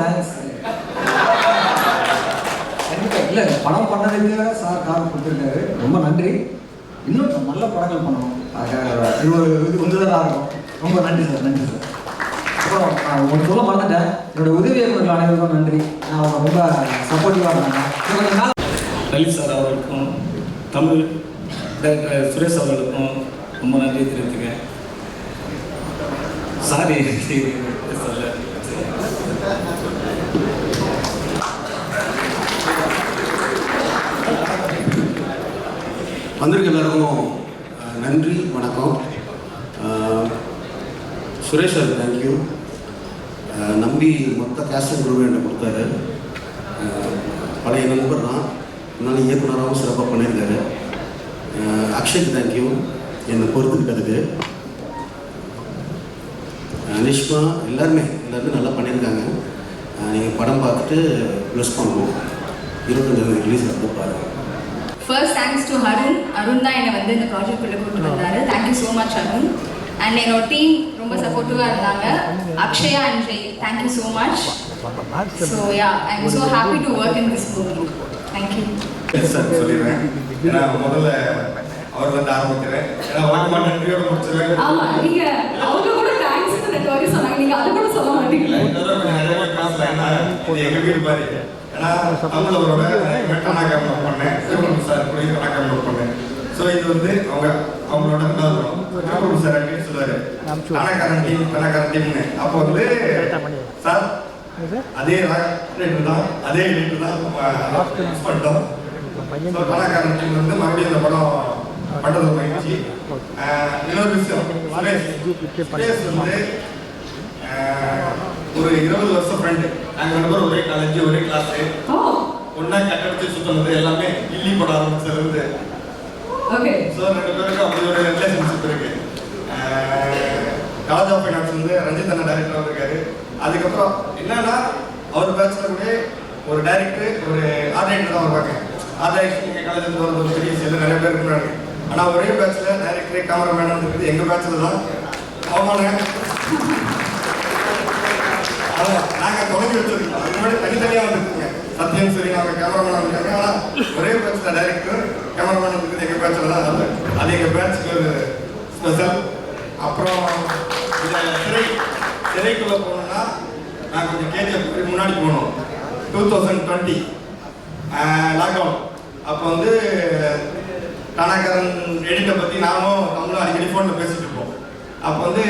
Thanks. கண்டிப்பாக இல்லை, படம் பண்ணதுக்கு சார் கார் கொடுத்துருக்காரு, ரொம்ப நன்றி. இன்னும் நல்ல படங்கள் பண்ணணும், அதுக்காக இது ஒரு உந்துதலாக இருக்கும். ரொம்ப நன்றி சார், நன்றி சார். அப்புறம் உங்களுக்கு சொல்ல மறந்துட்டேன், என்னோட உதவி இயக்குநர்கள் அனைவருக்கும் நன்றி. நான் அவங்க ரொம்ப சப்போர்ட்டிவாக இருந்தாங்க. லலித் சார் அவர்களுக்கும் தமிழ் டைரக்டர் சுரேஷ் அவர்களுக்கும் ரொம்ப நன்றி தெரிவித்துக்கேன். சாரி சொல்ல வந்திருக்க எல்லாருக்கும் நன்றி, வணக்கம். Suresh sir thank you. நம்பி மொத்த கேஸ்ட் குரூப் என்கிட்ட கொடுத்தாரு. பழைய நண்பர் தான், முன்னாள் இயக்குனராகவும் சிறப்பாக பண்ணியிருக்காரு. அக்ஷய்க்கு தேங்க்யூ என்னை பொறுத்துக்கிட்டதுக்கு. அனிஷ்மா எல்லாருமே நல்லா பண்ணியிருக்காங்க. நீங்கள் படம் பார்த்துட்டு ப்ளஸ் பண்ணுவோம். 25 ரிலீஸ் வந்து பாருங்கள். First thanks to Arun. Arun தான் என்னை வந்து இந்த ப்ராஜெக்ட் குள்ளே கூப்பிட்டு வந்தார். Thank you so much Arun. And என்னோட டீம் ரொம்ப சப்போர்ட்டிவாக இருந்தாங்க. Akshaya and Jai, thank you so much. So yeah, I am so happy to work in this movie. Thank you sir சொல்லிடுறேன். ஏன்னா முதல்ல அவர் வந்து ஆரம்பிக்கிறேன். ஏன்னா வழக்கமாக நன்றியோட முடிச்சிருவேன். ஆமாம், நீங்கள் அவங்க கூட தேங்க்ஸ் ரெண்டு வரைக்கும் சொன்னாங்க, நீங்கள் அதை கூட சொல்ல மாட்டீங்களா? எங்கள் வீடு பாரு. ஏன்னா தமிழ் அவரோட மெட்டானா கேமரா பண்ணேன், சிவகுரு சார் கூட மெட்டா கேமரா பண்ணேன். ஸோ இது வந்து அவங்களோட சிவகுரு சார் அப்படின்னு சொல்லுவார், கணக்காரன் டீம்னு. அப்போ வந்து சார் அதே ரேட்டு தான், அதே ரேட்டு தான் பண்ணிட்டோம். ஸோ கணக்காரன் டீம் வந்து மறுபடியும் இந்த படம் பண்ணுறது பயிற்சி. இன்னொரு விஷயம், சுரேஷ் வந்து ஒரு 20 வருஷம் ஃப்ரெண்டு. நாங்கள் 2 பேரும் ஒரே காலேஜ், ஒரே கிளாஸு, ஒன்றா கட்டடிச்சு சுற்றினது எல்லாமே கில்லி போட ஆரம்பிச்சதுலேருந்து. ஸோ 2 பேருக்கும் அப்படி ஒரு ரிலேஷன்ஷிப் இருக்கு. காலேஜ் ஆஃப் ஃபைனான்ஸ் வந்து ரஞ்சித் அண்ணா டைரக்டராக இருக்காரு. அதுக்கப்புறம் என்னன்னா அவர் பேட்சில் கூட ஒரு டைரக்டர், ஒரு ஆர்ட் டைரக்டர் தான் வருவாங்க. ஆர்ட் டைரக்டர் எங்கள் காலேஜில் ஒரு பெரிய விஷயம் நிறைய பேர் இருக்கிறாங்க. ஆனால் ஒரே பேட்சில் டைரக்டர் கேமராமேன் இருக்குது எங்கள் பேட்சில் தான். அவமான நாங்கள் தொடங்கி வச்சிருக்கோம். அது முன்னாடி தனித்தனியாக வந்துருக்குங்க. சத்யம் சரி நாங்கள் கேமராமேன் இருக்காங்க. ஆனால் ஒரே பேட்சில் டைரக்டர் கேமராமேன் இருக்குது எங்கள் பேட்சில் தான். அது எங்கள் பேட்சுக்கு ஒரு ஸ்பெஷல். அப்புறம் இந்த சிறைக்குள்ளே போகணுன்னா நான் கொஞ்சம் கேஜிஎஃப் முன்னாடி போகணும். 2020 லாக்டவுன் அப்போ வந்து கணக்காரன் எடிட்டை பற்றி நானும் நம்மளும் அடிக்கடி ஃபோனில் பேசிகிட்டு இருப்போம். அப்போ வந்து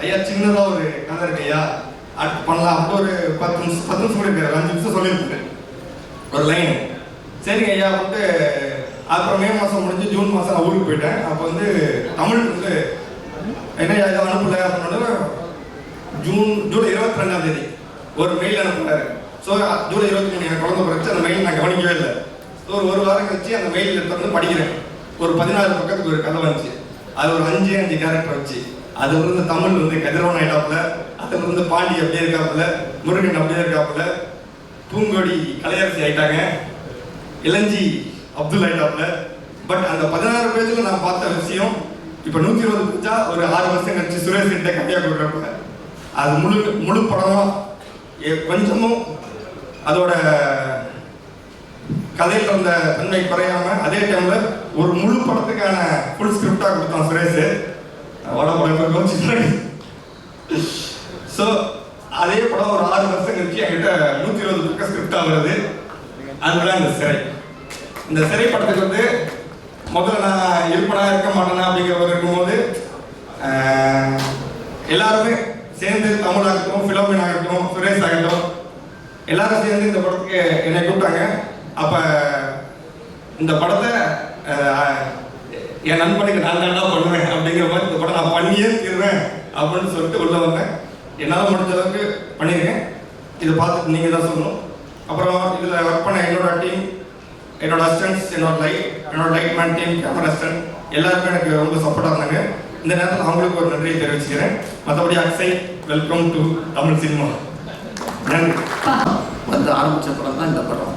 ஐயா சின்னதாக ஒரு கதை இருக்கு ஐயா, அடுத்து பண்ணலாம் அப்போ ஒரு 10 நிமிஷம் சொல்லியிருக்காரு. 5 நிமிஷம் சொல்லியிருக்கேன் ஒரு லைனு. சரிங்க ஐயா அப்படின்ட்டு அப்புறம் மே மாதம் முடிஞ்சு ஜூன் மாதம் நான் ஊருக்கு போயிட்டேன். அப்போ வந்து தமிழுக்கு வந்து என்ன இதை அனுப்பல அப்படின்னா ஜூலை 22ஆம் தேதி ஒரு மெயில் அனுப்புனாரு. ஸோ ஜூலை 23 எனக்கு குழந்தை பிறச்சு அந்த மெயில் நான் கவனிக்கவே இல்லை. ஸோ ஒரு வாரம் கழிச்சு அந்த மெயில் எடுத்து படிக்கிறேன். ஒரு 14 பக்கத்துக்கு ஒரு கதை வந்துச்சு. அது ஒரு 5 கேரக்டர் வச்சு அது வந்து தமிழ் வந்து கதிரவன் ஆயிட்டாப்புல, அது வந்து பாண்டி அப்படியே இருக்காப்புல, முருகன் அப்படியே இருக்காப்புல, பூங்கொடி கலையரசி ஆயிட்டாங்க, இளஞ்சி அப்துல் ஆயிட்டாப்புல. பட் அந்த 16 பேஜில் நான் பார்த்த விஷயம் இப்போ 120 பேஜா ஒரு 6 வருஷம் கழிச்சு சுரேஷ் கிட்ட கட்டியாக கொடுக்குறப்ப அது முழு படமாக கொஞ்சமும் அதோட கதையில் வந்த தன்மை குறையாம அதே டைம்ல ஒரு முழு படத்துக்கான ஃபுல் ஸ்கிரிப்டா கொடுத்தான் சுரேஷ். ஸோ அதே படம் ஒரு 6 வருஷம் கழிச்சு என்கிட்ட 120 பக்கம் ஸ்கிரிப்டா வருது. அதுதான் இந்த சிறை. இந்த சிறை படத்துக்கு வந்து முதல்ல நான் இருப்பனா இருக்க மாட்டேனா அப்படிங்கிற இருக்கும்போது எல்லாருமே சேர்ந்து தமிழாகட்டும், ஃபிலோமின் ஆகட்டும், சுரேஷ் ஆகட்டும் எல்லாரும் சேர்ந்து இந்த படத்துக்கு என்னை கூப்பிட்டாங்க. அப்போ இந்த படத்தை என் நண்பனுக்கு நான் தான் பண்ணுவேன் அப்படிங்கிற மாதிரி இந்த படம் நான் பண்ணியே தீருவேன் அப்படின்னு சொல்லிட்டு உள்ளே வந்தேன். என்னால் முடிஞ்ச அளவுக்கு பண்ணியிருக்கேன். இதை பார்த்துட்டு நீங்கள் தான் சொல்லணும். அப்புறம் இதில் ஒர்க் பண்ண என்னோட டீம், என்னோட அசிஸ்டன்ஸ், என்னோட light man team, camera assistant எல்லாருமே எனக்கு ரொம்ப சப்போர்ட்டாக இருந்தாங்க. இந்த நேரத்தில் அவங்களுக்கு ஒரு நன்றியை தெரிவிச்சுக்கிறேன். மற்றபடி Akshay, welcome to Tamil cinema. நன்றி. வந்து ஆரம்பித்த படம் தான் இந்த படம்.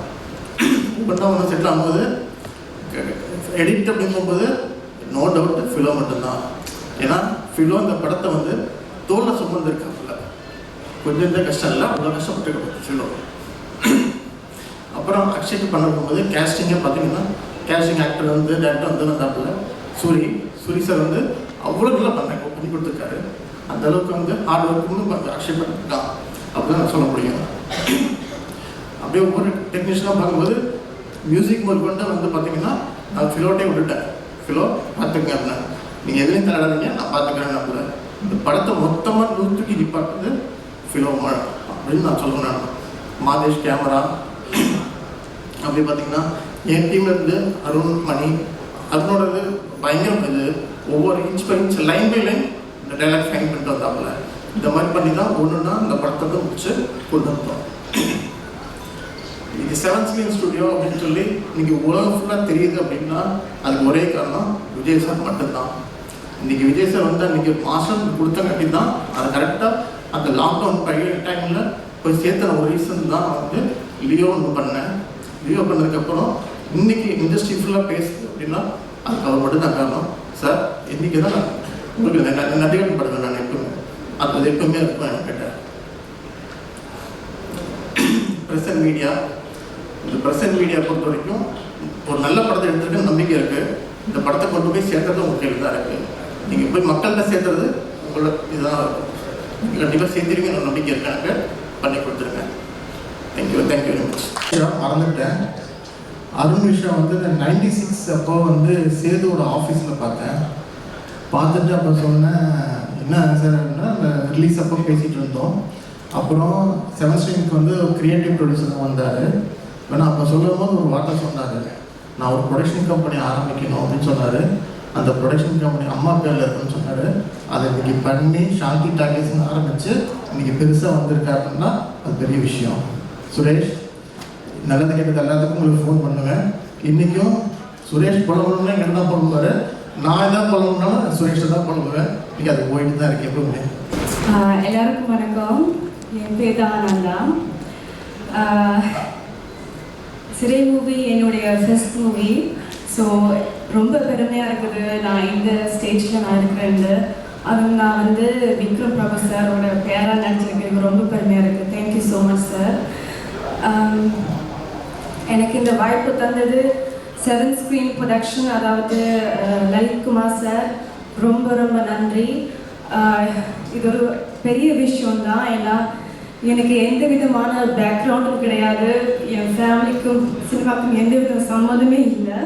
படம் வந்து செட்டில் ஆகும்போது எடிட் அப்படிங்கும்போது நோ டவுட் ஃபிலோ மட்டும்தான். ஏன்னா ஃபிலோ இந்த படத்தை வந்து தோலை சுமந்துருக்காப்புல. கொஞ்சம் இந்த கஷ்டம் இல்லை, அவ்வளோ கஷ்டப்பட்டு சொல்லுவோம். அப்புறம் அக்ஷய்க்கு பண்ண போகும்போது கேஸ்டிங்கே பார்த்தீங்கன்னா கேஸ்டிங் ஆக்டர் வந்து டேரக்டர் வந்து வந்தாப்புல சூரி சார் வந்து அவ்வளோ நல்லா பண்ணி கொடுத்துருக்காரு. அந்த அளவுக்கு வந்து ஹார்ட் ஒர்க்கு அக்ஷய் பண்ணிருக்கான் அப்படின்னு நான் சொல்ல முடியும். அப்படியே ஒவ்வொரு டெக்னீஷியனாக பார்க்கும்போது மியூசிக் முதற்கொண்டு வந்து பார்த்தீங்கன்னா நான் ஃபிலோட்டே விட்டுட்டேன். ஃபிலோ பார்த்துக்கங்க அப்படின்னா நீங்கள் எதுலையும் தலையிடாதீங்க, நான் பார்த்துக்கிறேன். அப்படில இந்த படத்தை மொத்தமாக நூற்றுக்கு நிப்பாட்டுறது ஃபிலோ அப்படின்னு நான் சொல்லுவேன். நான் மாதேஷ் கேமரா அப்படி பார்த்தீங்கன்னா என் டீம்லேருந்து அருண் மணி அருணோடது பயங்கரம். இது ஒவ்வொரு inch by inch line by line இந்த டைலாக் ஃபைன் பண்ணிட்டு வந்தாப்புல. இந்த மாதிரி பண்ணி தான் ஒன்றுனா இந்த படத்தை வந்து முடிச்சு கொண்டு வந்தோம். இது 7 Screen ஸ்டுடியோ அப்படின்னு சொல்லி இன்னைக்கு உலகம் ஃபுல்லாக தெரியுது அப்படின்னா அதுக்கு ஒரே காரணம் விஜய் சார் மட்டும்தான். இன்றைக்கி விஜய் சார் வந்து அன்றைக்கி மாதம் கொடுத்தங்காட்டி தான் அதை கரெக்டாக அந்த லாக்டவுன் டைமில் போய் சேர்த்தன ஒரு ரீசன் தான் வந்து லியோ ஒன்று பண்ணேன். லியோ பண்ணதுக்கப்புறம் இன்றைக்கி இண்டஸ்ட்ரி ஃபுல்லாக பேசுது அப்படின்னா அதுக்கு அவர் மட்டும் தான் காரணம். சார் இன்றைக்கி தான் உங்களுக்கு நடிகன் படுறேன் நான் எப்பவுமே அது எப்பவுமே இருக்கும். எனக்கு கேட்டேன் ப்ரெசன்ட் மீடியா, இந்த ப்ரெசன்ட் மீடியா பொறுத்த வரைக்கும் ஒரு நல்ல படத்தை எடுத்துருக்க நம்பிக்கை இருக்குது. இந்த படத்தை கொண்டு போய் சேர்க்கறது உங்கள் கையில் தான் இருக்குது. நீங்கள் போய் மக்கள்கிட்ட சேர்த்துறது உங்களோட இதுதான் இருக்கும். நீங்கள் கண்டிப்பாக சேர்த்துருவீங்க நம்பிக்கை இருக்கு. எனக்கு பண்ணி கொடுத்துருங்க. Thank you very much. மறந்துட்டேன். அருண் விஷயம் வந்து 96 அப்போ வந்து சேதுவோட ஆஃபீஸில் பார்த்துட்டு அப்போ சொன்னேன் என்ன சார் அப்படின்னா அந்த ரிலீஸ் அப்போ பேசிகிட்டு இருந்தோம். அப்புறம் 7 Screenக்கு வந்து ஒரு கிரியேட்டிவ் ப்ரொடியூசர் வந்தார். ஏன்னா அப்போ சொல்லும் போது ஒரு வார்த்தை சொன்னார், நான் ஒரு ப்ரொடக்ஷன் கம்பெனி ஆரம்பிக்கணும் அப்படின்னு சொன்னார். அந்த ப்ரொடக்ஷன் கம்பெனி அம்மா பேரில் இருக்குன்னு சொன்னார். அதை இன்றைக்கி பண்ணி சாந்தி டாக்கீஸ்ன்னு ஆரம்பித்து இன்றைக்கி பெருசாக வந்திருக்கா அப்படின்னா அது பெரிய விஷயம். சுரேஷ் நல்லது கேட்டது எல்லாத்துக்கும் உங்களுக்கு ஃபோன் பண்ணுவேன். இன்றைக்கும் சுரேஷ் புலம்பணும்னா எங்கே தான் புலம்புவார், நான் எதாவது புலம்புனாலும் சுரேஷை தான் புலம்புவேன். இன்றைக்கி அது போயிட்டு தான் இருக்கேன் எப்பவுமே. எல்லாருக்கும் வணக்கம். என் பேர் தான் ஆனந்தா. சிறை மூவி என்னுடைய ஃபர்ஸ்ட் மூவி. ஸோ ரொம்ப பெருமையாக இருக்குது நான் இந்த ஸ்டேஜில் நான் இருக்கிறேன்னு. அதுவும் நான் வந்து விக்ரம் பிரபு சாரோட பேராக நடிச்சிருக்கேன். ரொம்ப பெருமையாக இருக்குது. Thank you so much sir. எனக்கு இந்த வாய்ப்பு தந்தது 7 Screen ப்ரொடக்ஷன், அதாவது லலித்குமார் சார், ரொம்ப ரொம்ப நன்றி. இது ஒரு பெரிய விஷயம்தான். ஏன்னா எனக்கு எந்த விதமான பேக்ரவுண்டும் கிடையாது, என் ஃபேமிலிக்கும் சினிமாக்கும் எந்த வித சம்மதமே இல்லை.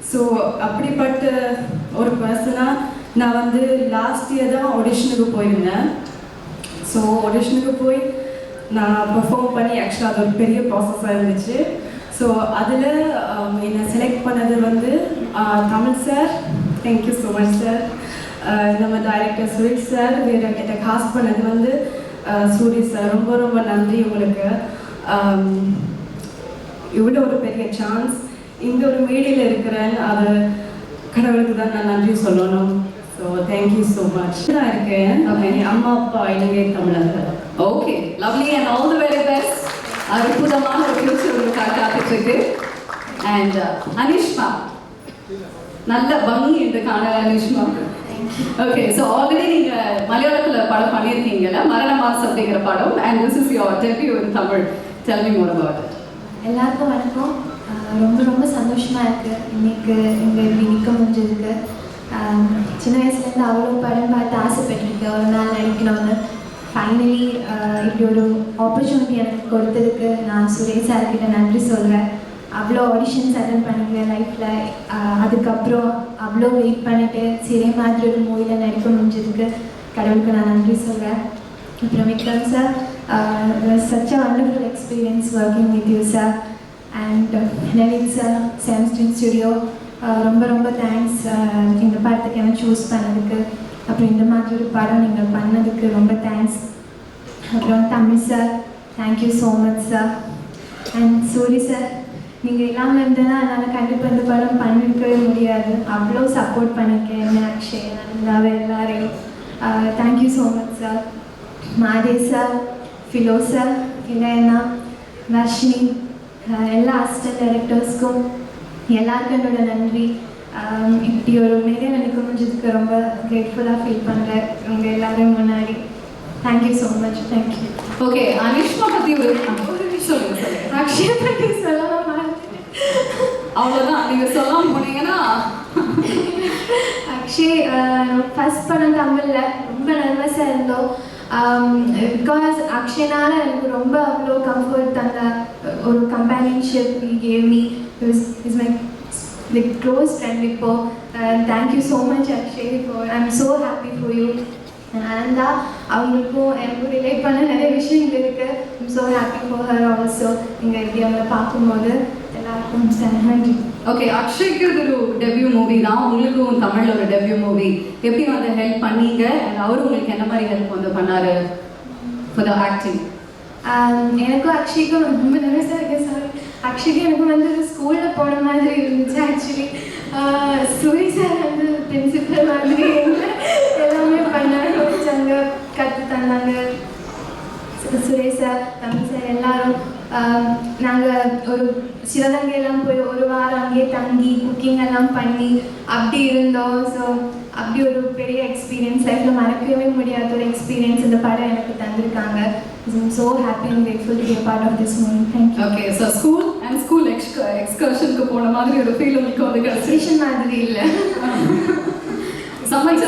ஸோ அப்படிப்பட்ட ஒரு பர்சனாக நான் வந்து லாஸ்ட் இயர் தான் ஆடிஷனுக்கு போயிருந்தேன். ஸோ ஆடிஷனுக்கு போய் நான் பெர்ஃபார்ம் பண்ணி ஆக்சுவலாக அது ஒரு பெரிய ப்ராசஸாக இருந்துச்சு. ஸோ அதில் என்னை செலக்ட் பண்ணது வந்து Tamil sir, thank you so much sir. நம்ம டைரக்டர் சுரேஷ் சார், வேறு என்னை காஸ்ட் பண்ணது வந்து சூரி சார். ரொம்ப ரொம்ப நன்றி உங்களுக்கு. இவ்வளோ ஒரு பெரிய சான்ஸ் இந்த ஒரு மீடியில் இருக்கிறேன், அது கடவுளுக்கு தான் நான் நன்றி சொல்லணும். So thank you so much. நான் இருக்கேன். அம்மா அப்பா இலங்கை தமிழர்கள். Okay, lovely and all the very best. அற்புதமான ஒரு ஃபியூச்சர் உங்களுக்கு காத்துட்டு இருக்கு. அண்ட் அனிஷ்மா, நல்ல பங்கி என்று காண அனிஷ்மா. ஓகே, ஸோ ஆல்ரெடி நீங்கள் மலையாளத்தில் படம் பண்ணியிருக்கீங்கல்ல, மரண மாஸ் அப்படிங்கிற படம். And this is your debut in Tamil. Tell me more about it. எல்லாருக்கும் வணக்கம். ரொம்ப ரொம்ப சந்தோஷமாக இருக்குது இன்னைக்கு இங்கே இப்படி நிற்க முடிஞ்சதுக்கு. சின்ன வயசுலேருந்து அவ்வளோ படம் பார்த்து ஆசைப்பட்டிருக்கேன் ஒரு நாள் நடிக்கணும்னு. ஃபைனலி இப்படி ஒரு ஆப்பர்ச்சுனிட்டி எனக்கு கொடுத்ததுக்கு நான் சுரேஷ் சார்கிட்ட நன்றி சொல்கிறேன். அவ்வளோ ஆடிஷன்ஸ் அட்டன் பண்ணிக்கிறேன் லைஃப்பில். அதுக்கப்புறம் அவ்வளோ வெயிட் பண்ணிவிட்டு சிறை மாதிரி ஒரு மூவியில் நடிக்க முடிஞ்சதுக்கு கடவுளுக்கு நான் நன்றி சொல்கிறேன். அப்புறம் Vikram sir, such a wonderful experience working with you sir. And Naveen sir, 7 Screen studio, ரொம்ப ரொம்ப தேங்க்ஸ் இந்த படத்துக்கு என்ன சூஸ் பண்ணதுக்கு. அப்புறம் இந்த மாதிரி ஒரு படம் நீங்கள் பண்ணதுக்கு ரொம்ப தேங்க்ஸ். அப்புறம் Tamil sir, thank you so much sir. And Soori sir, நீங்கள் இல்லாமல் இருந்தேன்னா என்னால் கண்டிப்பாக இந்த படம் பண்ணியிருக்கவே முடியாது. அவ்வளோ சப்போர்ட் பண்ணியிருக்கேன் என்ன அக்ஷய் நல்லாவே எல்லாரையும். Thank you so much sir. மாதே சார், ஃபிலோ சார், இல்லைன்னா வர்ஷினி, எல்லா அசிஸ்டன்ட் டைரக்டர்ஸ்க்கும் எல்லாருக்கும் என்னோட நன்றி. இப்படி ஒரு மீடியா நினைக்க முடிஞ்சதுக்கு ரொம்ப கிரேட்ஃபுல்லாக ஃபீல் பண்ணுறேன் உங்கள் எல்லோரும் முன்னாடி. Thank you so much. Thank you. Okay, Anishma பத்தி சொல்லுங்க. அக்ஷயா பற்றி சொல்லலாம் அவ்வளோதான், நீங்க சொல்லாம போனீங்கன்னா. அக்ஷய் ஃபர்ஸ்ட் படம் தமிழ்ல ரொம்ப நர்வஸாக இருந்தோம். பிகாஸ் அக்ஷய்னால எனக்கு ரொம்ப அவ்வளோ கம்ஃபர்ட் தந்த ஒரு companionship gave me. Is my like close friend இப்போ. Thank you so much Akshay for I am so happy for you. Ananda அவங்களுக்கும் எனக்கும் ரிலேட் பண்ண நிறைய விஷயங்கள் இருக்கு. I am so happy for her also. நீங்கள் இப்படி அவங்களை பார்க்கும்போது எல்லாருக்கும் நன்றி. ஓகே, அக்ஷய்க்கு இது ஒரு டெபியூ மூவி தான், உங்களுக்கும் தமிழில் ஒரு டெபியூ மூவி. எப்படி வந்து ஹெல்ப் பண்ணீங்க? அவரு உங்களுக்கு என்ன மாதிரி ஹெல்ப் வந்து பண்ணாரு ஃபார் த ஆக்டிங்? எனக்கும் அக்ஷய்க்கும் ரொம்ப நர்வஸாக இருக்கு. சாரி, அக்ஷய்க்கு எனக்கும் வந்து ஸ்கூலில் போன மாதிரி இருந்துச்சு. ஆக்சுவலி சூரி சார் வந்து பிரின்சிபல் மாதிரி எல்லாமே பண்ணாங்க, வச்சாங்க, கற்று தந்தாங்க. சுரேஷ் சார், தமிழ் சார் எல்லாரும் நாங்கள் ஒரு சிவகங்கையெல்லாம் போய் ஒரு வாரம் அங்கேயே தங்கி குக்கிங் எல்லாம் பண்ணி அப்படி இருந்தோம். ஸோ அப்படி ஒரு பெரிய எக்ஸ்பீரியன்ஸ், லைஃப்பில் மறக்கவே முடியாத ஒரு எக்ஸ்பீரியன்ஸ் இந்த படம் எனக்கு தந்திருக்காங்க. I'm so happy and grateful to be a part of this movie. Thank you. Okay, so school எக்ஸ்கர்ஷனுக்கு போன மாதிரி ஒரு ஃபீல் உங்களுக்கு வந்து ஸ்டேஷன் மாதிரி இல்லை, சமைச்சு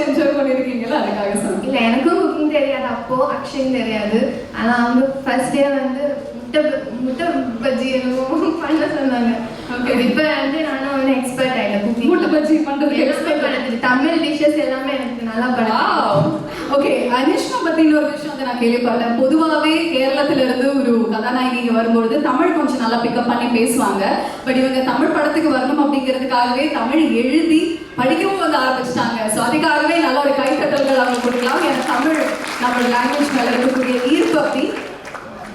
என்ஜாய் பண்ணியிருக்கீங்களா? அதுக்காக சொன்னேன். இல்லை, எனக்கும் குக்கிங் தெரியாது, அப்போது அக்ஷயும் தெரியாது. ஆனால் அவங்க ஃபர்ஸ்ட் டே வந்து முட்டை பஜ்ஜி என்னமோ பண்ண சொன்னாங்க. ஓகே, இப்போ வந்து நானும் ஒரு எக்ஸ்பர்ட் ஆகிட்டேன் குக்கிங். முட்டை பஜ்ஜி பண்ணுறது எக்ஸ்பர்ட் பண்ணது, தமிழ் டிஷ்ஷஸ் எல்லாமே எனக்கு நல்லா பண்ணலாம். ஓகே, அனிஷ்மா பத்தி இன்னொரு விஷயம் வந்து நான் கேள்விப்பட்டேன். பொதுவாகவே கேரளத்துல இருந்து ஒரு கதாநாயகி இங்க வரும்பொழுது தமிழ் கொஞ்சம் நல்லா பிக்கப் பண்ணி பேசுவாங்க. பட் இவங்க தமிழ் படத்துக்கு வரணும் அப்படிங்கிறதுக்காகவே தமிழ் எழுதி படிக்கவும் வந்து ஆரம்பிச்சிட்டாங்க. ஸோ அதுக்காகவே நல்ல ஒரு கைத்தட்டல்கள் அவங்க கொடுக்கலாம். ஏன்னா தமிழ் நம்மளோட லாங்குவேஜ் மேலே இருக்கக்கூடிய ஈர்ப்பு அப்படி.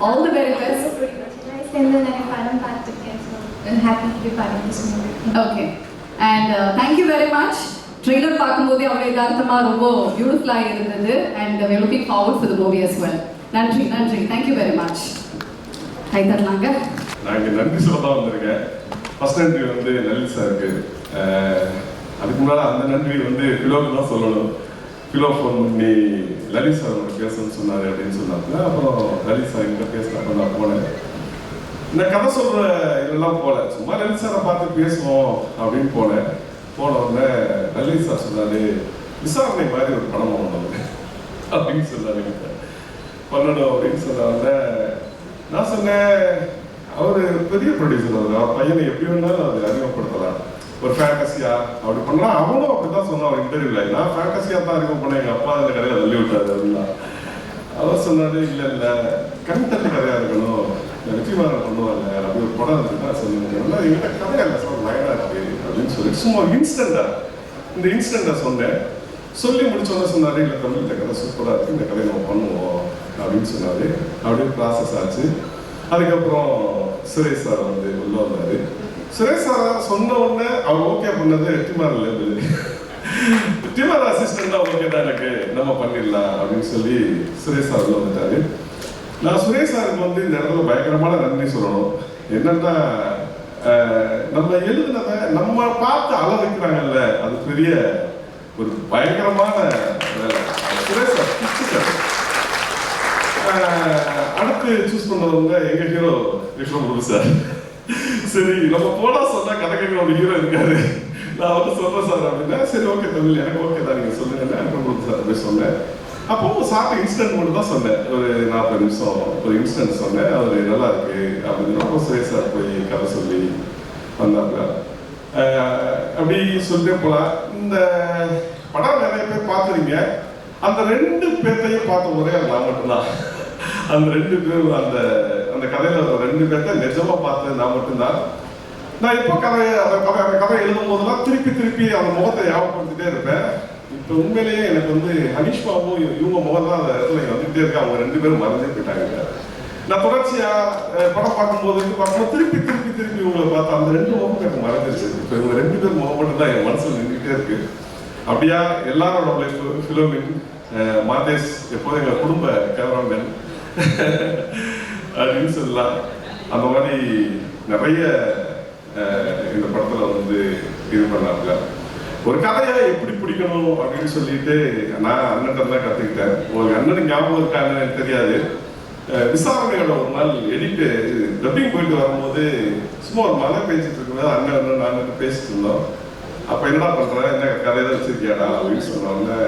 All the very best. சேர்ந்து நிறைய படம் பார்த்துருக்கேன். So happy to be part of this movie. Okay, and thank you very much. Trailer பார்க்கும்போதே அவ்வளோ யதார்த்தமாக ரொம்ப பியூட்டிஃபுல்லாக இருந்தது. And we are looking forward for the movie as well. நன்றி. Thank you very much. கை தரலாங்க. நான் இங்கே நன்றி சொல்ல தான் வந்திருக்கேன். ஃபர்ஸ்ட் நன்றி வந்து லலித் சாருக்கு. அதுக்கு முன்னால் அந்த நன்றி வந்து ஃபிலோவுக்கு தான் சொல்லணும். ஃபிலோ ஃபோன் பண்ணி லலித் சார் அவரோட பேசணும்னு சொன்னார் அப்படின்னு சொன்னாங்க. அப்புறம் லலித் சார் எங்கே பேசினப்போ நான் போனேன். இந்த கதை சொல்கிற இதெல்லாம் போல, சும்மா லலித் சாரை பார்த்து பேசுவோம் அப்படின்னு போன உடனே லலித் சார் சொன்னார், விசாரணை மாதிரி ஒரு படம் பண்ணணும் அப்படின்னு சொன்னார். பண்ணணும் அப்படின்னு சொன்ன நான் சொன்னேன், அவர் பெரிய ப்ரொடியூசர், அவர் பையனை எப்படி வேணாலும் அது அறிமுகப்படுத்தலாம், ஒரு ஃபேண்டஸியா அப்படி பண்ணலாம். அவனும் அப்படிதான் சொன்னான் அவர் இன்டர்வியூல, நான் ஃபேண்டஸியா தான் அறிமுகம் பண்ணேன், எங்க அப்பா அந்த கதையை தள்ளி விட்டாரு அப்படின்னா. அவர் சொன்னாரு, இல்லை கண்டென்ட் கதையா இருக்கணும், வெற்றிமாறன் பண்ணுவாங்க அப்படி ஒரு படம் இருக்குன்னா சொன்னீங்க, எங்கிட்ட கதையா இல்லை சார், லைனா இருக்கு அப்படின்னு சொல்லி சும்மா இந்த இன்சிடென்டா சொன்னேன். சொல்லி முடிச்சோன்னு சொன்னாரு, இல்லை தமிழ் இந்த கதை சூப்பராக இருக்கு, இந்த கதையை நம்ம பண்ணுவோம் அப்படின்னு சொன்னாரு. அப்படியே ப்ராசஸ் ஆச்சு. அதுக்கப்புறம் சுரேஷ் சார் வந்து உள்ள வந்தாரு. சுரேஷ் சார் சொன்ன உடனே அவர் ஓகே பண்ணது வெற்றிமாறன் லேபிள், வெற்றிமாறன் அசிஸ்டண்டா ஓகே தான் எனக்கு, நம்ம பண்ணிடலாம் அப்படின்னு சொல்லி சுரேஷ் சார் உள்ள வந்துட்டாரு. நான் சுரேஷ் சாருக்கு வந்து இந்த இடத்துல பயங்கரமான நன்றி சொல்லணும். என்னன்னா, நம்ம எழுதுனதை நம்ம பார்த்து அளவுக்கிறாங்கல்ல, அது பெரிய ஒரு பயங்கரமான சுரேஷ் சார். அடுத்து சூஸ் பண்ணவங்க எங்க ஹீரோ விக்ரம் சார். சரி, நம்ம போனா சொன்னா கணக்கு ஒரு ஹீரோ இருக்காரு, நான் வந்து சொல்றேன் சார் அப்படின்னா, சரி ஓகே தமிழ் எனக்கு ஓகே தான், நீங்க சொல்லுங்க விக்ரம் சார் அப்படி சொன்னேன். அப்போ சாப்பிட்ட இன்ஸ்டன்ட் மட்டும் தான் சொன்னேன், ஒரு 40 நிமிஷம் ஒரு இன்ஸ்டன்ட் சொன்னேன். அவர் நல்லா இருக்கு அப்படின்னு அப்போ சுரேஷ் சார் போய் கதை சொல்லி வந்தாங்க. அப்படி சொல்லிட்டே போலாம். இந்த படம் நிறைய பேர் பார்த்துறீங்க, அந்த 2 பேர்த்தையும் பார்த்த ஒரே நான் மட்டும்தான். அந்த 2 பேரும் அந்த கதையில 2 பேர்த்த நிஜமா பார்த்தது நான் மட்டும்தான். நான் எப்போ அந்த கதை எழுதும் போதெல்லாம் திருப்பி அந்த முகத்தை ஞாபகப்படுத்திட்டே இருப்பேன். இப்போ உண்மையிலேயே எனக்கு வந்து அனிஷ்மாவும் இவங்க முகம் தான் அந்த இடத்துல வந்துகிட்டே இருக்கு. அவங்க 2 பேரும் மறந்தே போயிட்டாங்க. நான் தொடர்ச்சியா படம் பார்க்கும்போது திருப்பி இவங்களை பார்த்தா அந்த 2 முகம் எனக்கு மறந்துருச்சு. இப்போ இவங்க 2 பேர் முகம் மட்டும் தான் என் மனசுல நின்றுட்டே இருக்கு. அப்படியா எல்லாரும் நம்மளை ஃபிலோமின் மாதேஷ் எப்போதும் எங்கள் குடும்ப கேமராமேன் அப்படின்னு சொல்லலாம். அந்த மாதிரி நிறைய இந்த படத்தில் வந்து இது பண்ணாங்க. ஒரு கதையை எப்படி பிடிக்கணும் அப்படின்னு சொல்லிட்டு நான் அண்ணன் தான் கற்றுக்கிட்டேன். ஒரு அண்ணனுக்கு ஞாபகம் இருக்கான்னு எனக்கு தெரியாது. விசாரணையோட ஒரு நாள் எடிட்டு டப்பிங் போயிட்டு வரும்போது சும்மா ஒரு மழை பேசிட்டு இருக்கும்போது அண்ணன் நான் பேசிட்டு இருந்தோம். அப்போ என்னடா பண்ணுறேன், என்ன கதையில வச்சிருக்கியாடா அப்படின்னு சொன்னோன்னே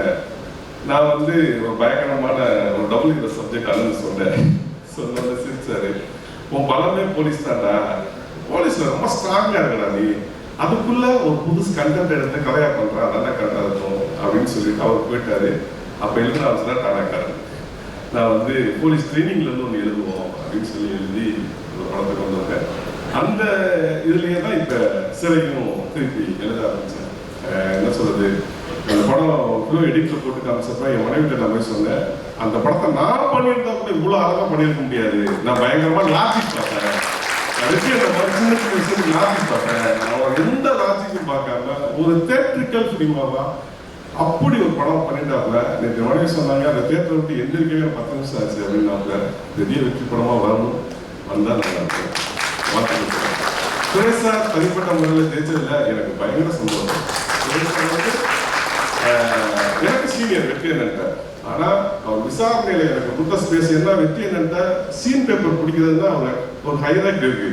நான் வந்து ஒரு பயங்கரமான ஒரு டபுள் சப்ஜெக்ட் அண்ணன் சொன்னோட சிரிச்சாரு. உன் பலமே போலீஸ் தான்டா, போலீஸ்ல ரொம்ப ஸ்ட்ராங்கா இருக்கடா நீ, அதுக்குள்ள ஒரு புதுசு கண்டென்ட் எடுத்து கதையா பண்ற, அதெல்லாம் கரெக்டா இருக்கும் அப்படின்னு சொல்லிட்டு அவர் போயிட்டாரு. அப்ப எழுதின அவசரம் டானாக்காரு. நான் வந்து போலீஸ் ட்ரைனிங்ல இருந்து ஒன்று எழுதுவோம் அப்படின்னு சொல்லி எழுதி ஒரு படத்தை கொண்டு வந்தேன். அந்த இதுலயே தான் இப்ப சிறையும் திருப்பி எழுத ஆரம்பிச்சேன். என்ன சொல்றது, அந்த படம் எடிட்ல போட்டு காமிச்சப்ப என் மனைவிட்ட நான் போய் சொன்னேன், அந்த படத்தை நான் பண்ணியிருந்தா கூட இவ்வளவு அழகா பண்ணியிருக்க முடியாது, நான் பயங்கரமா லாஜிக் பார்த்தேன், சின்ன சின்ன விஷயம் லாஜிக் பார்த்தேன், நான் எந்த லாஜிக்கும் பார்க்காம ஒரு தியேட்ரிக்கல் ஃபிலிமாவா அப்படி ஒரு படம் பண்ணிட்டாப்ல. நேற்று மனைவி சொன்னாங்க, அந்த தியேட்டரை விட்டு எந்திரிக்கவே 10 நிமிஷம் ஆச்சு அப்படின்னாப்ல. பெரிய வெற்றி படமா வரணும், வந்தா நல்லா இருக்கும். வாழ்த்துக்கள். சுரேஷ் சார் தனிப்பட்ட முறையில் ஜெயிச்சதுல எனக்கு பயங்கர சந்தோஷம். சுரேஷ் சார் வந்து எனக்கு சீனியர் வெற்றி என்னன்ட்ட, ஆனா அவர் விசாரணையில எனக்கு கொடுத்த ஸ்பேஸ் என்ன, வெற்றி என்னன்ட்ட சீன் பேப்பர் பிடிக்கிறதுனா அவர் ஒரு ஹைலைட் இருக்கு.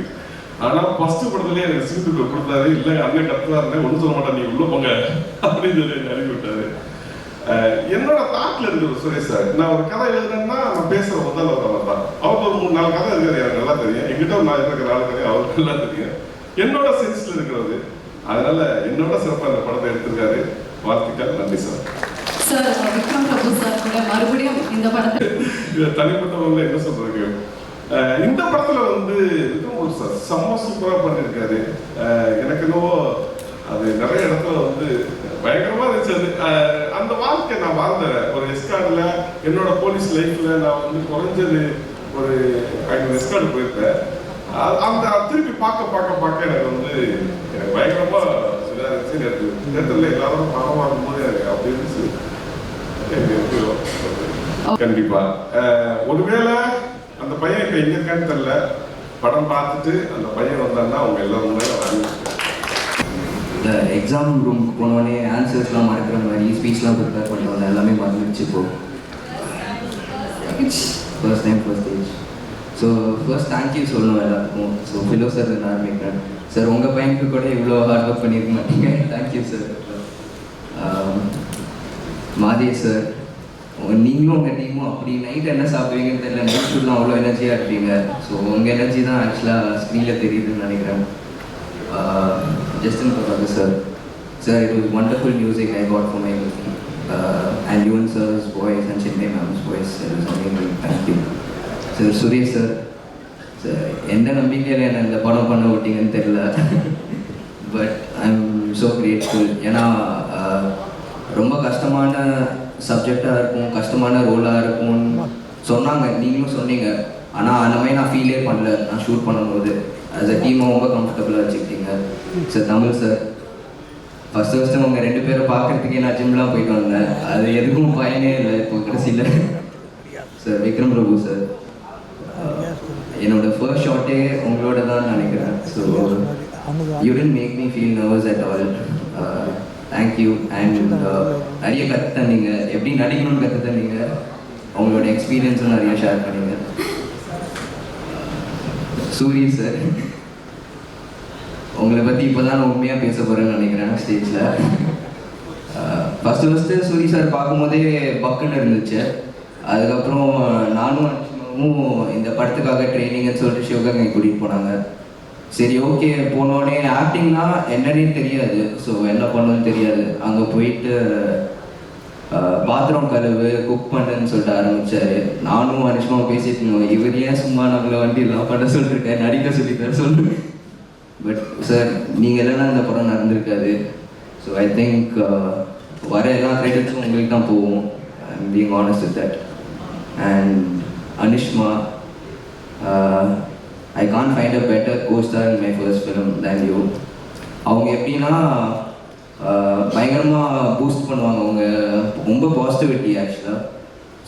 ஆனா ஃபர்ஸ்ட் படத்துலயே எனக்கு சீன் பேப்பர் கொடுத்தாரு. இல்லை அண்ணன் கத்துவாருன்னு ஒன்றும் சொல்ல மாட்டேன், நீ உள்ள போங்க அப்படின்னு சொல்லி அனுப்பி விட்டாரு. என்னோட தாட்ல இருக்கிற சுரேஷ் சார், நான் ஒரு கதை எழுதுனேன்னா நான் பேசுற முதல் அவர் தான். அவருக்கு ஒரு 3-4 கதை இருக்காரு, எனக்கு நல்லா தெரியும். எங்கிட்ட ஒரு 4 இருக்கிற 4 கதை அவருக்கு நல்லா தெரியும். என்னோட சென்ஸ்ல இருக்கிறது, அதனால என்னோட சிறப்பாக இந்த படத்தை எடுத்திருக்காரு. வாழ்த்துக்கள், நன்றி sir. Sir Vikram Prabhu sir கூட மறுபடியும் இந்த படத்தை தனிப்பட்ட முறையில் என்ன சொல்றதுக்கு, இந்த படத்துல வந்து விக்ரம் சார் செம்ம சூப்பரா பண்ணியிருக்காரு. எனக்கு என்னவோ அது நிறைய இடத்துல வந்து பயங்கரமா இருந்துச்சு. அந்த வாழ்க்கை நான் வாழ்ந்தேன். ஒரு எஸ்கார்டுல என்னோட போலீஸ் லைஃப்ல நான் வந்து குறைஞ்சது ஒரு 5 எஸ்கார்டு போயிருப்பேன். அந்த திருப்பி பார்க்க எனக்கு வந்து எனக்கு பயங்கரமா இதாக இருந்துச்சு. எனக்கு தேட்டர்ல எல்லாரும் படம் வாங்கும்போது எனக்கு அப்படி இருந்துச்சு. கண்டிப்பா ஒருவேளை அந்த பையன் இப்ப எங்க இருக்கான்னு தெரியல, படம் பார்த்துட்டு அந்த பையன் வந்தான்னா அவங்க எல்லாரும் வாங்கி இந்த எக்ஸாம் ரூமுக்கு போனோடனே ஆன்சர்ஸ்லாம் மறக்கிற மாதிரி ஸ்பீச்லாம் ப்ரிப்பேர் பண்ணுவாங்க, எல்லாமே மறந்துடுச்சு இப்போ. First stage. So first thank you சொல்லணும் எல்லாத்துக்கும். ஸோ ஃபிலோ சார் நான் ஆரம்பிக்கிறேன். சார் உங்கள் பையனுக்கு கூட இவ்வளோ ஹார்ட் ஒர்க் பண்ணியிருக்க மாட்டீங்க. Thank you sir. மாதே சார், நீங்களும் உங்கள் டீமும் அப்படி நைட் என்ன சாப்பிடுவீங்கன்னு தெரியல, நைட் ஷூட்லாம் அவ்வளோ எனர்ஜியாக இருப்பீங்க. ஸோ உங்கள் எனர்ஜி தான் ஆக்சுவலாக ஸ்க்ரீனில் தெரியுதுன்னு நினைக்கிறேன். Justin Prabhakar sir, it was wonderful music I got for my movie. And Yuvan sir's voice and Chinmay ma'am's voice, it was amazing. Thank you. Sir, Suresh sir, எந்த நம்பிக்கையில் என்ன இந்த படம் பண்ண விட்டீங்கன்னு தெரியல. But I am so grateful. ஏன்னா ரொம்ப கஷ்டமான சப்ஜெக்டாக இருக்கும், கஷ்டமான ரோலாக இருக்கும்னு சொன்னாங்க, நீங்களும் சொன்னீங்க. ஆனால் அந்த மாதிரி நான் ஃபீலே பண்ணல. நான் ஷூட் பண்ணும்போது as a team ரொம்ப கம்ஃபர்டபுளாக வச்சுக்கிட்டீங்க. சார் தமிழ் சார், ஃபர்ஸ்ட் உங்கள் 2 பேரை பார்க்குறதுக்கே நான் ஜிம்லாம் போயிட்டு வந்தேன், அது எதுக்கும் பயனே இல்லை இப்போ கடைசியில். சார் விக்ரம் பிரபு சார், என்னோட ஃபர்ஸ்ட் ஷாட்டே உங்களோட தான் நினைக்கிறேன். So you tend make me feel nervous at all. Thank you. And நிறைய கற்று தந்தீங்க, எப்படி நடிக்கணும்னு கற்று தந்தீங்க. அவங்களோட எக்ஸ்பீரியன்ஸும் நிறைய ஷேர் பண்ணீங்க. சூரி சார், உங்களை பற்றி இப்போ தான் நான் உண்மையாக பேச போகிறேன்னு நினைக்கிறேன் ஸ்டேஜில். ஃபஸ்ட்டு சூரி சார் பார்க்கும்போதே பக்குன்னு இருந்துச்சு. அதுக்கப்புறம் நானும் இந்த படத்துக்காக ட்ரைனிங்னு சொல்லிட்டு சிவகங்கை கூட்டிகிட்டு போனாங்க. சரி ஓகே, போனோடனே ஆக்டிங்னா என்னன்னே தெரியாது, ஸோ என்ன பண்ணணும்னு தெரியாது. அங்கே போயிட்டு பாத்ரூம் கழுவு, குக் பண்ணுன்னு சொல்லிட்டு ஆரம்பித்தார். நானும் அனுஷ்மாவும் பேசிட்டு இருந்தோம், இவர் ஏன் சும்மா நம்மளை வண்டியெல்லாம் பண்ண சொல்லியிருக்கேன், நடிக்க சொல்லித்தர சொல்லு. பட் சார் நீங்கள் இல்லைன்னா இந்த படம் நடந்திருக்காது. ஸோ ஐ திங்க் வர எல்லா கிரெடிட்ஸும் உங்களுக்கு தான் போகும். I am being honest with that. And Anushma, I can't find a better co-star in my first film than you. அவங்க எப்படின்னா பயங்கரமாக பூஸ்ட் பண்ணுவாங்க. அவங்க ரொம்ப பாசிட்டிவிட்டி ஆக்சுவலாக.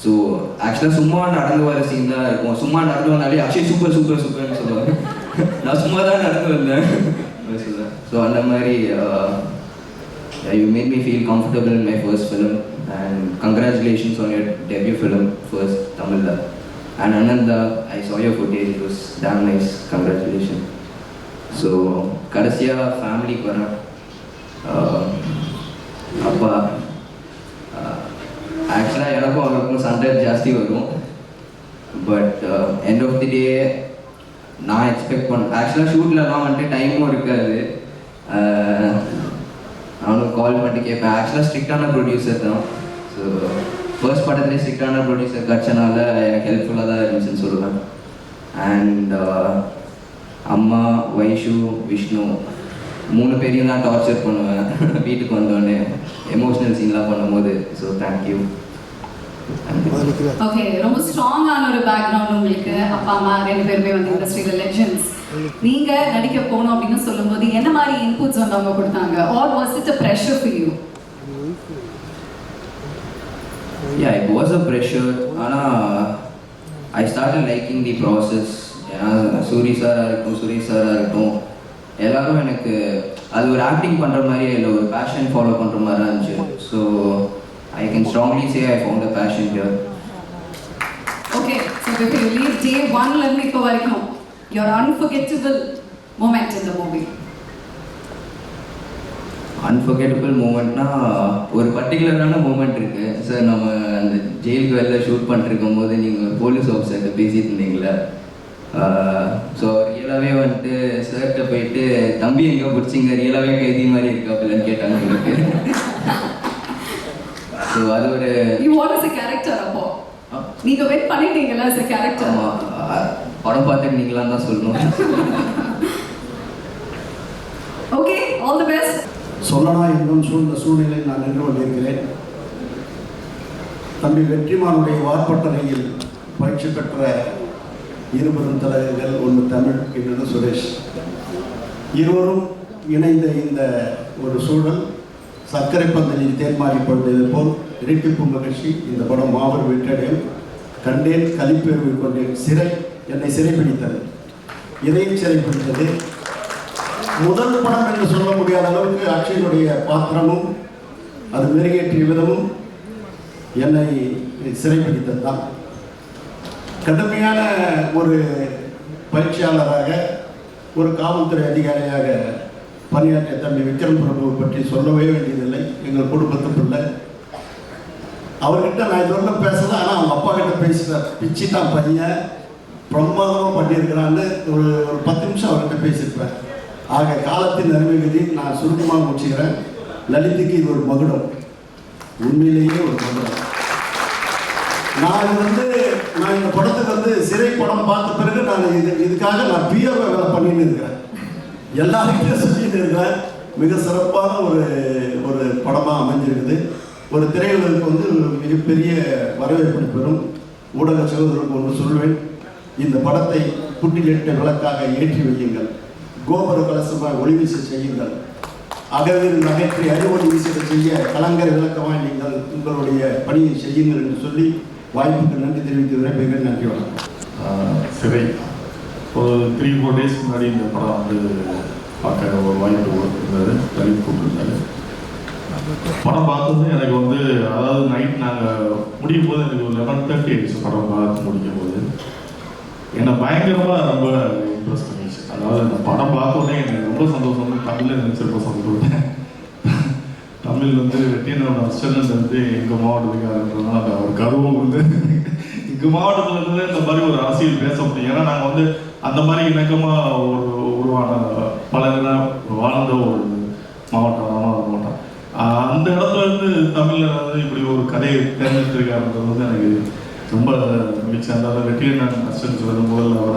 ஸோ ஆக்சுவலாக சும்மா நடந்து வர சீன் தான் இருக்கும். சும்மா நடந்து வந்தாலே அக்ஷய் சூப்பர் சூப்பர் சூப்பர்னு சொல்லுவாங்க. நான் சும்மா தான் நடந்து வந்தேன் சொல்லுவேன். ஸோ அந்த மாதிரி You made me feel comfortable in my first film, and congratulations on your debut film, first Tamil. And Ananda, I saw your footage, it was damn nice, congratulations. So, Karasya family Kora, Appa, actually I don't know, Sunday just varum, but end of the day, நான் expect பண்ண ஆக்சுவலாக ஷூட்லலாம் வந்துட்டு டைமும் இருக்காது. அவனுக்கு கால் பண்ணி கேட்பேன். ஆக்சுவலாக ஸ்ட்ரிக்டான ப்ரொடியூசர் தான். ஸோ ஃபர்ஸ்ட் படத்துலேயே ஸ்ட்ரிக்டான ப்ரொடியூசர் கிடச்சனால எனக்கு ஹெல்ப்ஃபுல்லாக தான் இருந்துச்சுன்னு சொல்லுவேன். அண்ட் அம்மா, வைஷு, விஷ்ணு 3 பேரையும் தான் டார்ச்சர் பண்ணுவேன் வீட்டுக்கு வந்தோடனே எமோஷ்னல் சீன்லாம் பண்ணும்போது. So thank you. ஓகே, ரொம்ப ஸ்ட்ராங்கான ஒரு பேக்ரவுண்ட் உங்களுக்கு. அப்பா அம்மா 2 பேருமே வந்து இண்டஸ்ட்ரியில் லெஜெண்ட்ஸ். நீங்க நடிக்க போகணும் அப்படின்னு சொல்லும்போது என்ன மாதிரி இன்புட்ஸ் வந்து அவங்க கொடுத்தாங்க? Or was it a pressure for you? Yeah, it was a pressure. ஆனால் I started liking the process. ஏன்னா சுரேஷ் சாராக இருக்கட்டும் எல்லாரும் எனக்கு அது ஒரு ஆக்டிங் பண்ணுற மாதிரியே இல்லை, ஒரு பேஷன் ஃபாலோ பண்ணுற மாதிரி தான் இருந்துச்சு. So I can strongly say I found a passion here. Okay, so if you leave day 1 ல இருந்து இப்போ வரைக்கும் your unforgettable moment in the movie. Unforgettable மூமெண்ட்னா ஒரு பர்டிகுலரான மூமெண்ட் இருக்குது சார். நம்ம அந்த ஜெயிலுக்கு வெளில ஷூட் பண்ணிருக்கும் போது நீங்கள் போலீஸ் ஆஃபீஸர்கிட்ட பேசிட்டு இருந்தீங்களே. ஸோ ரியலாகவே வந்துட்டு சார்கிட்ட போயிட்டு தம்பி எங்கே பிடிச்சிங்க, ரியலாகவே கைதி மாதிரி இருக்காப்பில்லன்னு கேட்டாங்க உங்களுக்கு. ஸோ அது ஒரு you want as a character அப்போ நீங்க வெயிட் பண்ணிட்டீங்களா as a character? படம் பார்த்துட்டு நீங்களாம் தான் சொல்லணும். Okay, all the best. சொல்லனா இன்னும் சூழ்ந்த சூழ்நிலையில் நான் நின்று கொண்டிருக்கிறேன். தம்பி வெற்றிமானுடைய வார்பட்டறையில் பயிற்சி பெற்ற இருவரும் தலைவர்கள், ஒன்று தமிழ், இன்னொன்று சுரேஷ். இருவரும் இணைந்த இந்த ஒரு சூழல் சர்க்கரை பந்தலில் தேர்மாறி கொண்டது போல் இரட்டிப்பு மகிழ்ச்சி. இந்த படம் மாபெரும் வெற்றியடையும். கண்டேன், கலிப்பேர்வு கொண்டேன். என்னை சிறைப்பிடித்தது, இதையும் சிறைப்பிடித்தது. முதல் படம் என்று சொல்ல முடியாத அளவுக்கு அக்ஷயனுடைய பாத்திரமும் அது மெருகேற்றிய விதமும் என்னை சிறைப்பிடித்தது தான். கடுமையான ஒரு பயிற்சியாளராக, ஒரு காவல்துறை அதிகாரியாக பணியாற்றிய தம்பி விக்ரம் பிரபுவை பற்றி சொல்லவே வேண்டியதில்லை. எங்கள் குடும்பத்து பிள்ளை. அவர்கிட்ட நான் இதுவரை பேசல, ஆனால் அவங்க அப்பா கிட்ட பேசுகிறார். பிச்சு தான் பையன் பிரமாதமாக பண்ணியிருக்கிறான்னு ஒரு 10 நிமிஷம் அவர்கிட்ட பேசியிருப்பேன். ஆக காலத்தின் அருமைகதி நான் சுருக்கமாக முடிச்சுக்கிறேன். லலித்துக்கு இது ஒரு மகுடம், உண்மையிலேயே ஒரு மகுடம். நான் இந்த படத்துக்கு சிறை படம் பார்த்த பிறகு நான் இதுக்காக நான் பிஆர்ஓ வேலை பண்ணிட்டு இருக்கிறேன். எல்லாருக்கிட்டையும் சொல்லிட்டு இருக்கிறேன். மிக சிறப்பான ஒரு படமாக அமைஞ்சிருக்குது. ஒரு திரையுலகுக்கு மிகப்பெரிய வரவேற்பு பெறும். ஊடக சகோதரருக்கு ஒன்று சொல்வேன், இந்த படத்தை புட்டிலிட்ட விளக்காக ஏற்றி வையுங்கள், கோபுர கலசமாக ஒளிவீச செய்யுங்கள், அகவில் நகைற்றி அறிவொளி வீச செய்ய கலங்கரை விளக்கமாக நீங்கள் உங்களுடைய பணியை செய்யுங்கள் என்று சொல்லி வாய்ப்புக்கு நன்றி தெரிவித்து விரைவில் நன்றி. வணக்கம். சிறை ஒரு 3-4 டேஸ் முன்னாடி இந்த படம் பார்க்க ஒரு வாய்ப்பு இருந்தது. லலித் கூப்பிட்டுருந்தாரு. படம் பார்த்தது எனக்கு அதாவது நைட் நாங்கள் முடியும் போது எனக்கு ஒரு 11:30 ஆயிடுச்சு. படம் பார்த்து முடிக்கும் போது என்னை பயங்கரமாக ரொம்ப இம்ப்ரெஸ் பண்ணிடுச்சு. அதாவது இந்த படம் பார்த்தோன்னே எனக்கு ரொம்ப சந்தோஷம். தமிழில் நினச்சிருப்ப சந்தோஷம். தமிழ் வெற்றியனோட அஸ்டன்ட் எங்கள் மாவட்டத்துக்காரன்றதுனால அந்த ஒரு கர்வம் எங்கள் மாவட்டத்தில் இருந்து இந்த மாதிரி ஒரு அரசியல் பேச முடியும். ஏன்னா நாங்கள் அந்த மாதிரி இணக்கமாக உருவான பல வாழ்ந்த ஒரு மாவட்டம் மாவட்டம். அந்த இடத்துல தமிழில் இப்படி ஒரு கதையை தேர்ந்தெடுத்திருக்காருன்றது எனக்கு ரொம்ப மகிழ்ச்சி. அந்த வெற்றியன் அஸ்டன்ட் முதல்ல வர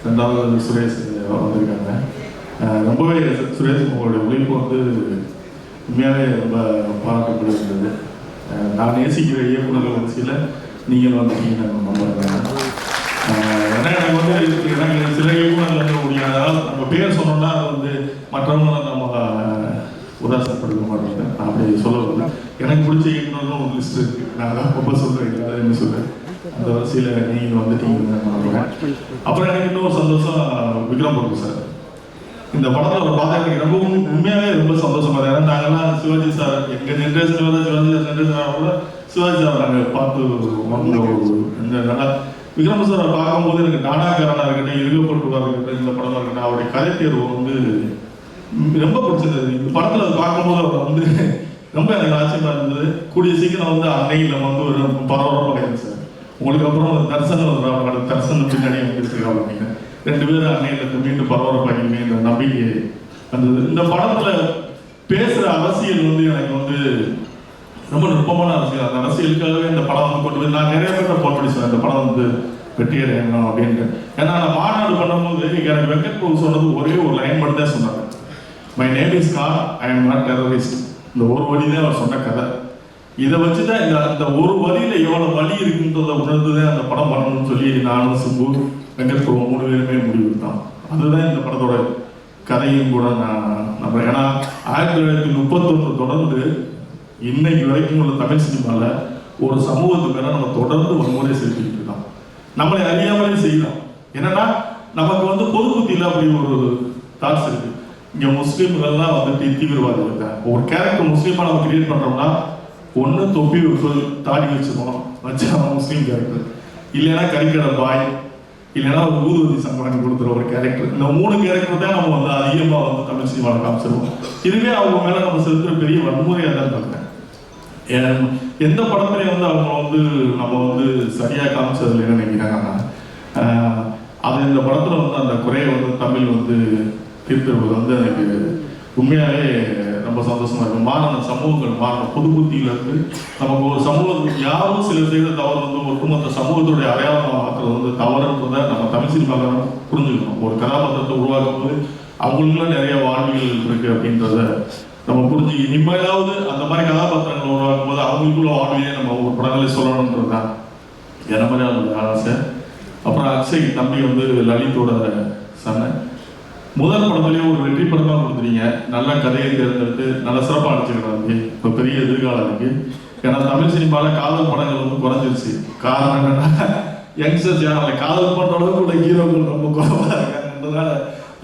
2வது சுரேஷ் வந்திருக்காங்க. ரொம்பவே சுரேஷ் உங்களுடைய உழைப்பு உண்மையாகவே ரொம்ப பாராட்டப்பட்டு இருந்தது. நான் நேசிக்கிற இயக்குநர்கள் வரிசையில் நீங்கள் வந்துட்டீங்கன்னு நான் நம்புறேன். ஏன்னா எனக்கு சில இயக்குநர்கள் முடியாது. அதாவது நம்ம பேர் சொன்னோம்னா அது மற்றவங்களை நம்ம உதாசப்படுத்த மாட்டேங்க. நான் அப்படி சொல்ல வரல. எனக்கு பிடிச்ச இயக்குநர்களும் ஒரு லிஸ்ட் இருக்குது. நான் தான் ரொம்ப சொல்கிறேன், அதை என்ன சொல்கிறேன். அந்த வரிசையில் நீங்கள் வந்துட்டீங்கன்னு நான் நம்புகிறேன். அப்புறம் எனக்கு இன்னொரு சந்தோஷம், விக்ரம் பிரபு சார் இந்த படத்தில் ஒரு பார்த்தா எனக்கு ரொம்ப உண்மையாகவே ரொம்ப சந்தோஷமா இருக்கு. ஏன்னா நாங்கள்லாம் சிவாஜி சார் எங்கள் ஜென்ரேஷன் வர சிவாஜி ஜென்ரேஷன் கூட சிவாஜி சார் நாங்கள் பார்த்து நல்லா விக்ரம் சாரை பார்க்கும்போது எனக்கு நானாக்காரனாக இருக்கட்டும், இருக்கப்பட்டுவாக இருக்கட்டும், இந்த படமாக இருக்கட்டும், அவருடைய கதை தேர்வு வந்து ரொம்ப பிடிச்சிருந்தது. இந்த படத்தில் அதை பார்க்கும்போது அவர் வந்து ரொம்ப எனக்கு ஆச்சரியமா இருந்தது. கூடிய சீக்கிரம் வந்து அன்னையில் நம்ம வந்து ஒரு பரபரப்பாக கிடையாது சார். உங்களுக்கு அப்புறம் தரிசனம் தரிசனம் பின்னாடி பேசுகிறாங்க அப்படின்னு 2 பேரும் அன்னையில் மீண்டும் பரபரப்பாகிங்க இந்த நம்பிக்கை வந்தது. இந்த படத்தில் பேசுகிற அரசியல் வந்து எனக்கு வந்து ரொம்ப நுட்பமான அரசியல். அந்த அரசியலுக்காகவே இந்த படம் வந்து கொண்டு போய் நான் நிறைய பேர் போன் பண்ணி சொன்னேன் இந்த படம் வந்து வெற்றியடையணும் அப்படின்ட்டு. ஏன்னா நான் மாநாடு பண்ணும்போது எனக்கு வெங்கட் பிரபு சொன்னது ஒரே ஒரு லைன் மட்டும் தான் சொன்னாங்க, my name his car, I am not terrorist. இந்த ஒரு வரி தான் அவர் சொன்ன கதை. இதை வச்சு தான் இந்த ஒரு வரியில் எவ்வளோ வலி இருக்குன்றதை உணர்ந்து தான் அந்த படம் பண்ணணும்னு சொல்லி நானும் சிம்பு வெங்கட் பிரபு 3 பேருமே முடிவெடுத்தோம். அதுதான் இந்த படத்தோட கதையும் கூட நம்ம ஏன்னா 1931 தொடர்ந்து இன்னைக்கு வரைக்கும் உள்ள தமிழ் சினிமாவில் ஒரு சமூகத்துக்கு மேலே நம்ம தொடர்ந்து வன்முறை செலுத்திட்டு இருக்கோம். நம்மளை அறியாமலே செய்யலாம். என்னன்னா நமக்கு வந்து பொது புத்தியில் அப்படி ஒரு தாட்ஸ் இருக்கு. இங்கே முஸ்லீம்கள்லாம் வந்து தீவிரவாதிகள் தான். ஒரு கேரக்டர் முஸ்லீமாக நம்ம கிரியேட் பண்ணுறோம்னா ஒன்று தொப்பி தாடி வச்சுக்கணும், வச்சா முஸ்லீம் கேரக்டர், இல்லைன்னா கறிக்கடை பாய், இல்லைன்னா ஒரு ஊதுவதி சம்பளம் கொடுக்குற ஒரு கேரக்டர். இந்த 3 கேரக்டர் தான் நம்ம வந்து அதிகமாக வந்து தமிழ் சினிமாவில் காமிச்சிருவோம். இதுவே அவங்க மேலே நம்ம செலுத்துகிற பெரிய வன்முறையாக தான் பார்க்குறேன். எந்த படத்துலையும் வந்து அவங்க வந்து நம்ம வந்து சரியாக காமிச்சதில் என்ன நினைக்கிறாங்கன்னா அது இந்த படத்தில் வந்து அந்த குறையை வந்து தமிழ் வந்து தீர்த்துறது வந்து எனக்கு உண்மையாகவே ரொம்ப சந்தோஷமா இருக்கும். மாறின சமூகங்கள் மாறின புது புத்தியிலிருந்து நமக்கு ஒரு சமூகத்துக்கு யாரும் சில செய்த தவறு வந்து ஒட்டுமொத்த சமூகத்துடைய அடையாளமாக மாற்றுறது வந்து தவறுன்றதை நம்ம தமிழ் சினிமாவில் புரிஞ்சுக்கணும். ஒரு கதாபாத்திரத்தை உருவாக்கும் போது அவங்களுக்குள்ள நிறைய வாழ்வியல் இருக்கு அப்படின்றத நம்ம புரிஞ்சு இனிமேலாவது அந்த மாதிரி கதாபாத்திரங்கள் உருவாக்கும் போது அவங்களுக்குள்ள வாழ்வியே நம்ம ஒரு படங்களை சொல்லணுன்றது தான் என்ன மாதிரி ஆசை. அப்புறம் அக்ஷய் தம்பி வந்து லலித்தோட சன்ன முதல் படத்துலேயே ஒரு வெற்றி படமாக கொடுத்துறீங்க. நல்ல கதையை தேர்ந்தெடுத்து நல்ல சிறப்பாக அடிச்சுக்கிறாங்க. இப்போ பெரிய எதிர்காலம் இருக்கு. ஏன்னா தமிழ் சினிமாவில் காதல் படங்கள் வந்து குறைஞ்சிருச்சு. காரணம் என்னன்னா யங்ஸ்டர்ஸ் யாரும் காதல் பண்ணுற அளவுக்கு உள்ள ஹீரோக்கள் ரொம்ப குறைவாக இருக்காங்கன்றதுனால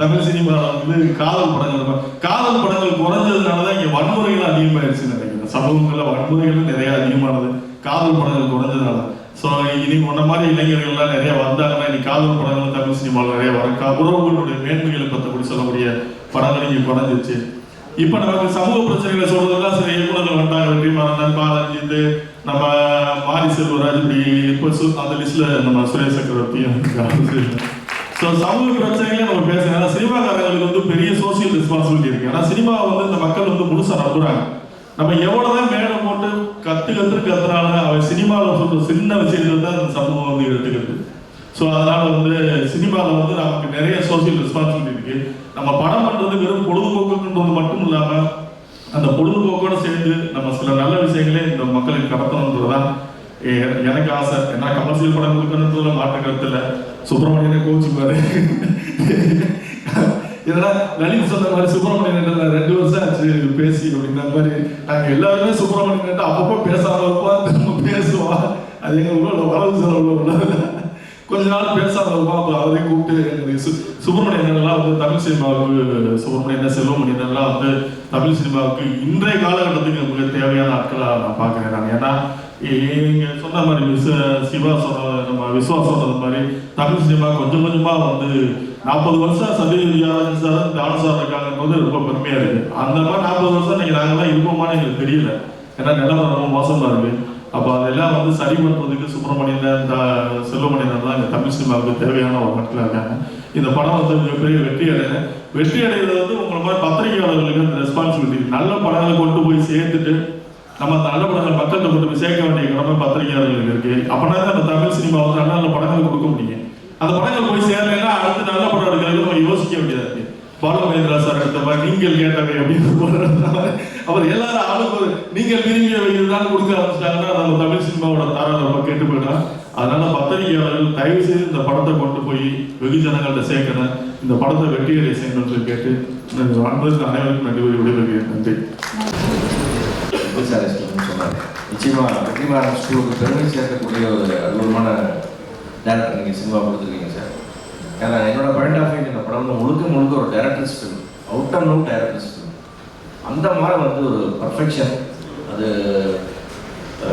தமிழ் சினிமாவில் வந்து காதல் படங்கள் குறைஞ்சதுனால தான் இங்கே வன்முறைகள் அதிகமாகிடுச்சுன்னு நினைக்கிறேன். சமூகங்களில் வன்முறைகள் நிறைய அதிகமானது காதல் படங்கள் குறைஞ்சதுனால. ஸோ இனி முன்ன மாதிரி இளைஞர்கள்லாம் நிறைய வந்தாங்கன்னா இன்னைக்கு காதல் படங்கள் தமிழ் சினிமாவில் நிறைய வரும். உறவுகளுடைய மேன்மைகளை பற்றி சொல்லக்கூடிய படங்கள் இங்கே குறைஞ்சிருச்சு. இப்போ நமக்கு சமூக பிரச்சனைகளை சொல்றதுலாம் சரி, இயக்குநர்கள் வந்தாங்க, வெற்றிமாறன், பாலஞ்சித்து, நம்ம மாரி செல்வராஜ், இப்படி இப்போ அந்த லிஸ்ட்ல நம்ம சுரேஷ் சக்கரவர்த்தியும். ஸோ சமூக பிரச்சனைகளே நம்ம பேசுறோம். ஏன்னா சினிமாக்காரங்களுக்கு வந்து பெரிய சோசியல் ரெஸ்பான்சிபிலிட்டி இருக்கு. ஏன்னா சினிமாவை வந்து இந்த மக்கள் வந்து முழுசா நம்புறாங்க. நம்ம எவ்வளவுதான் மேடை போட்டு கத்துறதுனால அவன் சினிமாவில் சொல்ற சின்ன விஷயங்கள் தான் அந்த சமூகம் வந்து எடுத்துக்கிறது. ஸோ அதனால வந்து சினிமாவில் வந்து நமக்கு நிறைய சோசியல் ரெஸ்பான்சிபிலிட்டி இருக்கு. நம்ம படம் பண்றது வெறும் பொழுதுபோக்குன்றது மட்டும் இல்லாம அந்த பொழுதுபோக்கோட சேர்ந்து நம்ம சில நல்ல விஷயங்களே இந்த மக்களுக்கு கடத்தணுன்றதுதான் எனக்கு ஆசை. ஏன்னா கமர்சியல் படம் கொடுக்கணுன்றதுல மாற்ற கருத்து இல்லை. சுப்பிரமணியனை கோச்சுப்பாரு. ஏன்னா லலித் சொன்ன மாதிரி சுப்பிரமணியன் 2 வருஷம் ஆச்சு பேசி அப்படின்ற மாதிரி நாங்கள் எல்லாருமே சுப்பிரமணியன் அப்பப்போ பேசாம இருப்போம், திரும்ப பேசுவோம். அது எங்களுக்கு வரவு செலவுல உள்ளது. கொஞ்ச நாள் பேசாம இருப்போம். அப்புறம் அவரையும் கூப்பிட்டு எங்களுக்கு சுப்பிரமணியன்லாம் வந்து தமிழ் சினிமாவுக்கு சுப்பிரமணியன் செல்வமணியன்லாம் வந்து தமிழ் சினிமாவுக்கு இன்றைய காலகட்டத்துக்கு மிக தேவையான ஆட்களாக நான் பார்க்குறேன். நான் ஏன்னா நீங்க சொன்ன மாதிரி சிவா சொன்ன நம்ம விஸ்வாஸ் சொன்னது மாதிரி தமிழ் சினிமா கொஞ்சம் கொஞ்சமாக வந்து 40 வருஷம் சதீவியாரன் சார் தானு சார் இருக்காங்கன்றது ரொம்ப பெருமையாக இருக்குது. அந்த மாதிரி 40 வருஷம் நீங்கள் நாங்கள்லாம் இருப்போமான்னு எங்களுக்கு தெரியல. ஏன்னா நிலவரம் ரொம்ப மோசமாக இருக்குது. அப்போ அதெல்லாம் வந்து சரி பண்ணுறதுக்கு சுப்பிரமணியன் செல்வமணியன் தான் இந்த தமிழ் சினிமாவுக்கு தேவையான ஒரு மக்களாக இருக்காங்க. இந்த படம் வந்து மிகப்பெரிய வெற்றி அடைகிறது வந்து உங்களை மாதிரி பத்திரிகையாளர்களுக்கு அந்த ரெஸ்பான்சிபிலிட்டி. நல்ல படங்களை கொண்டு போய் சேர்த்துட்டு நம்ம அந்த நல்ல படங்கள் மக்கள்கிட்ட கொண்டு போய் சேர்க்க வேண்டிய கடமை பத்திரிகையாளர்களுக்கு இருக்கு. அப்படின்னா தான் அந்த தமிழ் சினிமா வந்து நல்ல நல்ல படங்கள் கொடுக்க முடியும். அந்த படங்கள் போய் சேரலைன்னா அடுத்து நல்ல படம் எடுக்கிறது நம்ம யோசிக்க வேண்டியதா இருக்கு. பாலுமகேந்திரா சார் எடுத்த மாதிரி நீங்கள் கேட்டவை அப்படின்னு அவர் எல்லாரும் ஆளுக்கு நீங்கள் விரும்பிய வைக்கிறதுதான் கொடுக்க ஆரம்பிச்சிட்டாங்கன்னா நம்ம தமிழ் சினிமாவோட தரம் ரொம்ப கேட்டு போயிட்டோம். அதனால பத்திரிகையாளர்கள் தயவு செய்து இந்த படத்தை கொண்டு போய் வெகுஜனங்கள்ட்ட சேர்க்கணும். இந்த படத்தை வெற்றியடை செய்யணும்னு சொல்லி கேட்டு அனைவருக்கும் நன்றி விடைபெறுகிறேன். நன்றி. சொன்னாங்க நிச்சயமா வெற்றிமாறன் ஸ்கூலுக்கு பெருமை சேர்க்கக்கூடிய ஒரு அற்புதமான டேரக்டர் நீங்கள் சினிமா கொடுத்துருக்கீங்க சார். ஏன்னா என்னோட பாயிண்ட் ஆஃப் வியூ இந்த படம் வந்து முழுக்க ஒரு directors film, out and out directors film. அந்த மாதிரி வந்து ஒரு பர்ஃபெக்ஷன், அது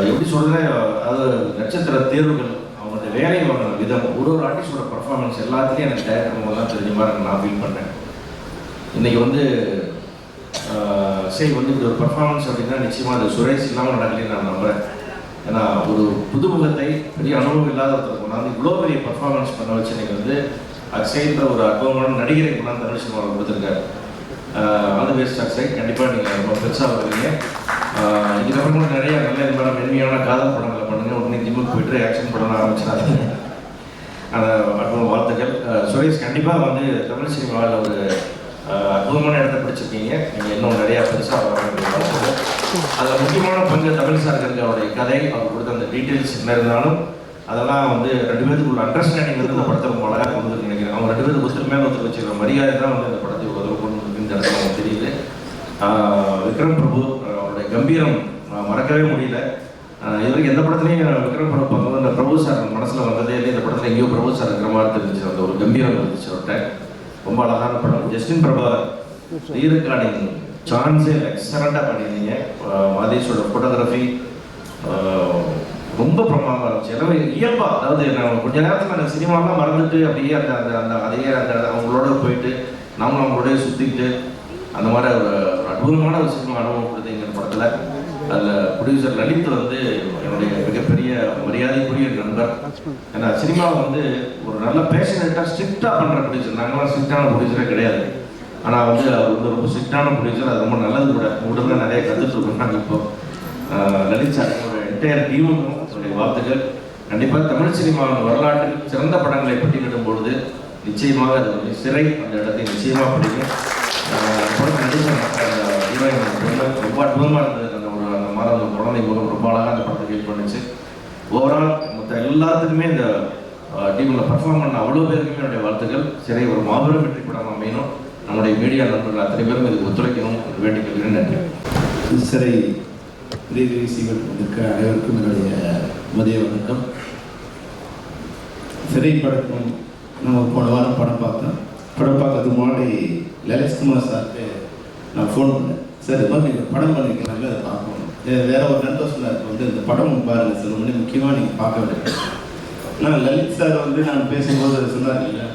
எப்படி சொல்கிறேன், அது நட்சத்திர தேர்வுகள், அவங்களுடைய வேலை வாங்கின விதம், ஒரு ஆர்டிஸ்டோட பர்ஃபார்மன்ஸ் எல்லாத்துலேயும் எனக்கு டைரக்டர் மூலம் தான் தெரிஞ்ச மாதிரி நான் ஃபீல் பண்ணேன். இன்றைக்கி வந்து சரி வந்து இப்படி ஒரு பர்ஃபார்மன்ஸ் அப்படின்னா நிச்சயமாக அது சுரேஷ் இல்லாமல் நடக்கலைன்னு நான் நம்புகிறேன். ஏன்னா ஒரு புதுமுகத்தை பெரிய அனுபவம் இல்லாத ஒருத்தர் கொண்டாந்து இவ்வளோ பெரிய பர்ஃபார்மன்ஸ் பண்ண வச்சு இன்னைக்கு வந்து அக்ஷய்ன்ற ஒரு அற்புதமான நடிகரை கொண்டாந்து தமிழ் சினிமாவில் கொடுத்துருக்காரு. அது பெஸ்ட் அக்ஷய், கண்டிப்பாக நீங்கள் ரொம்ப பெருசாக வருவீங்க. இதுக்கப்புறம் கூட நிறைய நல்ல இது மென்மையான காதல் படங்களை பண்ணுங்கள். உடனே ஜிம்முக்கு போய்ட்டு ஆக்ஷன் படம் ஆரம்பிச்சிடாது. அந்த அற்புதம் வாழ்த்துக்கள். சுரேஷ் கண்டிப்பாக வந்து தமிழ் சினிமாவில் ஒரு அற்புதமான இடத்தை பிடிச்சிருக்கீங்க. நீங்கள் இன்னும் நிறையா பெருசாக வர வேண்டிய வாழ்த்துக்கள். அதில் முக்கியமான பங்கு தமிழ் சார் இருக்கு. அவருடைய கதை, அவர் கொடுத்த அந்த டீட்டெயில்ஸ் என்ன இருந்தாலும் அதெல்லாம் வந்து ரெண்டு பேருக்குள்ள அண்டர்ஸ்டாண்டிங் வந்து இந்த படத்தை ரொம்ப அழகாக கொண்டு வந்து நினைக்கிறேன். அவங்க ரெண்டு பேருக்கு ஒருத்தர் மேலே ஒருத்தர் வச்சுக்கிற மரியாதை தான் வந்து இந்த படத்தை உதவி கொண்டு வந்து இந்த இடத்துல நமக்கு தெரியுது. விக்ரம் பிரபு அவருடைய கம்பீரம் மறக்கவே முடியல. இதுவரைக்கும் எந்த படத்துலையும் விக்ரம் பிரபு பக்கம் இந்த பிரபு சார் மனசில் வந்ததே இல்லை. இந்த படத்தில் எங்கேயோ பிரபு சார் இருக்கிற மாதிரி தெரிஞ்சிச்சு. அந்த ஒரு கம்பீரம் இருந்துச்சு அவர்கிட்ட. ரொம்ப அழகான படம். ஜஸ்டின் பிரபா ரீரெக்கார்டிங் சான்ஸே எக்ஸலண்ட்டாக பண்ணியிருந்தீங்க. மாதேஷோட ஃபோட்டோகிராஃபி ரொம்ப பிரமாதமாக இருந்துச்சு. எல்லாமே இயல்பாக, அதாவது நான் கொஞ்ச நேரத்தில் அந்த சினிமாலாம் மறந்துட்டு அப்படியே அந்த அந்த அந்த அதையே அந்த அவங்களோட போயிட்டு நாமளும் அவங்களோடய சுற்றிக்கிட்டு அந்த மாதிரி ஒரு அற்புதமான ஒரு சினிமா அனுபவம் கொடுத்தீங்க இந்த படத்தில். அதில் ப்ரொடியூசர் லலித் வந்து என்னுடைய மிகப்பெரிய மரியாதைக்குரிய நண்பர். ஏன்னா சினிமாவை வந்து ஒரு நல்ல பேஷனேட்டாக ஸ்ட்ரிக்டாக பண்ணுற ப்ரொடியூசர். நாங்களாம் ஸ்ட்ரிக்டான ப்ரொடியூசரே கிடையாது. ஆனால் வந்து அவர் வந்து ரொம்ப ஸ்ட்ரிக்டான ப்ரொடியூசர். அது ரொம்ப நல்லது கூட. உங்கள்கிட்ட தான் நிறைய கற்றுட்ருக்கோம் நாங்கள் இப்போ. லலித் சார் ஒரு என்டையர் டீமுக்கும் என்னுடைய வாழ்த்துக்கள். கண்டிப்பாக தமிழ் சினிமாவின் வரலாற்றில் சிறந்த படங்களை பட்டியலிடும் பொழுது நிச்சயமாக அது வந்து சிறை அந்த இடத்தை நிச்சயமாக பிடிக்கும். படம் நடிச்ச ரொம்ப அற்புதமாக இருந்தது. அந்த ஒரு அந்த மாதிரி அந்த குழந்தை முகம் ரொம்ப அழகாக அந்த படத்தை ஃபீல் பண்ணிச்சு. ஓவரால் மொத்த எல்லாத்துக்குமே இந்த டீமில் பர்ஃபார்ம் பண்ண அவ்வளோ பேருக்குமே என்னுடைய வாழ்த்துக்கள். சிறை ஒரு மாபெரும் வெற்றி படம் அமையணும். நம்முடைய மீடியா நண்பர்கள் அத்தனை பேரும் இதுக்கு ஒத்துழைக்கணும் வேண்டிக் கொள்கிறேன். நன்றி. சிறை ரிலீஸ் ஈவெண்ட் வந்திருக்க அனைவருக்கும் என்னுடைய மதிய வணக்கம். சிறை படக்கும் நம்ம போன வாரம் படம் பார்த்தோம். படம் பார்க்கறதுக்கு முன்னாடி லலித்குமார் சாருக்கு நான் ஃபோன் பண்ணேன். சார் இது மாதிரி நீங்கள் படம் பண்ணிக்கலாம்ல, அதை பார்க்கணும். வேற ஒரு நண்பர் சொன்னார் வந்து இந்த படம் பாருங்கள் சார், ரொம்ப முக்கியமாக நீங்கள் பார்க்க வேண்டியது. நான் லலித் சார் வந்து நான் பேசும்போது சொன்னார் இல்லை,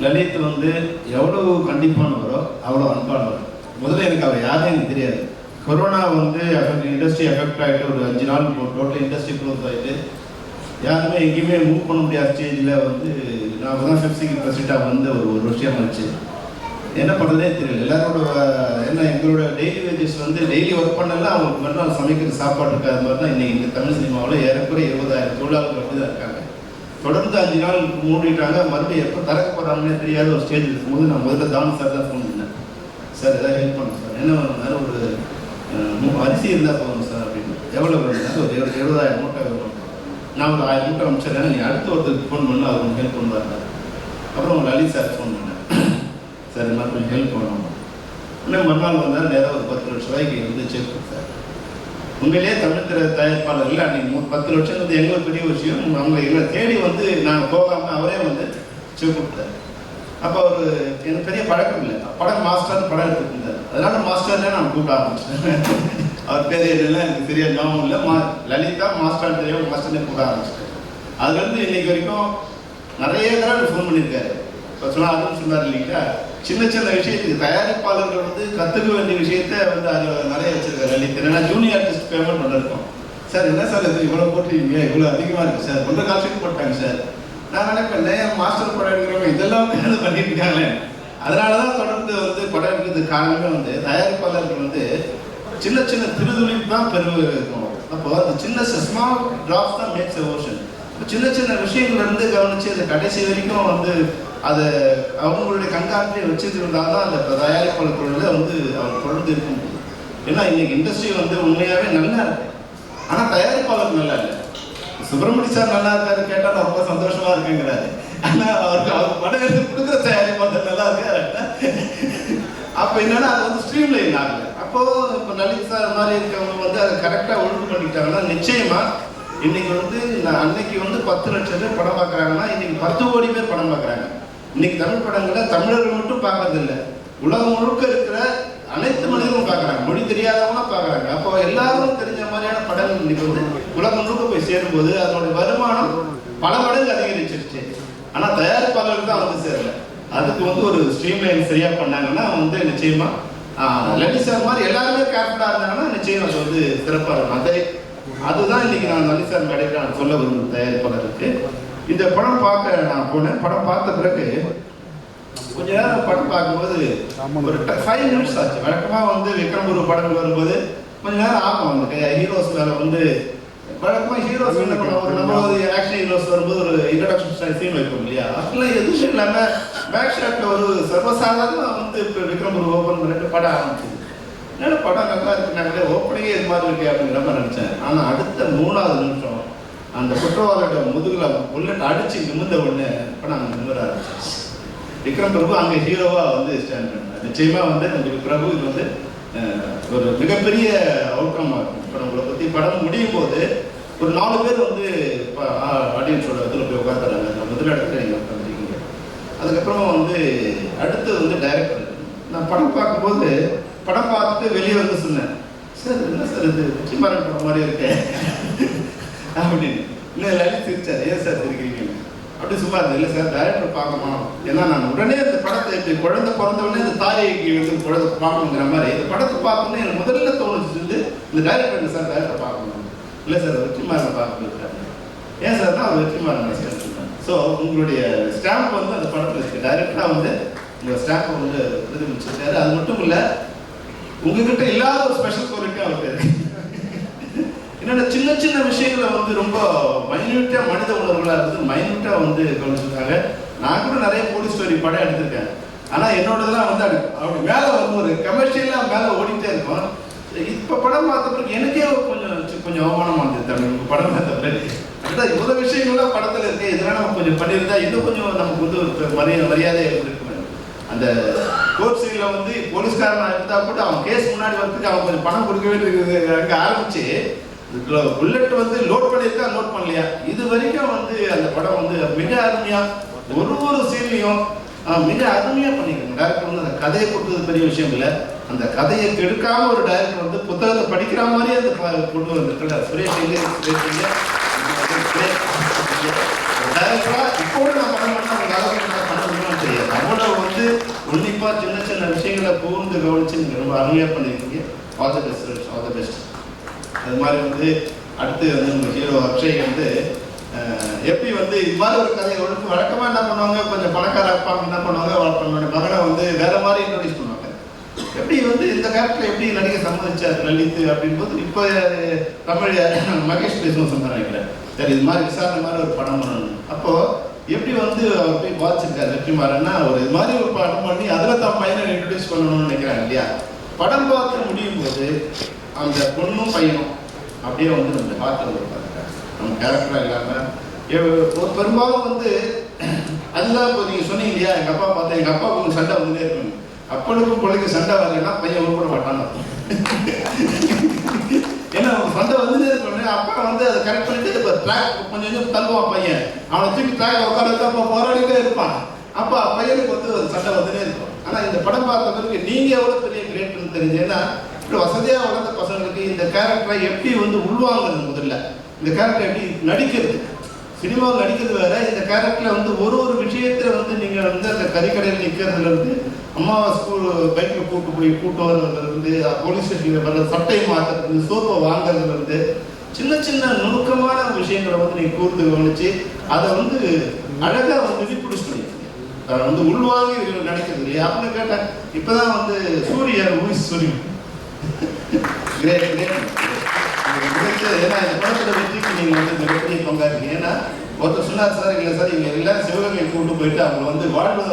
லலித் வந்து எவ்வளோ கண்டிப்பானவரோ அவ்வளோ அன்பானவர். முதல்ல எனக்கு அவர் யாருன்னு எனக்கு தெரியாது. கொரோனா வந்து இண்டஸ்ட்ரி எஃபெக்ட் ஆகிட்டு ஒரு 5 நாள் டோட்டல் இண்டஸ்ட்ரி க்ளோஸ் ஆகிட்டு யாருமே எங்கேயுமே மூவ் பண்ண முடியாத ஸ்டேஜில் வந்து நான் தான் பெப்சிக்கு ப்ரெசிடெண்ட்டாக வந்து ஒரு விஷயம் ஆச்சு. என்ன பண்ணுறதே தெரியல. எல்லாரோட என்ன எங்களோட டெய்லி வேஜஸ் வந்து டெய்லி ஒர்க் பண்ணல அவங்களுக்கு மட்டும் சமைக்கிற சாப்பாடு இருக்காது மாதிரி தான் இன்றைக்கி இந்த தமிழ் சினிமாவில் ஏறக்குறைய 20,000 தொழிலாளர்கள் வந்து தான் இருக்காங்க. தொடர்ந்து 5 நாள் மூடிட்டாங்க. மறுபடியும் எப்போ திறக்க போகிறாங்கன்னே தெரியாத ஒரு ஸ்டேஜ் இருக்கும்போது நான் முதல்ல தானு சார் தான் ஃபோன் பண்ணேன். சார் எதாவது ஹெல்ப் பண்ணுங்க சார், என்ன வேணும், ஒரு அரிசி இருந்தால் போகணும் சார் அப்படின்னு. எவ்வளோ வேணும்? ஒரு 20,000 மூட்டை வேணும். நான் ஒரு 1000 மூட்டை அனுப்பிச்சிடுறேன், நீ அடுத்த ஒருத்தருக்கு ஃபோன் பண்ணல, அவர் ஹெல்ப் பண்ணுவாங்க. அப்புறம் லலித் சார் ஃபோன் பண்ணேன், சார் இந்த மாதிரி கொஞ்சம் ஹெல்ப் பண்ணணும். இன்னும் மறுநாள் வந்தால் நேராக ஒரு 10 லட்ச ரூபாய்க்கு வந்து செக் கொடுத்தார். உண்மையிலேயே தமிழ் திரை தயாரிப்பாளர் இல்லை, அன்றைக்கி 10 லட்சம் வந்து எங்களுக்கு பெரிய விஷயம். அவங்க எங்களை தேடி வந்து நாங்கள் போகாமல் அவரே வந்து செக் கொடுத்தார். அப்போ அவர் எனக்கு பெரிய பழக்கம் இல்லை, படம் மாஸ்டர் படம் எடுத்துருந்தார். அதனால மாஸ்டர்னே நான் கூப்பிட ஆரம்பிச்சிட்டேன். அவர் பேர் என்னெல்லாம் எனக்கு சரியா ஞாபகம் இல்லை. லலிதா மாஸ்டர் தெரியும், மாஸ்டர்னே கூப்பிட ஆரம்பிச்சிட்டேன். அதுலேருந்து இன்னைக்கு வரைக்கும் நிறைய தடவை ஃபோன் பண்ணியிருக்காரு. இப்போ சொன்னால் அதுவும் சொன்னார் இல்லைங்களா, சின்ன சின்ன விஷயத்துக்கு தயாரிப்பாளர்கள் வந்து கற்றுக்க வேண்டிய விஷயத்த வந்து அது நிறைய வச்சிருக்காரு லலித். ஏன்னா ஜூனியர் ஆர்டிஸ்ட் பேமெண்ட் பண்ணிருக்கோம். சார் என்ன சார் இது இவ்வளோ போட்டுருக்கீங்க, இவ்வளோ அதிகமாக இருக்குது சார், 1.5 கால்ஷீட் போட்டாங்க சார். நான் நினைப்பேன் மாஸ்டர் படம் எடுக்கிறவங்க இதெல்லாம் பண்ணிட்டு இருக்காங்களே. அதனால தான் தொடர்ந்து வந்து படம் எடுக்கிறதுக்கு காரணமே வந்து தயாரிப்பாளர்கள் வந்து சின்ன சின்ன திருதுளிப்பு தான் இருக்கும். அப்போ அந்த சின்ன ஸ்மால் ட்ராப்ஸ் தான் மேக்ஸ் எ ஓஷன். சின்ன சின்ன விஷயங்கள் இருந்து கவனித்து அந்த கடைசி வரைக்கும் வந்து அதை அவங்களுடைய கண்காணிப்பை வச்சுட்டு இருந்தால் தான் அந்த தயாரிப்பாளர்களோட வந்து அவங்க தொடர்ந்து இருக்க முடியும். ஏன்னா இன்னைக்கு இண்டஸ்ட்ரி வந்து உண்மையாகவே நல்லா இருக்கு, ஆனால் தயாரிப்பாளர் நல்லா இல்லை. சுப்பிரமணிய சார் நல்லா இருக்காரு கேட்டால் ரொம்ப சந்தோஷமா இருக்குங்கிறாரு. ஆனால் அவருக்கு அவர் படம் எடுத்து கொடுக்குற தயாரிப்பாளர் நல்லா இருக்காரு. அப்போ என்னன்னா அது வந்து ஸ்ட்ரீம் லைன் ஆகலை. அப்போது இப்போ லலித் சார் மாதிரி இருக்கவங்க வந்து அதை கரெக்டாக ஒழுங்கு பண்ணிக்கிட்டாங்கன்னா நிச்சயமாக இன்னைக்கு வந்து அன்னைக்கு வந்து 10 லட்சம் பேர் படம் பார்க்குறாங்கன்னா இன்னைக்கு 10 கோடி பேர் படம் பார்க்குறாங்க. இன்னைக்கு தமிழ் படங்களை தமிழர்கள் மட்டும் பார்க்கறது இல்லை, உலகம் முழுக்க இருக்கிற அனைத்து மனிதர்களும் பார்க்குறாங்க, மொழி தெரியாதவங்க பார்க்குறாங்க. அப்போ எல்லாரும் தெரிஞ்ச மாதிரியான படங்கள் இன்னைக்கு வந்து உலகம் முழுக்க போய் சேரும்போது அதனுடைய வருமானம் பல மடங்கு அதிகரிச்சிருச்சு. ஆனால் தயாரிப்பாளர்கள் தான் வந்து சேரல. அதுக்கு வந்து ஒரு ஸ்ட்ரீம்லைன் சரியா பண்ணாங்கன்னா வந்து நிச்சயமா லலித் சார் மாதிரி எல்லாருமே கேரக்டராக இருந்தாங்கன்னா நிச்சயம் அது வந்து சிறப்பாக இருக்கும். அதுதான் இன்னைக்கு நான் லலித் சார் மேடைக்கு நான் சொல்ல விரும்புகிறேன் தயாரிப்பாளருக்கு. இந்த படம் பார்க்க நான் போனேன். படம் பார்த்த பிறகு கொஞ்ச நேரம் படம் பார்க்கும்போது ஒரு 5 நிமிஷம் ஆச்சு. வழக்கமாக வந்து விக்ரம் ஒரு படங்கள் வரும்போது கொஞ்ச நேரம் ஆகும். அந்த ஹீரோஸ் மேலே வந்து வழக்கமாக ஹீரோஸ் என்ன பண்ணுவாங்க, நம்ம ஒரு ஆக்ஷன் ஹீரோஸ் வரும்போது ஒரு இன்ட்ரடக்ஷன் சீன் வைப்போம் இல்லையா, அதெல்லாம் எதுவும் இல்லாமல் பேக் ஷாட்டில் ஒரு சர்வசாதாரணமாக வந்து இப்போ விக்ரம் ஒரு ஓப்பன் பண்ணிட்டு படம் ஆரம்பிச்சிது. என்னென்ன படம் நல்லா இருக்குனாங்களே, ஓப்பனிங்கே இது மாதிரி இருக்கு அப்படிங்கிற மாதிரி நினச்சேன். ஆனால் அடுத்த 3வது நிமிஷம் அந்த குற்றவாளியோட முதுகில் புல்லட் அடித்து நிமிர்ந்த உடனே படம் அங்கே நிமிர ஆரம்பிச்சு. விக்ரம் பிரபு அங்கே ஹீரோவாக வந்து ஸ்டாண்ட் பண்ணார். நிச்சயமாக வந்து உங்களுக்கு பிரபு இது வந்து ஒரு மிகப்பெரிய அவுட்கமாக இருக்கும். இப்போ நம்மளை பற்றி படம் முடியும் போது ஒரு 4 பேர் வந்து இப்போ ஆடியன்ஸோட இதில் போய் உட்காந்துறாங்க. முதல் இடத்துல நீங்கள் உட்காந்துருக்கீங்க. அதுக்கப்புறமா வந்து அடுத்து வந்து டைரக்டர். நான் படம் பார்க்கும்போது படம் பார்த்துட்டு வெளியே வந்து சொன்னேன், சார் என்ன சார் இது வெற்றிமாறன் படம் மாதிரி இருக்கேன் அப்படின்னு. இல்லை லலித் சிரிச்சார், ஏன் சார் இருக்கீங்க அப்படி சும்மா இருந்தது. இல்லை சார் டைரக்டர் பார்க்கணும், ஏன்னா நான் உடனே அந்த படத்தை இப்படி குழந்தை பிறந்தவுடனே இந்த தாய்க்கு வந்து குழந்தை பார்க்கணுங்கிற மாதிரி இந்த படத்தை பார்க்கணுன்னு எனக்கு முதல்ல தோணுச்சு வந்து இந்த டைரக்டர் சார் டைரக்டர் பார்க்கணும். இல்லை சார் வெற்றிமாறனை பார்க்கணும். ஏன் சார் தான் அவர் வெற்றிமாறன் சார். ஸோ உங்களுடைய ஸ்டாம்ப் வந்து அந்த படத்தில் இருக்குது. டைரக்டராக வந்து உங்கள் ஸ்டாம்பை வந்து பிரதிபலிச்சிருக்காரு. அது மட்டும் இல்லை, உங்ககிட்ட இல்லாத ஒரு ஸ்பெஷல் குவாலிட்டி அவருக்கு இருக்கு. என்னென்ன சின்ன சின்ன விஷயங்களை வந்து ரொம்ப மைன்யூட்டாக மனித உணர்வுகளாக இருந்து மைன்யூட்டாக வந்து கவனிச்சிருக்காங்க. நான் கூட நிறைய போலீஸ் ஸ்டோரி படம் எடுத்திருக்கேன். ஆனால் என்னோடதெல்லாம் வந்து அப்படி மேலே வந்து ஒரு கமர்ஷியலாக மேலே ஓடிட்டே இருக்கும். இப்போ படம் பார்த்த பிறகு எனக்கே கொஞ்சம் அவமானமாக இருந்தது. தமிழ் படம் பார்த்த பிறகு அதுதான் இவ்வளோ விஷயங்கள்லாம் படத்தில் இருக்கு, இதெல்லாம் நம்ம கொஞ்சம் பண்ணியிருந்தா இன்னும் கொஞ்சம் நமக்கு வந்து மரியாதை இருக்கும். அந்த கோர்ட் சைடில் வந்து போலீஸ்காரனாக இருந்தால் கூட அவன் கேஸ் முன்னாடி வரதுக்கு அவன் கொஞ்சம் பணம் கொடுக்க வேண்டியது அங்கே ஆரம்பிச்சு புல்லட் வந்து லோட் பண்ணியிருக்கா லோட் பண்ணலையா இது வரைக்கும் வந்து அந்த படம் வந்து மிக அருமையாக ஒரு சீன்லையும் மிக அருமையாக பண்ணியிருக்காங்க. டைரக்டர் வந்து அந்த கதையை கொடுத்தது பெரிய விஷயம் இல்லை, அந்த கதையை கெடுக்காம ஒரு டைரக்டர் வந்து புத்தகத்தை படிக்கிற மாதிரியே அந்த கொண்டு வந்துருக்காரு. சுரேஷ் டைரக்டரா இப்போ நான் படம் பண்ண முடியும்னு தெரியாது. அவ்வளோ வந்து உன்னிப்பாக சின்ன சின்ன விஷயங்களை கூர்ந்து கவனிச்சு நீங்கள் ரொம்ப அருமையாக பண்ணியிருக்கீங்க. All the best, all the best. அது மாதிரி வந்து அடுத்து வந்து நம்ம ஹீரோ அக்ஷய் வந்து எப்படி வந்து இது மாதிரி ஒரு கதையை ஒழுங்கு வழக்கமாக என்ன பண்ணுவாங்க, கொஞ்சம் பணக்கார அப்பா என்ன பண்ணுவாங்க, அவனோட மகனை வந்து வேற மாதிரி இன்ட்ரோடியூஸ் பண்ணுவாங்க. எப்படி வந்து இந்த கேரக்டர் எப்படி நடிகை சம்மதிச்சார் லலித் அப்படின்போது இப்போ தமிழ் மகேஷ் பேசணும் சொன்னாங்க, சரி இது மாதிரி விசாரணை மாதிரி ஒரு படம் பண்ணணும். அப்போது எப்படி வந்து அவர் போய் வாசிச்சிருக்காரு வெற்றிமாறன்னா ஒரு இது மாதிரி ஒரு படம் பண்ணி அதில் தான் பையனை இன்ட்ரடியூஸ் பண்ணணும்னு நினைக்கிறாங்க இல்லையா. படம் பார்த்து முடியும் போது அந்த பொண்ணும் பையனும் அப்படியே வந்து நம்ம பார்த்து பார்த்துருக்காங்க நம்ம கேரக்டராக இல்லாமல் பெரும்பாலும் வந்து அதுதான் இப்போ நீங்கள் சொன்னீங்க இல்லையா, எங்கள் அப்பா பார்த்தா எங்கள் அப்பா கொஞ்சம் சண்டை வந்துட்டே இருக்கணும். அப்பனுக்கும் பிள்ளைக்கு சண்டை வரலைன்னா பையன் உருப்பட மாட்டான்னு ஏன்னா அவங்க சண்டை வந்துட்டே இருக்கணும். அப்பா வந்து அதை கரெக்ட் பண்ணிட்டு இப்போ ட்ராக் கொஞ்சம் கொஞ்சம் தள்ளுவான் பையன், அவனை தூக்கி ட்ராக் உட்காரத்து அப்போ போராடிட்டே இருப்பான். அப்போ பையனுக்கு வந்து ஒரு சண்டை வந்துட்டே இருக்கும். ஆனால் இந்த படம் பார்த்த பிறகு நீங்கள் எவ்வளோ பெரிய கிரேட்னு தெரிஞ்சு, ஏன்னா இப்படி வசதியாக வளர்ந்த பசங்களுக்கு இந்த கேரக்டரை எப்படி வந்து உள்வாங்கிறது, முதல்ல இந்த கேரக்டர் எப்படி நடிக்கிறது, சினிமாவில் நடிக்கிறது வேற, இந்த கேரக்டரில் வந்து ஒரு விஷயத்தில் வந்து நீங்கள் வந்து அந்த கறிக்கடையில் நிற்கிறதுலேருந்து அம்மாவை ஸ்கூல் பைக்கில் கூட்டு வர்றதுலேருந்து போலீஸ் ஸ்டேஷனில் வர்ற சட்டையை மாற்றுறது, சோப்பை வாங்குறதுலேருந்து சின்ன சின்ன நுணுக்கமான விஷயங்களை வந்து நீங்கள் கூர்ந்து கவனித்து அதை வந்து அழகாக வந்து ரீப்ரொடியூஸ் பண்ணியிருக்கீங்க. அதை வந்து உள்வாங்கி நடிக்கிறது இல்லையா அப்படின்னு கேட்டேன். இப்போ தான் வந்து சூரியன் சூரியன் கிரேட் ஏன்னா இந்த படத்தோட வெற்றிக்கு நீங்கள் வந்து மிகப்பெரிய பங்காருக்கீங்க. ஏன்னா ஒருத்தர் சொன்னார், சார் இல்லை சார் இவங்க எல்லாம் சிவகங்கை கூட்டு போயிட்டு அவங்க வந்து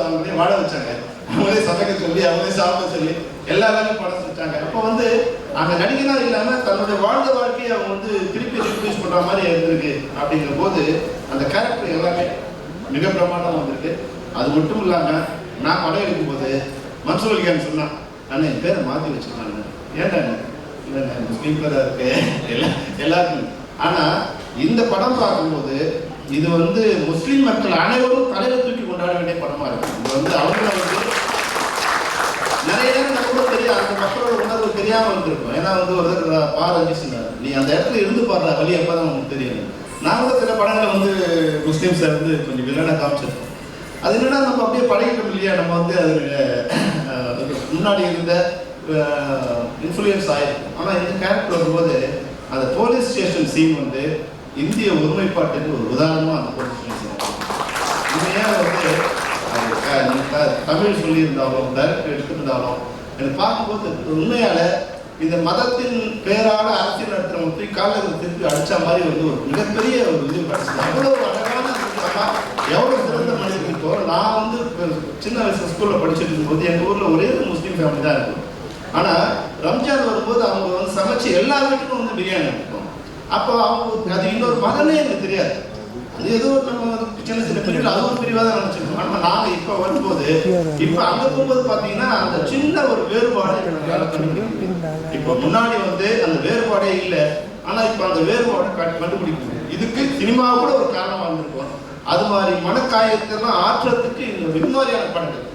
அவங்களே வாழ வச்சாங்க, அவங்களே சமைக்க சொல்லி அவங்களே சாப்பிட சொல்லி எல்லா வேலையும் படம் வச்சாங்க. அப்போ வந்து அங்கே நடிகனா இல்லாமல் தன்னுடைய வாழ்ந்த வாழ்க்கையை அவங்க வந்து திருப்பி ரீப்ளேஸ் பண்ணுற மாதிரி இருந்திருக்கு. அப்படிங்கிற போது அந்த கேரக்டர் எல்லாமே மிக பிரமாண்டமாக வந்திருக்கு. அது மட்டும் இல்லாமல் நான் படம் எடுக்கும்போது மன்சூர் அலிகான் சொன்னான், ஆனால் என் பேரை மாற்றி வச்சுருக்காங்க, ஏன்டா இல்லை முஸ்லீம் பேராக இருக்கு எல்லாருக்கும். ஆனால் இந்த படம் பார்க்கும்போது இது வந்து முஸ்லீம் மக்கள் அனைவரும் தலையில தூக்கி கொண்டாட வேண்டிய படமா இருக்கும். இது வந்து அவங்கள வந்து நிறைய நேரம் நம்ம கூட தெரியாது, அந்த மக்களோட உணர்வு தெரியாமல் இருந்திருக்கும். ஏன்னா வந்து ஒருத்தர் பாரஞ்சி சொன்னார், நீ அந்த இடத்துல இருந்து பாடுற வழி அப்பதான் உங்களுக்கு தெரியும். நான் கூட சில படங்களை வந்து முஸ்லீம்ஸை வந்து கொஞ்சம் வில்லனை காமிச்சிருக்கோம். அது என்னன்னா நம்ம அப்படியே பழகிட்டோம் இல்லையா, நம்ம வந்து அது முன்னாடி இருந்த இன்ஃப்ளூயன்ஸ் ஆயிருக்கும். ஆனால் இந்த கேரக்டர் வரும்போது அந்த போலீஸ் ஸ்டேஷன் சீன் வந்து இந்திய ஒருமைப்பாட்டுக்கு ஒரு உதாரணமாக அந்த போலீஸ் ஸ்டேஷன் உண்மையாக வந்து தமிழ் சொல்லியிருந்தாலும் டைரக்டர் எடுத்துருந்தாலும் எனக்கு பார்க்கும்போது உண்மையால இந்த மதத்தின் பேரால அரசியல் நடத்துறவங்க காலில் திருப்பி அடிச்ச மாதிரி வந்து ஒரு மிகப்பெரிய ஒரு இது கிடைச்சது. அவ்வளோ அழகான எவ்வளோ சிறந்த மனிதர்கள். இப்போ நான் வந்து சின்ன வயசு ஸ்கூலில் படிச்சுட்டு இருக்கும்போது எங்கள் ஊரில் ஒரே ஒரு முஸ்லீம் ஃபேமிலி தான் இருக்கும். ஆனால் ரம்ஜான் வரும்போது அவங்க வந்து சமைச்சு எல்லா வீட்டுக்கும் வந்து பிரியாணி இருக்கும். அப்போ அவங்க அது இன்னொரு மதமே எனக்கு தெரியாது. அது ஏதோ நம்ம சின்ன சின்ன பிரிவில் அது ஒரு பிரிவாக தான் நினச்சிருக்கோம். ஆனால் நாங்கள் இப்போ வரும்போது இப்போ அங்கே போகும்போது பார்த்தீங்கன்னா அந்த சின்ன ஒரு வேறுபாடு இப்போ முன்னாடி வந்து அந்த வேறுபாடே இல்லை. ஆனால் இப்போ அந்த வேறுபாடு கண்டுபிடிக்கணும். இதுக்கு சினிமா கூட ஒரு காரணமாக இருந்திருக்கும். அது மாதிரி மனக்காயத்தெல்லாம் ஆற்றுறதுக்கு இது மாதிரியான படங்கள்,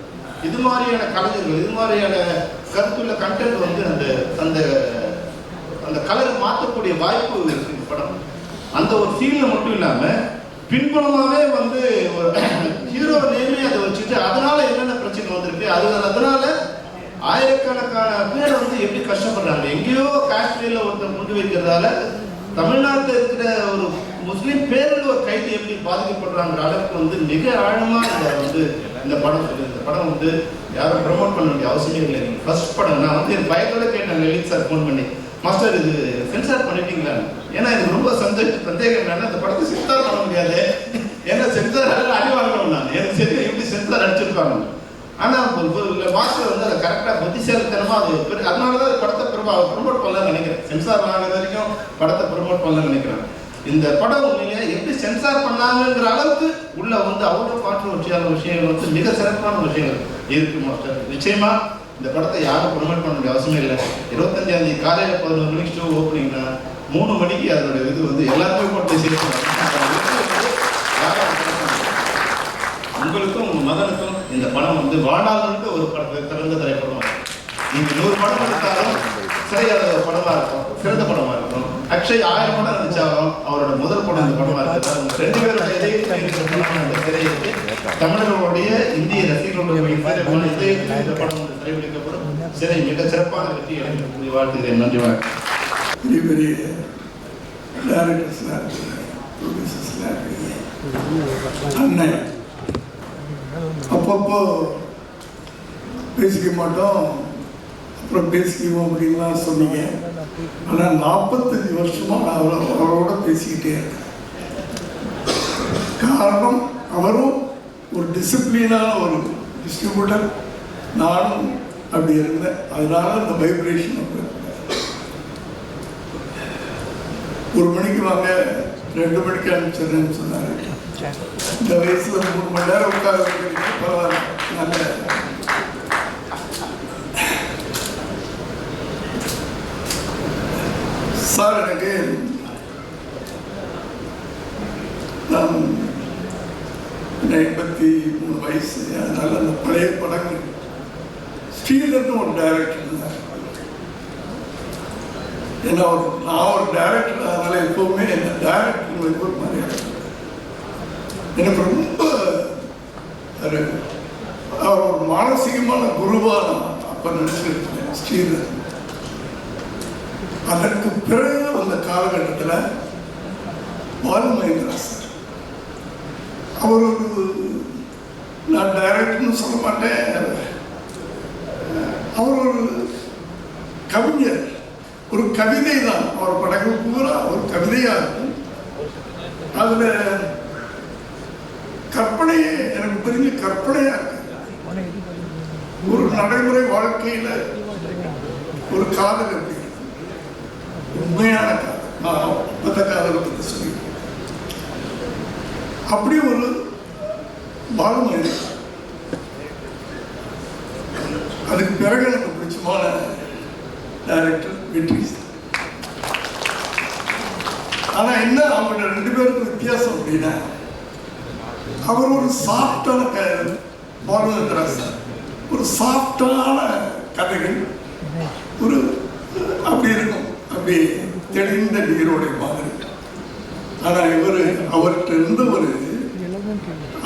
இது மாதிரியான கலைஞர்கள், இது மாதிரியான கருத்துள்ள கண்டென்ட் வந்து அந்த அந்த அந்த கலரை மாற்றக்கூடிய வாய்ப்பு இருக்கு இந்த படம். அந்த ஒரு ஃபீல்ல மட்டும் இல்லாமல் பின்புலமாகவே வந்து ஒரு ஹீரோ நேமே அதை வச்சுட்டு அதனால என்னென்ன பிரச்சனை வந்திருக்கு, அதனால ஆயிரக்கணக்கான பேர் வந்து எப்படி கஷ்டப்படுறாங்க. எங்கேயோ காஷ்மீரில் ஒருத்தர் கொண்டு வைக்கிறதால தமிழ்நாட்டில் இருக்கிற ஒரு முஸ்லீம் பேரில் ஒரு கைது எப்படி பாதிக்கப்படுறாங்கிற அளவுக்கு வந்து மிக ஆழமாக வந்து இந்த படம் சொல்லி. இந்த படம் வந்து யாரும் ப்ரமோட் பண்ண வேண்டிய அவசியமே இல்லை. நீங்கள் ஃபர்ஸ்ட் படம் நான் வந்து என் பயத்தோட கேட்டேன் லலித் சார் ஃபோன் பண்ணி, மாஸ்டர் இது சென்சார் பண்ணிட்டீங்களா? ஏன்னா எனக்கு ரொம்ப சந்தேகம் என்னன்னா இந்த படத்தை சென்சார் பண்ண முடியாது, ஏன்னா சென்சார் அடி வாங்கணும். நான் எனக்கு சரி எப்படி சென்சார் அடிச்சிருப்பாங்க. ஆனால் மாஸ்டர் வந்து அதை கரெக்டாக புத்திசாலித்தனமாக அது அதனால தான் படத்தை ப்ரமோட் பண்ணலாம்னு நினைக்கிறேன். சென்சார் வாங்குற வரைக்கும் படத்தை ப்ரமோட் பண்ணலாம்னு நினைக்கிறேன். இந்த படம் உண்மையிலேயே எப்படி சென்சார் பண்ணாங்கிற அளவுக்கு உள்ள வந்து அவ்வளோ கான்ட்ரோவர்சியான விஷயங்கள் வந்து மிக சிறப்பான விஷயங்கள் இருக்கு மாஸ்டர். நிச்சயமா இந்த படத்தை யாரும் ப்ரொமோட் பண்ண வேண்டிய அவசியமே இல்லை. 25ஆம் தேதி காலையில் 11 மணிக்கு ஷோ ஓப்பனிங்னா 3 மணிக்கு அதோட இது வந்து எல்லாருமே போட்டு சேர்த்து உங்களுக்கும் உங்கள் மகனுக்கும் இந்த படம் வந்து வாழ்நாளுக்கு ஒரு படத்தை திறந்த திரைப்படமாக இருக்கும். நீங்கள் 100 படம் எடுத்தாலும் சிறையாத படமாக இருக்கும், சிறந்த படமாக இருக்கும். அக்ஷய் 1000 படம் நடிச்சாலும் அவரோட முதல் படம் இந்த படமாக இருக்கிறது. உங்கள் 2 பேருடைய இதயத்தில் திரையிட்டு தமிழர்களுடைய இந்திய ரசிகர்களுடைய இதயத்தில் இந்த படம் வந்து திரைப்பிடிக்கப்படும். சிறை மிக சிறப்பான வெற்றி அடைந்து வாழ்த்துகிறேன். நன்றி வணக்கம். பெரிய பெரிய டைரக்டர்ஸ்லாம் ப்ரொடியூசர்ஸ்லாம் அண்ணன் அப்பப்போ பேசிக்க மாட்டோம், அப்புறம் பேசிக்குவோம் அப்படின்லாம் சொன்னீங்க. ஆனால் 45 வருஷமாக நான் அவரோட பேசிக்கிட்டே இருக்கேன். காரணம் அவரும் ஒரு டிசிப்ளினான ஒரு டிஸ்ட்ரிபியூட்டர், நானும் அப்படி இருந்தேன். அதனால இந்த வைப்ரேஷன் அப்போ 1 மணிக்கு வாங்க 2 மணிக்கு அனுப்பிச்சிடுறேன்னு சொன்னார். இந்த வயசுல 3 மணி நேரம் உட்கார பரவாயில்ல. நல்ல சார் எனக்கு நான் 83 வயசு. அதனால அந்த பழைய படங்கள் ஸ்ரீதர்னு ஒரு டைரக்டர் இருந்தார். ஏன்னா நான் ஒரு டைரக்டர், அதனால எப்பவுமே என்ன டைரக்டர் ஒரு மாதிரி எனக்கு ரொம்ப அவர் ஒரு மானசீகமான குருவாக நான் அப்போ நினைச்சிருக்கேன் ஸ்ரீதர். அதற்கு பிறகு அந்த காலகட்டத்தில் பாலு மகேந்திரா சார், அவர் ஒரு நான் டைரக்டர்னு சொல்ல மாட்டேன், அவர் ஒரு கவிஞர், ஒரு கவிதை தான். அவர் படங்கள் பூரா ஒரு கவிதையாக இருக்கும். அதில் கற்பனையே எனக்கு தெரிஞ்ச கற்பனையாக இருக்கு. ஒரு நடைமுறை வாழ்க்கையில் ஒரு காதல் எப்படி உண்மையான காதல், நான் மற்ற காதலை பற்றி சொல்லி அப்படி ஒரு பாலுமணி. அதுக்கு பிறகு எனக்கு பிடிச்சமான டைரக்டர் வெற்றி. ஆனால் என்ன அவங்க 2 பேருக்கும் வித்தியாசம் அப்படின்னா, அவர் ஒரு சாஃப்டான பாலுந்திரா சார் ஒரு சாஃப்டான கதைகள் ஒரு அப்படி இருக்கும், அப்படி தெளிந்த நீரோடைய மாதிரி. ஆனால் அவர்கிட்ட இருந்த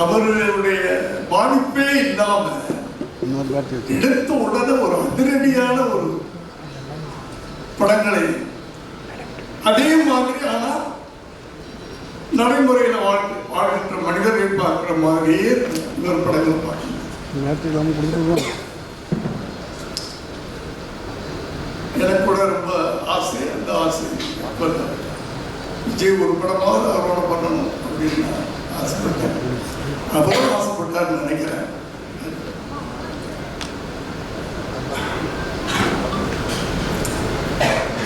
அவருடைய பாதிப்பே இல்லாம எடுத்த உடனே ஒரு அதிரடியான ஒரு படங்களை அதே மாதிரி ஆனால் நடைமுறையில் வாழ்கின்ற மனிதரை பார்க்குற மாதிரியே இன்னொரு படங்கள் பார்க்கணும். எனக்கு கூட ரொம்ப ஆசை, அந்த ஆசை விஜய் ஒரு படமாவது அவரோட பண்ணணும் அப்படின்னு ஆசைப்பட்டேன். அவரும் ஆசைப்பட்டார்னு நினைக்கிறேன்.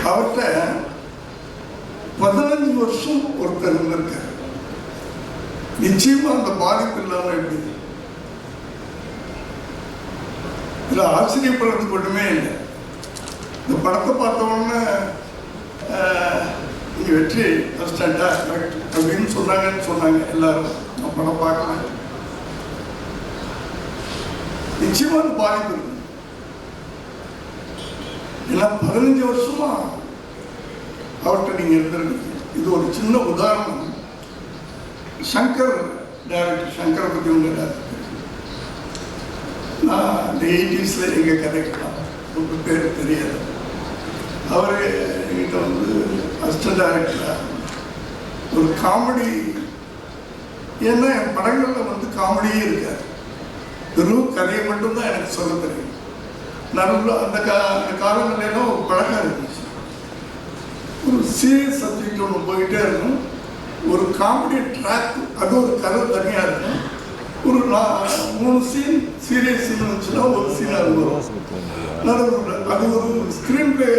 அவர்கிட்ட 15 வருஷம் ஒருத்தர் இருந்திருக்காரு. நிச்சயமா அந்த பாதிப்பு இல்லாம எப்படி இதுல ஆச்சரியப்படுறதுக்கு ஒண்ணுமே இல்லை. இந்த படத்தை பார்த்த உடனே நீங்க வெற்றி அசிஸ்டண்டா அப்படின்னு சொன்னாங்க எல்லாரும். நான் படம் பார்க்கலாம், நிச்சயமா அந்த பாதிப்பு இருக்கு. ஏன்னா 15 வருஷமா அவர்கிட்ட நீங்க இருந்திருக்கு. இது ஒரு சின்ன உதாரணம். டைரக்டர் சங்கரை பற்றி உங்க நான் இந்த 80s எங்க கதைக்கலாம் ரொம்ப பேர் தெரியாது. அவர் என்கிட்ட வந்து அசிஸ்டன்ட் டைரக்டர் ஒரு காமெடி, ஏன்னா என் படங்களில் வந்து காமெடியே இருக்காது, வெறும் கதையை மட்டும்தான் எனக்கு சொல்ல தெரியும். நல்ல அந்த காலநிலையெல்லாம் ஒரு பழக்கம் இருந்துச்சு. ஒரு சீரியஸ் சப்ஜெக்ட் ஒன்று போயிட்டே இருக்கும், ஒரு காமெடி ட்ராக், அது ஒரு கதை தனியாக இருக்கும். ஒரு 3 சீன் சீரியஸ் சீன் வந்துச்சுன்னா ஒரு சீன் அது வரும். அது ஒரு ஸ்க்ரீன் பிளே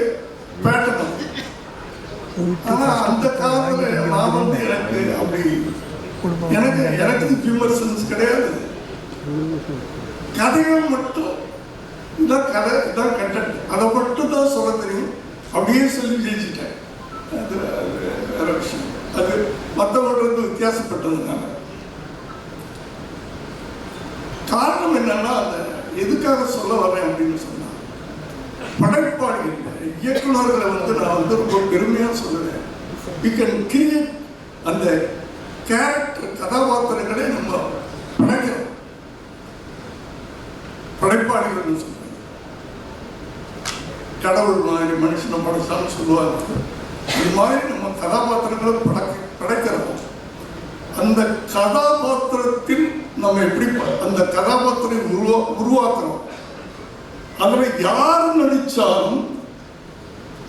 பேட்டர்ன். ஆனால் அந்த காலத்தில் நான் வந்து எனக்கு அப்படி எனக்கு ஹியூமர் சென்ஸ் கிடையாது. கதைகள் மட்டும் இதான் கதை, இதான் கண்டென்ட், அதை மட்டும் தான் சொல்ல தெரியும். அப்படியே சொல்லி ஜெயிச்சிட்டேன். அது வேற விஷயம். அது மற்றவங்களுக்கு வித்தியாசப்பட்டதுனால. காரணம் என்னன்னா, அந்த எதுக்காக சொல்ல வரேன் அப்படின்னு சொன்னா, படைப்பாளிகள் இயக்குநர்களை வந்து நான் வந்து ரொம்ப பெருமையா சொல்லுவேன். வி கேன் கிரியேட் அந்த கேரக்டர் கதாபாத்திரங்களே நம்ம படைக்கிறோம். படைப்பாளிகள் சொல்றேன். கடவுள் மாதிரி மனுஷனை படைச்சான்னு சொல்லுவாங்க. இது மாதிரி நம்ம கதாபாத்திரங்களை படைக்கிறோம். அந்த கதாபாத்திரத்தில் நம்ம எப்படி அந்த கதாபாத்திரை உருவாக்குறோம். அதில் யார் நடிச்சாலும்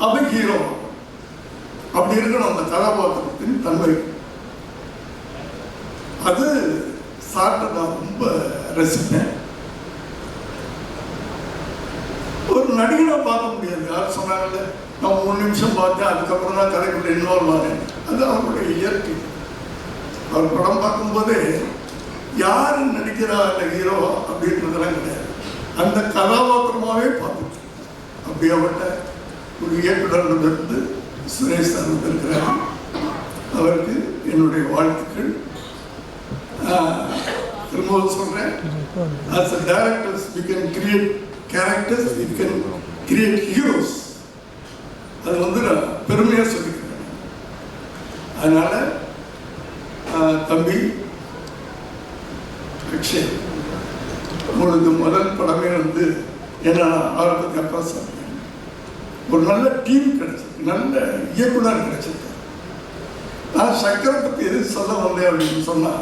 அது ஹீரோ. அப்படி இருக்கணும் அந்த கதாபாத்திரத்தின் தன்மை. அது சார்ட்ட நான் ரொம்ப ரசிப்பேன். ஒரு நடிகனை பார்க்க முடியாது. யார் சொன்னாங்கல்ல, நான் 3 நிமிஷம் பார்த்தேன், அதுக்கப்புறம் தான் கதைக்குள்ள இன்வால்வ் ஆனேன். அது அவருடைய இயற்கை. அவர் படம் பார்க்கும்போதே யார் நடிக்கிறா இல்லை ஹீரோ அப்படின்றதெல்லாம் கிடையாது, அந்த கதாபாத்திரமாகவே பார்த்துட்டு. அப்படி அவர்கிட்ட ஒரு இயக்குநரிலிருந்து சுரேஷ் சார் வந்திருக்கிறார். அவருக்கு என்னுடைய வாழ்த்துக்கள். திரும்பவும் சொல்கிறேன், as a directors we can create characters, we can create heroes. அது வந்து நான் பெருமையாக சொல்லிக்கிறேன். அதனால தம்பி அக்ஷய், உங்களுக்கு முதல் படமே வந்து என்ன ஆரம்பத்துக்கு அப்புறம் சொன்னேன், ஒரு நல்ல டீம் கிடைச்சது, நல்ல இயக்குனர் கிடைச்சது. நான் சங்கரை பற்றி எது சொல்ல வந்தேன் அப்படின்னு சொன்னா,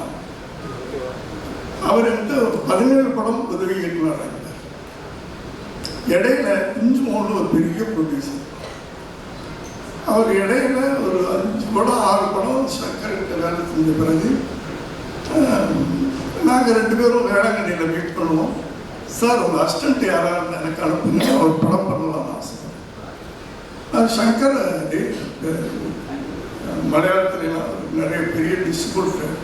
அவர் வந்து 17 படம் உதவி இயக்குனர் இருந்தார். இடையில குஞ்சு மோகன் ஒரு பெரிய ப்ரொடியூசர். அவர் இடையில ஒரு 5 படம் 6 படம் சங்கர்கிட்ட வேலை செஞ்ச பிறகு நாங்கள் 2 பேரும் வேளாங்கண்ணியில் மீட் பண்ணுவோம். சார் உங்கள் அசிஸ்டன்ட் யாராவது எனக்கு அனுப்புங்க, அவர் படம் பண்ணலாம்னு ஆசைப்படுறேன். நான் சங்கர் மலையாளத்தில் நிறைய பெரிய டிஸ்ட்ரிபியூட்டர்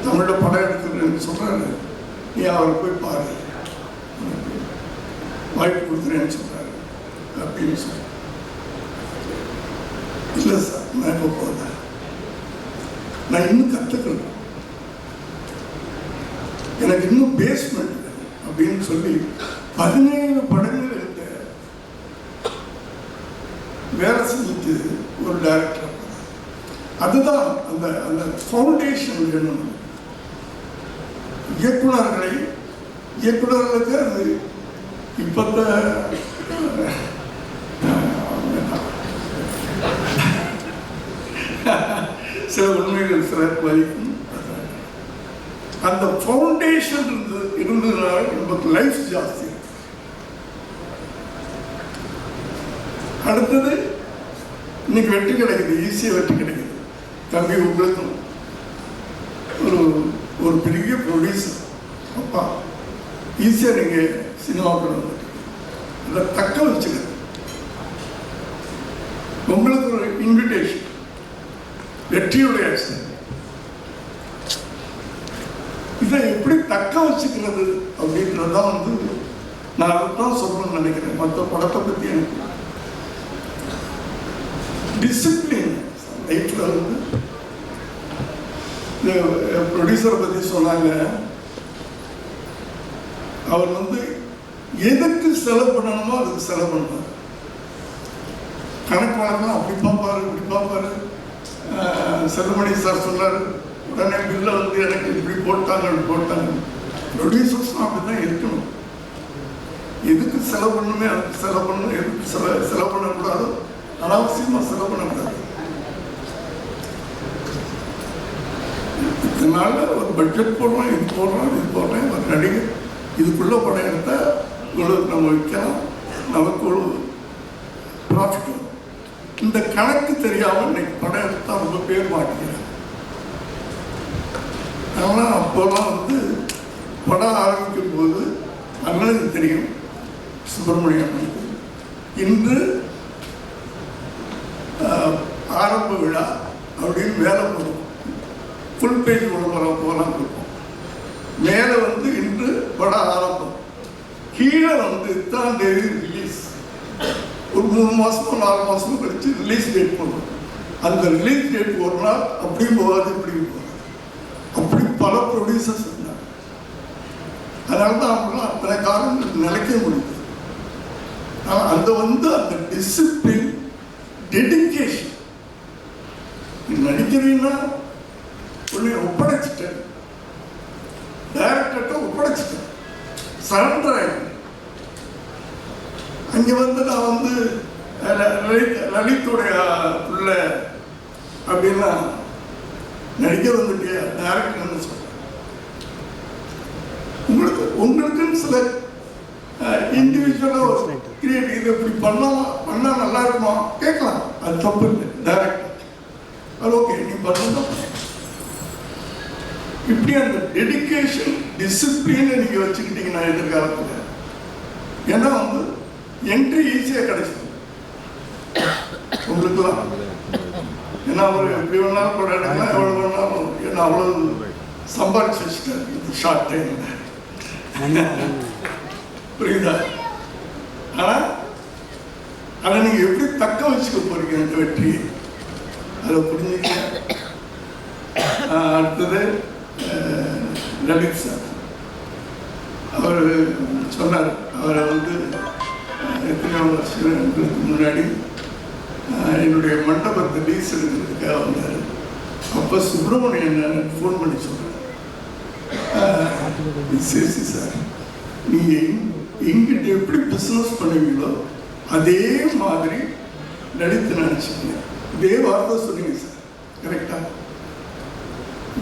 தமிழில் படம் எடுக்கிறேன்னு சொல்கிறாரு, நீ அவரை போய் பாரு, வாய்ப்பு கொடுத்துறேன்னு சொல்கிறாரு அப்படின்னு சொல்கிறேன். இல்லை சார் நான் இப்போ போகிறேன் நான் இன்னும் கற்றுக்கணும், எனக்கு இன்னும் பேஸ்மெண்ட் அப்படின்னு சொல்லி 17 படங்கள் இருக்க வேலை செஞ்சுட்டு ஒரு டைரக்டர். அதுதான் அந்த அந்த ஃபவுண்டேஷன் வேணும். இயக்குனர்களுக்கு அது இப்பத்த சில உண்மைகள் சில வரைக்கும் அந்த ஃபவுண்டேஷன் இருந்ததுனால நமக்கு லைஃப் ஜாஸ்தி. அடுத்தது இன்னைக்கு வெற்றி கிடைக்குது, ஈஸியாக வெற்றி கிடைக்குது. தம்பி உங்களுக்கும் ஒரு பெரிய ப்ரொடியூசர் அப்பா, ஈஸியாக நீங்கள் சினிமாவுக்கு அதை தக்க வச்சுக்கிறது. உங்களுக்கு ஒரு இன்விடேஷன், வெற்றியுடைய இதை எப்படி தக்க வச்சுக்கிறது அப்படின்றதான் நான் அதுதான் சொல்லணும்னு நினைக்கிறேன். மற்ற படத்தை பற்றி எனக்கு டிசிப்ளின் லைஃப்ல ப்ரொடியூசரை பற்றி சொன்னாங்க. அவர் எதுக்கு செலவு பண்ணணுமோ அதுக்கு செலவு பண்ணுவார். கணக்கு வழக்கம் அப்படி பார்ப்பாரு இப்படி பார்ப்பாரு. செல்வமணி சார் சொன்னார், உடனே பில்லை எனக்கு இப்படி போட்டாங்க அப்படி போட்டாங்க. ப்ரொடியூசர்ஸ்லாம் அப்படிதான் இருக்கணும். எதுக்கு செலவு பண்ணணுமே அதுக்கு செலவு பண்ணணும், எதுக்கு செலவு பண்ணக்கூடாதோ அனாவசியமாக செலவு பண்ணக்கூடாது. இதனால ஒரு பட்ஜெட் போடுறோம், இது போடுறேன் ஒரு நடிகர் இதுக்குள்ள படம் எடுத்தால் இவ்வளவு நம்ம விற்கலாம், நமக்கு ஒரு ப்ராஃபிட் வரும். இந்த கணக்கு தெரியாமல் இன்னைக்கு படம் எடுத்தால் ரொம்ப பேர் மாட்டேங்கிறாங்க. ஆனால் அப்போல்லாம் படம் ஆரம்பிக்கும் போது அண்ணனுக்கு தெரியும், சுப்பிரமணியம் இன்று ஆரம்ப விழா அப்படின்னு வேலை போடுவோம். ஃபுல் பேஜ் விளம்பரம் போகலாம் கொடுப்போம். மேலே இன்று படம் ஆரம்பம், கீழே இத்தான் தேதி ரிலீஸ். ஒரு 3 மாசமோ 4 மாசமோ கழிச்சு ரிலீஸ் டேட் போடுவோம். அந்த ரிலீஸ் டேட் ஒரு நாள் அப்படியும் போகாது இப்படியும் போகாது. அப்படி பல ப்ரொடியூசர்ஸ் இருந்தாங்க. அதனால தான் அவங்களாம் அத்தனை காலங்கள் நிலைக்க முடியுது. அந்த அந்த டிசிப்ளின், டெடிக்கேஷன். நீ நடிக்கிறீங்கன்னா உன்னை ஒப்படைச்சிட்டேன், டைரக்டர்கிட்ட ஒப்படைச்சிட்டேன், சரண்டர் ஆகிட்டேன். அங்கே நான் லலித்துடைய பிள்ளை அப்படின்னா நடிக்க வந்துட்டியா டைரக்டர்னு சொல்றேன். உங்களுக்குன்னு சில இண்டிவிஜுவலாக ஒரு கிரியேட், இது இப்படி பண்ணா நல்லா இருக்குமா கேட்கலாம், அது தப்பு இல்லை. டைரக்டர் அது ஓகே, நீ பண்ணா இப்படி அந்த டெடிக்கேஷன் டிசிப்ளினை நீங்கள் வச்சுக்கிட்டீங்கன்னா எதிர்காலத்தில், ஏன்னா என்ட்ரி ஈஸியாக கிடைச்சிடும் உங்களுக்குலாம். ஏன்னா அவர் எப்படி வேணாலும் படம் எடுக்கலாம், எவ்வளோ வேணாலும், ஏன்னா அவ்வளோ சம்பாதிச்சு வச்சுட்டாரு இது ஷார்ட் டைம். புரியுதா? ஆனால் அதை நீங்கள் எப்படி தக்க வச்சுக்க போறீங்க அந்த வெற்றியை, அதை புரிஞ்சுக்க. அடுத்தது லலித் சார், அவர் சொன்னார், அவரை எத்தனையோ வருஷங்களுக்கு முன்னாடி என்னுடைய மண்டபத்தை லீஸ் எடுக்கிறதுக்காக வந்தார். அப்போ சுப்பிரமணியன் ஃபோன் பண்ணி சொன்னார், சேசி சார் நீங்கள் எங்கிட்ட எப்படி பிஸ்னஸ் பண்ணுவீங்களோ அதே மாதிரி லலித் நினச்சிக்கங்க. இதே வார்த்தை சொன்னீங்க சார், கரெக்டா?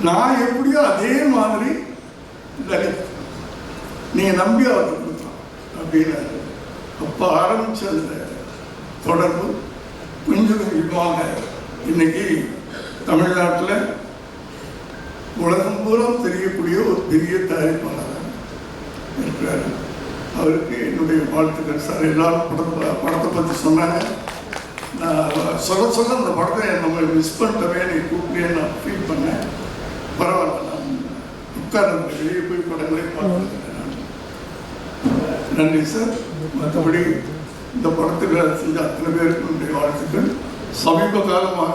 நான் எப்படியோ அதே மாதிரி லலித் நீங்கள் நம்பி அவருக்கு கொடுக்கலாம் அப்படின்னாரு. அப்போ ஆரம்பித்த அந்த தொடர்பு கொஞ்சம் கொஞ்சமாக இன்னைக்கு தமிழ்நாட்டில் உலகம் பூரா தெரியக்கூடிய ஒரு பெரிய தயாரிப்பாளர் இருக்கிறார். அவருக்கு என்னுடைய வாழ்த்துக்கள் சார். எல்லாரும் படத்தை பற்றி சொன்னாங்க. நான் சொல்ல அந்த படத்தை நம்ம மிஸ் பண்ணிட்டவே நீ கூப்பிட்டே நான் ஃபீல் பண்ணேன். பரவாயில்ல, நான் உட்கார்ந்து வெளியே போய் படங்களை பார்த்துருக்கேன். நன்றி சார். மற்றபடி இந்த படத்தில் செஞ்ச அத்தனை பேருக்கு என்னுடைய வாழ்த்துக்கள். சமீப காலமாக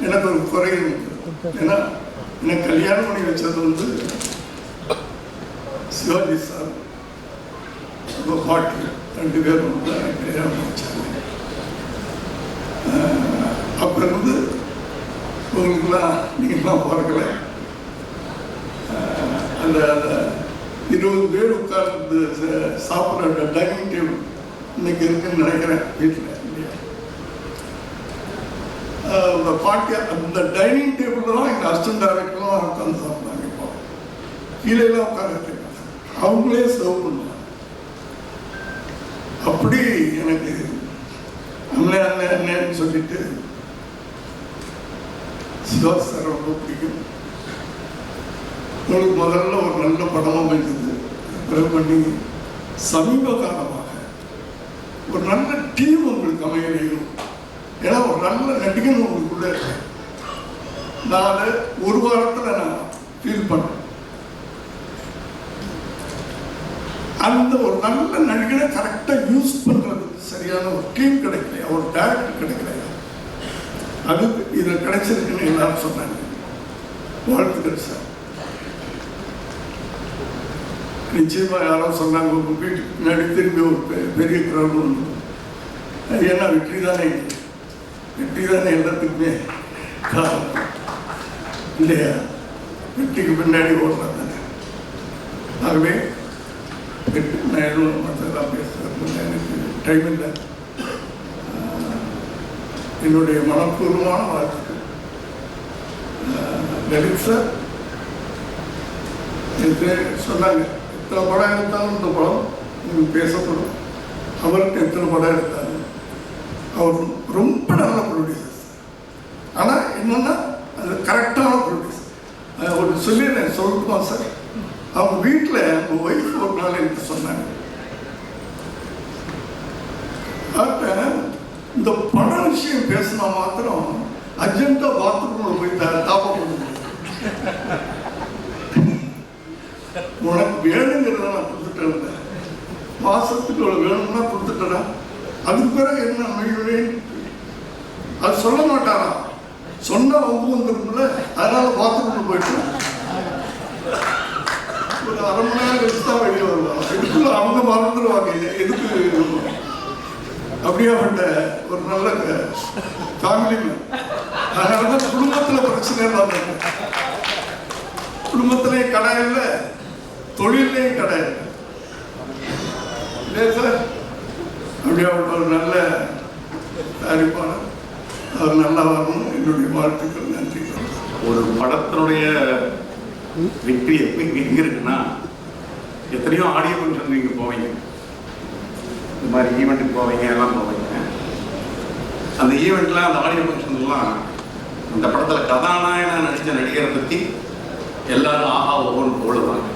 எனக்கு ஒரு குறை இருந்தது. ஏன்னா என்னை கல்யாணம் பண்ணி வச்சது வந்து சிவாஜி சார் பாட்டு 2 பேரும் வந்து கல்யாணம் வச்சாங்க. அப்போ இருந்து உங்களுக்குலாம் நீங்கள்லாம் பிறக்கல. அந்த அந்த 20 பேர் உட்கார்ந்து சாப்பிட்ற டைனிங் டேபிள் இன்னைக்கு இருக்குன்னு நினைக்கிறேன் வீட்டில் இல்லையா? அந்த பாட்டி அந்த டைனிங் டேபிளில் தான் எங்கள் அசிஸ்டன்ட் டைரக்டர்லாம் உட்காந்து சாப்பிட்றாங்க. இப்போ கீழேலாம் உட்காந்து அவங்களே சர்வ் பண்ணுவாங்க. அப்படி எனக்கு அண்ணன் அண்ணன் அண்ணன்னு சொல்லிட்டு சிவா சார் ரொம்ப பிடிக்கும். உங்களுக்கு முதல்ல ஒரு நல்ல படமாக இருந்தது. பிறகு பண்ணி சமீப காலமாக ஒரு நல்ல டீம் உங்களுக்கு அமையலையும். ஏன்னா ஒரு நல்ல நடிகன் உங்களுக்குள்ள இருக்கு. நான் ஒரு வாரத்தில் நான் ஃபீல் பண்ணேன். அந்த ஒரு நல்ல நடிகனை கரெக்டாக யூஸ் பண்ணுறதுக்கு சரியான ஒரு டீம் கிடைக்கலையா, ஒரு டேரக்டர் கிடைக்கலையா. அது இதில் கிடைச்சிருக்குன்னு எல்லாரும் சொன்னாங்க. வாழ்த்துக்கள் சார். நிச்சயமாக யாரோ சொன்னாங்க உங்கள் வீட்டுக்கு பின்னாடி திரும்பி ஒரு பெரிய கிரௌண்ட் ஒன்று. ஏன்னா வெற்றி தானே எல்லாத்துக்குமே காரணம் இல்லையா? வெற்றிக்கு பின்னாடி ஓடுறாங்க தானே. ஆகவே நான் எதுவும் மற்றதெல்லாம் பேசுறது எனக்கு டைம் இல்லை. என்னுடைய மனப்பூர்வமான வாழ்த்துக்கள். லலித் சார் எனக்கு சொன்னாங்க, எத்தனை படம் எடுத்தாலும் இந்த படம் உங்களுக்கு பேசப்படும். அவருக்கு எத்தனை படம் எடுத்தாங்க. அவர் ரொம்ப நல்ல ப்ரொடியூசர். ஆனால் என்னென்னா அது கரெக்டான ப்ரொடியூசர். ஒரு சொல்லிடுறேன், சொல்லட்டுமா சார்? அவங்க வீட்டில் அவங்க ஒய்ஃப் ஒரு நாள் எனக்கு சொன்னாங்க, இந்த பட விஷயம் பேசினா மாத்திரம் அர்ஜென்ட்டா பாத்ரூம்ல போய் தாப்பா பண்ணுங்க. உனக்கு வேணுங்கிறத நான் கொடுத்துட்டேன். மாசத்துக்கு வேணும்னா கொடுத்துட்டா அதுக்கு பிறகு என்ன நோய் அது சொல்ல மாட்டாரா? சொன்னா அவங்க வந்துருக்குல்ல, அதனால பாத்ரூம்ல போயிட்டு ஒரு அரை மணி நேரம் கழிச்சு தான் வெளியே வருவாங்க. இதுக்குள்ள அவங்க மறந்துடுவாங்க எதுக்கு. அப்படியாப்பட்ட ஒரு நல்ல ஃபேமிலி. அதனாலதான் குடும்பத்துல பிரச்சனை இல்லாம, குடும்பத்திலையும் கடை இல்லை, தொழிலையும் கடை இல்லை இல்லையா சார்? அப்படியாப்பட்ட ஒரு நல்ல தயாரிப்பாளர். அவர் நல்லா வரணும். என்னுடைய வாழ்த்துக்கள். நன்றி. ஒரு படத்தினுடைய வெற்றி எங்க இருக்குன்னா, எத்தனையோ ஆடியோ ஃபங்க்ஷன் நீங்க போவீங்க, இந்த மாதிரி ஈவெண்ட்டுக்கு போவீங்க, எல்லாம் போவீங்க. அந்த ஈவெண்ட்ல அந்த ஆடியோ ஃபங்க்ஷன்லாம் அந்த படத்துல கதாநாயகனா நடிச்ச நடிகரை பத்தி எல்லாரும் ஆஹா ஒவ்வொன்று புகழுவாங்க.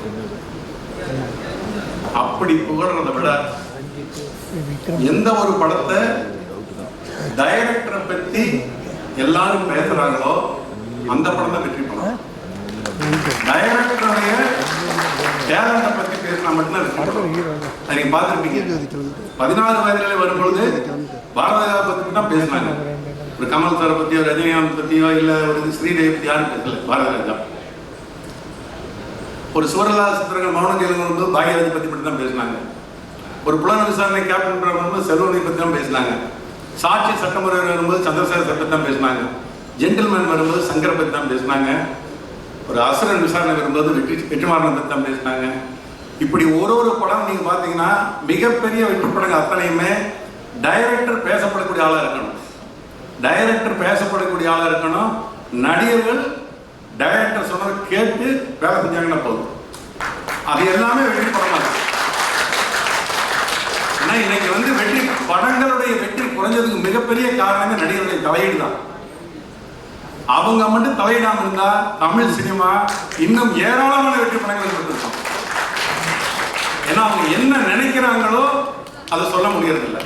அப்படி புகழ்றதை விட எந்த ஒரு படத்தை டைரக்டரை பத்தி எல்லாரும் பேசுறாங்களோ அந்த படம் தான் வெற்றி படம். டைரக்டருடைய டேலண்ட்டை பத்தி பேசினா மட்டும்தான் வெற்றி படம். நீங்க பார்த்துருப்பீங்க, 14 வயதுல வரும்பொழுது பாரதியார் பத்தி தான் பேசினாங்க. ஒரு கமல் சாரை பத்தியோ, ரஜினிகாந்த் பத்தியோ, இல்ல ஒரு ஸ்ரீதேவி பத்தி யாரும் பேசல. பாரதிராஜா ஒரு சுவரலா சித்திரங்கள் மௌனம் கேள்வி வரும்போது பாக்யராஜ் பத்தி மட்டும் தான் பேசினாங்க. ஒரு புலன் விசாரணை கேப்டன் வரும்போது செல்வனை பத்தி தான் பேசினாங்க. சாட்சி சட்டமுறை வரும்போது சந்திரசேகர் பத்தி தான் பேசினாங்க. ஜென்டில்மேன் வரும்போது சங்கரை பத்தி தான் பேசினாங்க. ஒரு அசுரன் விசாரணை வரும்போது வெற்றிமாறன் பத்தி தான் பேசினாங்க. இப்படி ஒரு படம் நீங்க பாத்தீங்கன்னா மிகப்பெரிய வெற்றி படங்கள் அத்தனையுமே டைரக்டர் பேசப்படக்கூடிய ஆளா இருக்கணும். டைரக்டர் பேசப்படக்கூடிய ஆளா இருக்கணும். நடிகர்கள் டைரக்டர் சொன்னதை கேட்டு வேலை செஞ்சாங்கன்னா போதும். அது எல்லாமே வெற்றி படமா இருக்கு. ஏன்னா இன்னைக்கு வெற்றி படங்களுடைய வெற்றி குறைஞ்சதுக்கு மிகப்பெரிய காரணமே நடிகர்களுடைய தலையீடு தான். அவங்க மட்டும் தலையிடாம இருந்தா தமிழ் சினிமா இன்னும் ஏராளமான வெற்றி படங்கள் பெற்றிருக்கும். ஏன்னா அவங்க என்ன நினைக்கிறாங்களோ அதை சொல்ல முடியறதில்லை.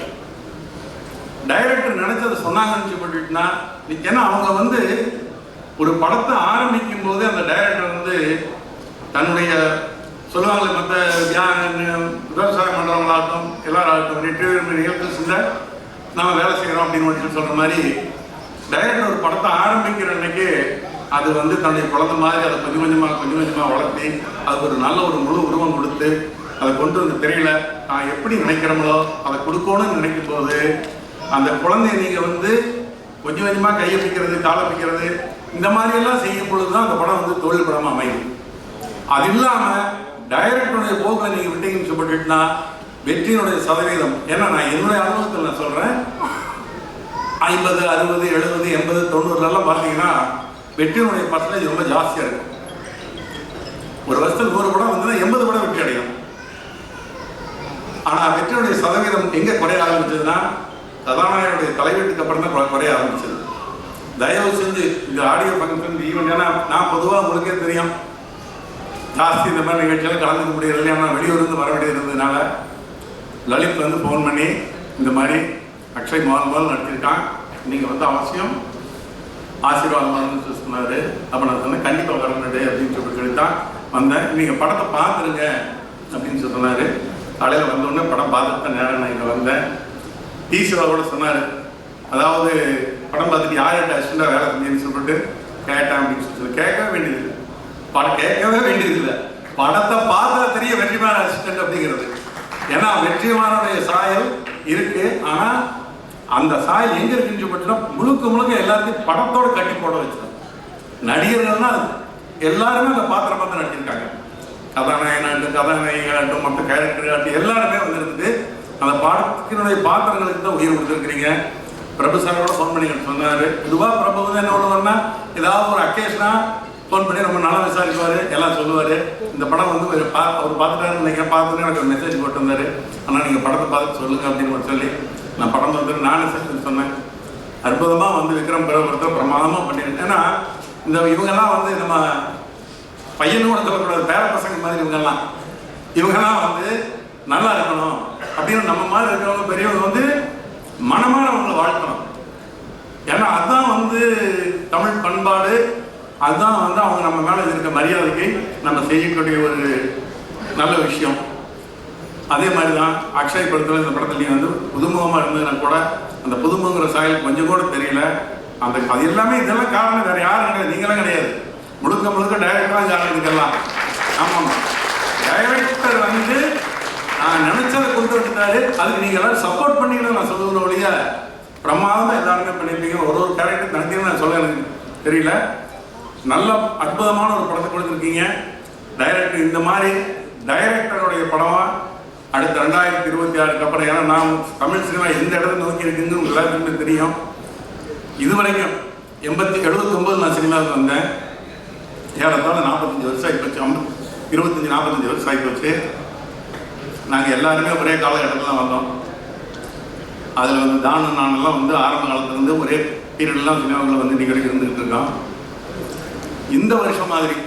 டைரக்டர் நினைச்சதை சொன்னாங்கன்னு சொல்லிட்டுனா, ஏன்னா அவங்க ஒரு படத்தை ஆரம்பிக்கும் போது அந்த டைரக்டர் தன்னுடைய சொல்லுவாங்களே மற்ற விவசாயம் பண்றவங்களாகட்டும் எல்லாராகட்டும் நிகழ்ச்சி நம்ம வேலை செய்யறோம் அப்படின்னு சொல்ற மாதிரி டைரக்டர் ஒரு படத்தை ஆரம்பிக்கிற அன்னைக்கு அது வந்து தன்னுடைய குழந்தை மாதிரி அதை கொஞ்சம் கொஞ்சமாக வளர்த்தி அதுக்கு ஒரு நல்ல ஒரு முழு உருவம் கொடுத்து அதை கொண்டு வந்து தெரியல நான் எப்படி நினைக்கிறோங்களோ அதை கொடுக்கணும்னு நினைக்கும் போது அந்த குழந்தைய நீங்கள் வந்து கொஞ்சம் கொஞ்சமாக கையை பிடிக்கிறது காலை பிடிக்கிறது இந்த மாதிரியெல்லாம் செய்யும் பொழுது தான் அந்த படம் வந்து தொழில் படமாக அமையும். அது இல்லாமல் டைரக்டருடைய போக்கில் நீங்கள் விட்டீங்கன்னு சொல்லிட்டுனா வெற்றியினுடைய சதவீதம், ஏன்னா நான் என்னுடைய அனுபவத்தில் நான் சொல்கிறேன், 50, 60, 70, 80, 90 பார்த்தீங்கன்னா வெற்றியினுடைய பர்சன்டேஜ் ரொம்ப ஜாஸ்தியாக இருக்கும். ஒரு வருஷத்துக்கு 100 படம் வந்து 80 படம் வெற்றி அடையும். ஆனால் வெற்றியினுடைய சதவீதம் எங்கே குறைய ஆரம்பிச்சதுன்னா கதாநாயகனுடைய தலைவீட்டுக்கு அப்புறம் தான் குறைய ஆரம்பிச்சது. தயவு செஞ்சு இந்த ஆடியோ ஃபங்க்ஷன் ஈவெண்ட், ஏன்னா நான் பொதுவாக உங்களுக்கே தெரியும் ஜாஸ்தி இந்த மாதிரி நிகழ்ச்சியெல்லாம் கலந்துக்க முடியாது இல்லையா, நான் வெளியூர்லேருந்து வர வேண்டியது இருந்ததுனால லலித் வந்து ஃபோன் பண்ணி இந்த மாதிரி அக்ஷய் முதல் நடிச்சிருக்கான், நீங்கள் வந்து அவசியம் ஆசீர்வாதமானு சொன்னார். அப்போ நான் சொன்னேன் கண்டிப்பாக வரணுடே அப்படின்னு சொல்லி தான் வந்தேன். நீங்கள் படத்தை பார்த்துருங்க அப்படின்னு சொன்னார். காலையில் வந்தோடனே படம் பார்த்துட்டு தான் நேரம் நான் இங்கே வந்தேன். ஈஸ்வரோட சொன்னார், அதாவது படம் பார்த்துட்டு யார்கிட்ட அசிஸ்டண்டாக வேலை செஞ்சேன்னு சொல்லிட்டு கேட்டேன் அப்படின்னு சொல்லி கேட்கவே வேண்டியது படம் கேட்கவே வேண்டியதில்லை, படத்தை பார்த்தா தெரிய வெற்றிமான அசிஸ்டன்ட் அப்படிங்கிறது. ஏன்னா வெற்றிமானுடைய சாயல் இருக்கு, ஆனால் அந்த சாயல் எங்கே இருக்குன்னு சொல்லிட்டுனா முழுக்க எல்லாத்தையும் படத்தோடு கட்டி போட வச்சிடும். நடிகர்கள்னா எல்லாருமே அந்த பாத்திரம் பார்த்து நடிச்சிருக்காங்க. கதாநாயகனாகட்டும் மற்ற கேரக்டர் எல்லாருமே வந்துருக்குது. அந்த படத்தினுடைய பாத்திரங்களுக்கு தான் உயிர் கொடுத்துருக்கிறீங்க. பிரபு சாரோட ஃபோன் பண்ணி சொன்னார். பொதுவாக பிரபு வந்து என்ன பண்ணுவார்னா ஏதாவது ஒரு அக்கேஷனாக ஃபோன் பண்ணி ரொம்ப நல்லா விசாரிப்பார், எல்லாம் சொல்லுவார். இந்த படம் வந்து அவர் பார்த்துட்டாருன்னு நினைக்கிறேன், பார்த்துட்டு எனக்கு ஒரு மெசேஜ் போட்டு வந்தார், ஆனால் நீங்கள் படத்தை பார்த்து சொல்லுங்கள் அப்படின்னு சொல்லி நான் படம் வந்து நானே சொன்னேன். அற்புதமாக வந்து விக்ரம் பிரபுத்தை பிரமாதமாக பண்ணியிருக்கேன். ஏன்னா இந்த இவங்கெல்லாம் வந்து நம்ம பையனோட சொல்லக்கூடாது, பேர பசங்க மாதிரி இவங்கெல்லாம் வந்து நல்லா இருக்கணும் அப்படின்னு நம்ம மாதிரி இருக்கிறவங்க பெரியவங்க வந்து மனமான அவங்களை வாழ்க்கணும். ஏன்னா அதுதான் வந்து தமிழ் பண்பாடு, அதுதான் வந்து அவங்க நம்ம மேலே இருக்க மரியாதைக்கு நம்ம செய்யக்கூடிய ஒரு நல்ல விஷயம். அதே மாதிரி தான் அக்ஷய் படத்தில் இந்த படத்துலையும் வந்து புதுமுகமாக இருந்ததுன்னா கூட அந்த புதுமுகங்கிற சாயல் கொஞ்சம் கூட தெரியல. அந்த அது எல்லாமே இதெல்லாம் காரணம் வேறு யாரும் கிடையாது, நீங்களாம் கிடையாது, முழுக்க டைரக்டராக காரணம் இதுக்கெல்லாம். ஆமாம், டைரக்டர் வந்து நான் நினைச்சதை கொண்டு வந்துட்டாரு, அதுக்கு நீங்கள் எல்லாரும் சப்போர்ட் பண்ணிக்கணும். நான் சொல்லுவேன் ஒழிய பிரமாதமாக எல்லாருமே பண்ணியிருப்பீங்க. ஒரு கேரக்டர் தனித்தீங்க நான் சொல்ல எனக்கு தெரியல. நல்ல அற்புதமான ஒரு படத்தை கொடுத்துருக்கீங்க. டைரக்டர் இந்த மாதிரி டைரக்டருடைய படமாக அடுத்த 2026 அப்புறம், ஏன்னா நான் தமிழ் சினிமா எந்த இடத்துல நோக்கி இருக்குன்னு எல்லாத்துக்குமே தெரியும். இதுவரைக்கும் 79 நான் சினிமாவுக்கு வந்தேன். ஏறத்தாழ 45 வருஷம் ஆகிப்போச்சு, 25-45 வருஷம் ஆகிப்போச்சு. நாங்கள் எல்லாருமே ஒரே காலகட்டத்தில் தான் வந்தோம். அதில் வந்து நானெல்லாம் வந்து ஆரம்ப காலத்துலேருந்து ஒரே பீரியட்லாம் சினிமாவில் வந்து இன்றைக்கு வரைக்கும் இருந்துகிட்டு இருக்கோம். இந்த வருஷம் மாதிரி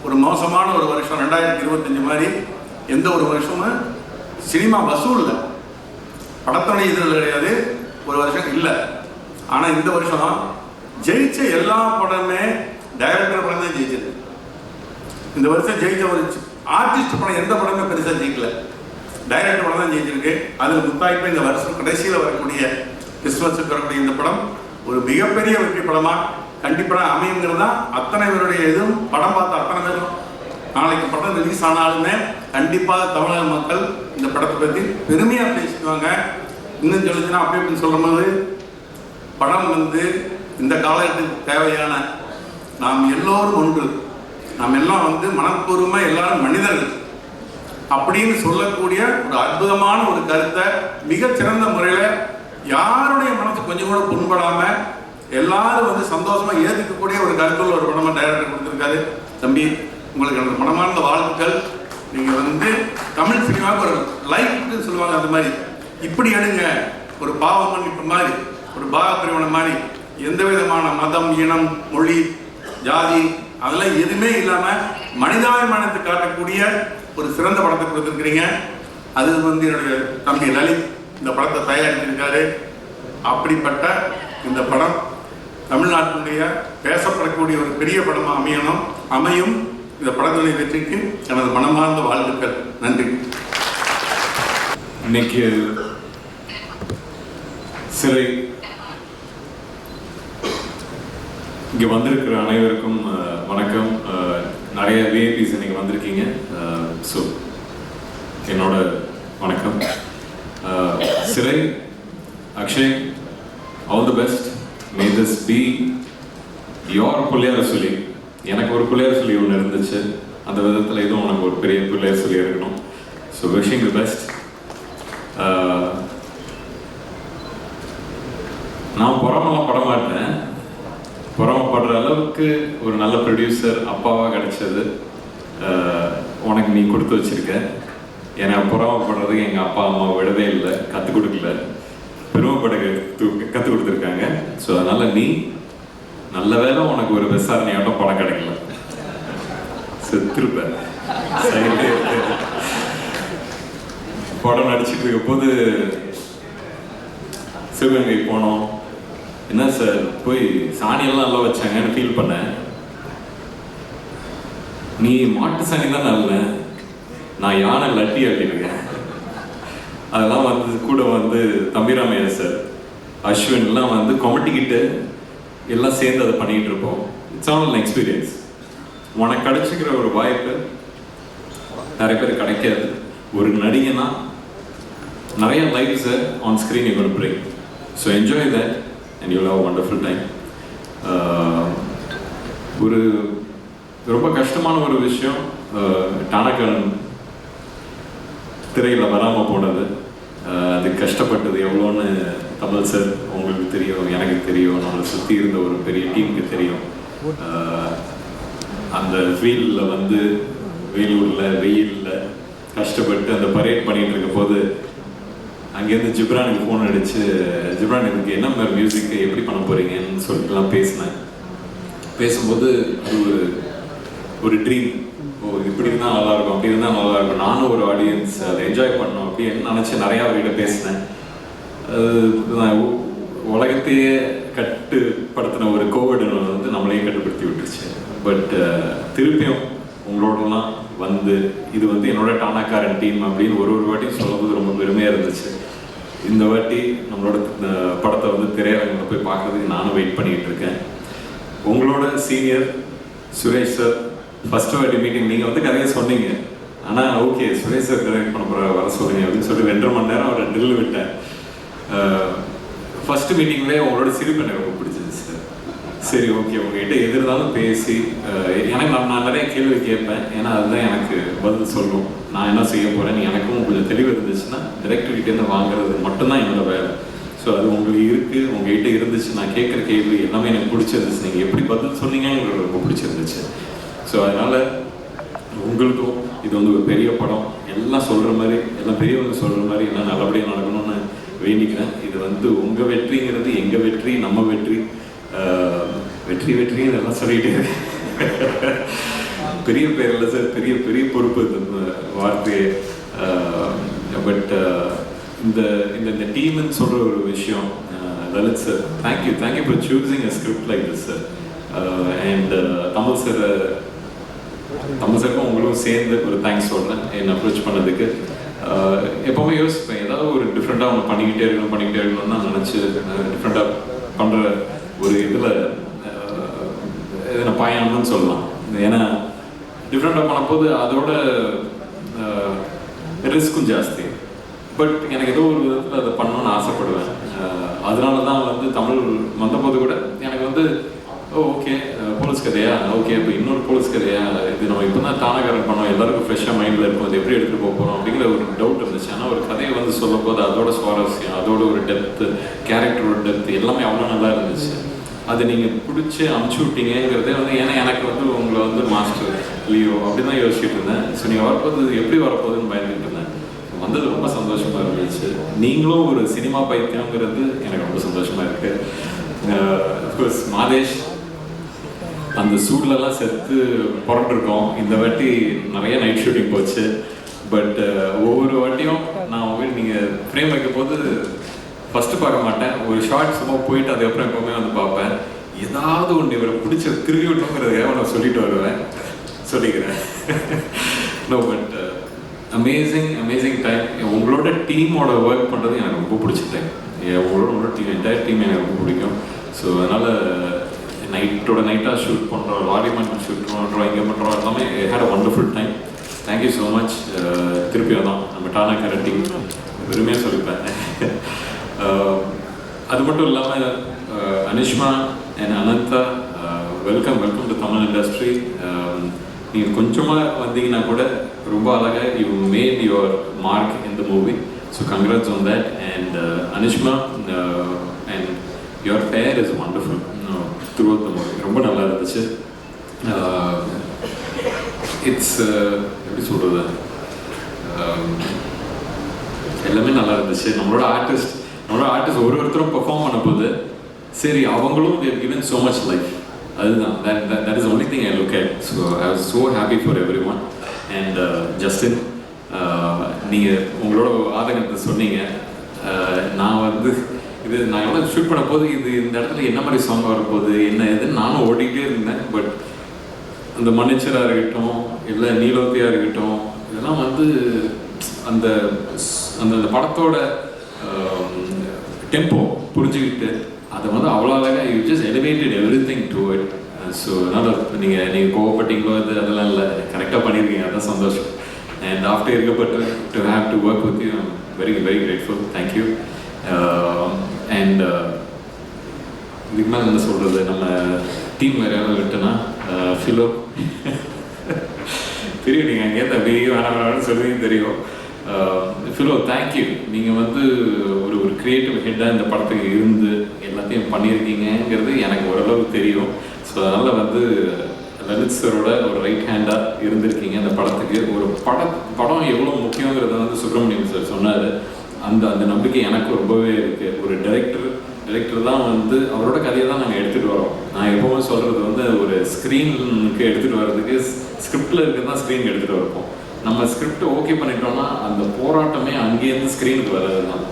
ஒரு மோசமான ஒரு வருஷம் 2025 மாதிரி எந்த ஒரு வருஷமும் சினிமா வசூலில் படத்தோடைய இதில் கிடையாது, ஒரு வருஷம் இல்லை. ஆனால் இந்த வருஷம் ஜெயிச்ச எல்லா படமே டைரக்டர் படம் தான் ஜெயிச்சது. இந்த வருஷம் ஜெயிச்ச ஒரு ஆர்டிஸ்ட் படம் எந்த படமே பெருசாக ஜெயிக்கல, டைரக்டர் படம் தான் ஜெயிச்சிருக்கு. அதில் முத்தாய்ப்பாக இந்த வருஷம் கடைசியில் வரக்கூடிய கிறிஸ்துமஸுக்கு வரக்கூடிய இந்த படம் ஒரு மிகப்பெரிய வெற்றி படமாக கண்டிப்பாக அமையுங்கிறது தான் அத்தனை பேருடைய இதுவும். படம் பார்த்த அத்தனை பேரும் நாளைக்கு படம் ரிலீஸ் ஆனாலுமே கண்டிப்பாக தமிழக மக்கள் இந்த படத்தை பற்றி பெருமையாக பேசிக்குவாங்க. இன்னும் சொல்லிச்சுன்னா அப்படி இப்படின்னு சொல்லும் போது படம் வந்து இந்த காலகட்டத்துக்கு தேவையான நாம் எல்லோரும் ஒன்று, நாம் எல்லாம் வந்து மனப்பூர்வமாக எல்லாரும் மனிதர்கள் அப்படின்னு சொல்லக்கூடிய ஒரு அற்புதமான ஒரு கருத்தை மிகச்சிறந்த முறையில் யாருடைய மனசு கொஞ்சம் கூட புண்படாமல் எல்லாரும் வந்து சந்தோஷமா ஏற்றுக்கக்கூடிய ஒரு கருத்துள்ள ஒரு படமாக டைரக்டர் கொடுத்துருக்காரு. தம்பி, உங்களுக்கு அந்த மனமார்ந்த வாழ்த்துக்கள். நீங்கள் வந்து தமிழ் சினிமாவுக்கு ஒரு லைஃப்னு சொல்லுவாங்க, அந்த மாதிரி இப்படி எடுங்க, ஒரு பாவ மன்னிப்பு மாதிரி, ஒரு பாகப்பிரிவினை மாதிரி, எந்த விதமான மதம், இனம், மொழி, ஜாதி அதெல்லாம் எதுவுமே இல்லாமல் மனிதாபிமானத்தை காட்டக்கூடிய ஒரு சிறந்த படத்தை கொடுத்துருக்கிறீங்க. அது வந்து என்னுடைய தம்பி லலித் இந்த படத்தை தயாரித்திருக்காரு. அப்படிப்பட்ட இந்த படம் தமிழ்நாட்டினுடைய பேசப்படக்கூடிய ஒரு பெரிய படமாக அமையும். இந்த படத்துடைய வெற்றிக்கு எனது மனமார்ந்த வாழ்த்துக்கள். நன்றி. இன்னைக்கு சிலை இங்கே வந்திருக்கிற அனைவருக்கும் வணக்கம். நிறைய விஐபிஸ் இன்னைக்கு வந்திருக்கீங்க. ஸோ என்னோட வணக்கம். சிறை, Akshay, all the best. May this be your புள்ளியார சொல்லி. எனக்கு ஒரு புள்ளியார சொல்லி ஒன்று இருந்துச்சு, அந்த விதத்தில் இதுவும் உனக்கு ஒரு பெரிய புள்ளியார சொல்லி இருக்கணும். So wishing the best. நான் புறமெல்லாம் பட மாட்டேன். புறமப்படுற அளவுக்கு ஒரு நல்ல ப்ரொடியூசர் அப்பாவாக கிடைச்சது உனக்கு நீ கொடுத்து வச்சிருக்க. எனக்கு புறமப்படுறதுக்கு எங்கள் அப்பா அம்மா விடவே இல்லை, கற்றுக் கொடுக்கல, பெருமைப்பட கற்றுக் கொடுத்துருக்காங்க. ஸோ அதனால் நீ நல்ல வேலை உனக்கு ஒரு விசாரணையாட்டம் படம் கிடைக்கல, செத்துருப்ப. படம் நடிச்சுட்டு இருக்க போது சிவகங்கை போனோம். என்ன சார் போய் சாணியெல்லாம் நல்லா வச்சாங்கன்னு ஃபீல் பண்ணேன். நீ மாட்டு சாணி தான் நல்ல, நான் யானை லட்டி அள்ளிருக்கேன். அதெல்லாம் வந்து கூட வந்து தம்பிராமையா சார், அஸ்வின் எல்லாம் வந்து கொமட்டிக்கிட்டு எல்லாம் சேர்ந்து அதை பண்ணிக்கிட்டு இருப்போம். It's all an experience. உனக்கு கிடைச்சிக்கிற ஒரு வாய்ப்பு நிறைய பேர் கிடைக்காது. ஒரு நடிகனா நிறைய லைஃப்ஸை on screen you will bring. So enjoy that and you'll have a wonderful time. ஒரு ரொம்ப கஷ்டமான ஒரு விஷயம் டானகன் திரையில் வராமல் போனது. அது கஷ்டப்பட்டது எவ்வளோன்னு தமிழ் சார் உங்களுக்கு தெரியும், எனக்கு தெரியும், நம்மளை சுற்றி இருந்த ஒரு பெரிய டீமுக்கு தெரியும். அந்த ஃபீல்டில் வந்து வேலூரில் வெயிலில் கஷ்டப்பட்டு அந்த பரேட் பண்ணிகிட்டு இருக்க போது அங்கேருந்து ஜிப்ரானுக்கு ஃபோன் அடித்து, ஜிப்ரான் இதுக்கு என்ன மாதிரி மியூசிக்கு எப்படி பண்ண போகிறீங்கன்னு சொல்லிட்டுலாம் பேசினேன். பேசும்போது அது ஒரு ட்ரீம். ஓ இப்படி இருந்தால் நல்லாயிருக்கும், அப்படி இருந்தால் நல்லாயிருக்கும், நானும் ஒரு ஆடியன்ஸ் அதை என்ஜாய் பண்ணோம் அப்படின்னு நினச்சி நிறையா அவர்கிட்ட பேசினேன். உலகத்தையே கட்டுப்படுத்தின ஒரு கோவிட் வந்து நம்மளையும் கட்டுப்படுத்தி விட்டுருச்சு. பட் திருப்பியும் உங்களோடலாம் வந்து இது வந்து என்னோட டானாக்காரன் டீம் அப்படின்னு ஒரு வாட்டியும் சொல்லும்போது ரொம்ப பெருமையாக இருந்துச்சு. இந்த வாட்டி நம்மளோட படத்தை வந்து திரையரங்கில் போய் பார்க்கறதுக்கு நானும் வெயிட் பண்ணிகிட்டு இருக்கேன். உங்களோட சீனியர் சுரேஷ் சார் ஃபஸ்ட்டு வாட்டி மீட்டிங் நீங்கள் வந்து கதையை சொன்னீங்க. ஆனால் ஓகே சுரேஷ் சார் டைரக்ட் பண்ண போகிற வர சொல்லுங்க அப்படின்னு சொல்லி 2.5 மணி நேரம் அவரை ட்ரில் விட்டேன். ஃபஸ்ட்டு மீட்டிங்லேயே உங்களோட சிரிப்பு எனக்கு ரொம்ப பிடிச்சிது சார். சரி ஓகே உங்ககிட்ட எது இருந்தாலும் பேசி எனக்கு நான் நிறைய கேள்வி கேட்பேன். ஏன்னா அதுதான் எனக்கு பதில் சொல்லும். நான் என்ன செய்ய போகிறேன் எனக்கும் கொஞ்சம் தெளிவு இருந்துச்சுன்னா டைரக்டர்கிட்டேருந்து வாங்குறது மட்டும்தான் என்னோட வேலை. ஸோ அது உங்களுக்கு இருக்குது, உங்ககிட்ட இருந்துச்சு. நான் கேட்குற கேள்வி எல்லாமே எனக்கு பிடிச்சிருந்துச்சு. நீங்கள் எப்படி பதில் சொன்னீங்கன்னு ரொம்ப பிடிச்சிருந்துச்சு. ஸோ அதனால் உங்களுக்கும் இது வந்து ஒரு பெரிய படம். எல்லாம் சொல்கிற மாதிரி, எல்லாம் பெரியவங்க சொல்கிற மாதிரி எல்லாம் நல்லபடியாக நடக்கணும்னு வேண்டிக்கிறேன். இது வந்து உங்கள் வெற்றிங்கிறது எங்கள் வெற்றி, நம்ம வெற்றி. வெற்றி வெற்றி இதெல்லாம் சொல்லிகிட்டே பெரிய பேர் இல்லை சார், பெரிய பெரிய பொறுப்பு இந்த வார்த்தையே. பட் இந்த இந்த டீம்னு சொல்கிற ஒரு விஷயம், Lalit sir thank you for choosing a script like this sir. And Tamil சாருக்கும் உங்களும் சேர்ந்து ஒரு தேங்க்ஸ் சொல்கிறேன் என்னை அப்ரோச் பண்ணதுக்கு. எப்போவுமே யோசிப்பேன் ஏதாவது ஒரு டிஃப்ரெண்ட்டாக ஒன்று பண்ணிக்கிட்டே இருக்கணும்னு தான் நினச்சி டிஃப்ரெண்ட்டாக பண்ணுற ஒரு இதில் பயணம்னு சொல்லலாம். ஏன்னா டிஃப்ரெண்ட்டாக பண்ணும்போது அதோட ரிஸ்க்கும் ஜாஸ்தி. பட் எனக்கு ஏதோ ஒரு விதத்தில் அதை பண்ணணும்னு ஆசைப்படுவேன். அதனால தான் வந்து தமிழ் வந்தபோது கூட எனக்கு வந்து ஓகே போலீஸ் கதையா, ஓகே இப்போ இன்னொரு போலீஸ் கதையா, இது நம்ம இப்போ தான் டானகாரன் பண்ணோம், எல்லாருக்கும் ஃப்ரெஷ்ஷாக மைண்டில் இருக்கும், அது எப்படி எடுத்துகிட்டு போக போகிறோம் அப்படிங்கிற ஒரு டவுட் இருந்துச்சு. ஆனால் ஒரு கதையை வந்து சொல்லும் போது அதோட சுவாரஸ்யம், அதோட ஒரு டெப்த்து, கேரக்டரோட டெப்த்து எல்லாமே அவ்வளோ நல்லா இருந்துச்சு. அதை நீங்கள் பிடிச்சி அமுச்சு விட்டீங்கிறதே வந்து ஏன்னா எனக்கு வந்து உங்களை வந்து மாஸ்டர் லியோ அப்படி தான் யோசிச்சுட்டு இருந்தேன். ஸோ நீங்கள் வரப்போது எப்படி வரப்போகுதுன்னு பயந்துட்டு இருந்தேன். வந்தது ரொம்ப சந்தோஷமாக இருந்துச்சு. நீங்களும் ஒரு சினிமா பைத்தியங்கிறது எனக்கு ரொம்ப சந்தோஷமாக இருக்குது. அஃப்கோர்ஸ் மாதேஷ் அந்த சூட்லலாம் செத்து புறட்டுருக்கோம். இந்த வாட்டி நிறைய நைட் ஷூட்டிங் போச்சு. பட் ஒவ்வொரு வாட்டியும் நான் நீங்கள் ஃப்ரேம் வைக்கும் போது ஃபஸ்ட்டு பார்க்க மாட்டேன், ஒரு ஷார்ட் சும்மா போயிட்டு அதுக்கப்புறம் எப்போவுமே வந்து பார்ப்பேன். ஏதாவது ஒன்று இவரை பிடிச்ச திருவி விட்டோங்கிறதுக்காக நான் சொல்லிட்டு வருவேன், சொல்லிக்கிறேன். No but amazing time. உங்களோட டீமோட ஒர்க் பண்ணுறது எனக்கு ரொம்ப பிடிச்ச டைம். உங்களோட டீம் என்டையர் டீம் எனக்கு ரொம்ப பிடிக்கும். ஸோ அதனால் நைட்டோட நைட்டாக ஷூட் பண்ணுறோம், வாலிமன் ஷூட் பண்ணுறோம், இங்கே பண்ணுறோம், எல்லாமே had a wonderful time. Thank you so much. திருப்பி தான் நம்ம டானா கரட்டி பெருமையாக சொல்லிப்பேன். அது மட்டும் இல்லாமல் Anishma and Anantha, welcome to Tamil industry. நீங்கள் கொஞ்சமாக வந்தீங்கன்னா கூட ரொம்ப அழகாக you made your mark in the movie. So congrats on that. And Anishma and your pair is wonderful throughout the movie. ரொம்ப நல்லா இருந்துச்சு. இட்ஸ் எப்படி சொல்கிறது, எல்லாமே நல்லா இருந்துச்சு. நம்மளோட ஆர்டிஸ்ட் ஒருத்தரும் பெர்ஃபார்ம் பண்ண போது சரி அவங்களும் Dev given so much life. அதுதான் that is the only thing I look at. So I was so happy for everyone. And Justin, நீங்கள் உங்களோட ஆதங்கத்தை சொன்னீங்க. நான் வந்து நான் எவ்வளோ ஷூட் பண்ண போது இந்த இடத்துல என்ன மாதிரி சாங் வரப்போகுது என்ன எதுன்னு நானும் ஓடிக்கிட்டே இருந்தேன். பட் அந்த மன்னிச்சராக இருக்கட்டும் இல்லை நீலோத்தியாக இருக்கட்டும், இதெல்லாம் வந்து அந்த அந்த படத்தோட டெம்போ புரிஞ்சுக்கிட்டு அதை வந்து அவ்வளோ அழகாக you just elevated everything to it. So அதனால் நீங்கள் கோவப்பட்டீங்களோ அதெல்லாம் இல்லை, கரெக்டாக பண்ணியிருக்கீங்க, அதான் சந்தோஷம். அண்ட் ஆஃப்டர் இருக்கப்பட்டு to have to work with you I'm very very grateful. Thank you. And இதுக்கு மேலே என்ன சொல்கிறது, நம்ம டீம் வேறு யாராவது விட்டோன்னா ஃபிலோ தெரியும், நீங்கள் அங்கேருந்து அப்படியே வேணாம்னு சொல்லுவீங்க தெரியும். Philo thank you. நீங்கள் வந்து ஒரு க்ரியேட்டிவ் ஹெட்டாக இந்த படத்துக்கு இருந்து எல்லாத்தையும் பண்ணியிருக்கீங்கிறது எனக்கு ஓரளவுக்கு தெரியும். ஸோ அதனால் வந்து லலித் சரோட ஒரு ரைட் ஹேண்டாக இருந்திருக்கீங்க இந்த படத்துக்கு. ஒரு படம் எவ்வளோ முக்கியங்கிறத வந்து சுப்பிரமணியம் சார் சொன்னார். அந்த நம்பிக்கை எனக்கு ரொம்பவே இருக்குது. ஒரு டைரக்டர் தான் வந்து அவரோட கதையை தான் நாங்கள் எடுத்துகிட்டு வரோம். நான் எப்போவுமே சொல்கிறது வந்து ஒரு ஸ்க்ரீனுக்கு எடுத்துகிட்டு வர்றதுக்கு ஸ்கிரிப்டில் இருக்கிறது தான் ஸ்க்ரீனுக்கு எடுத்துகிட்டு வரப்போம். நம்ம ஸ்கிரிப்டை ஓகே பண்ணிட்டோம்னா அந்த போராட்டமே அங்கேருந்து ஸ்க்ரீனுக்கு வர்றது தான்.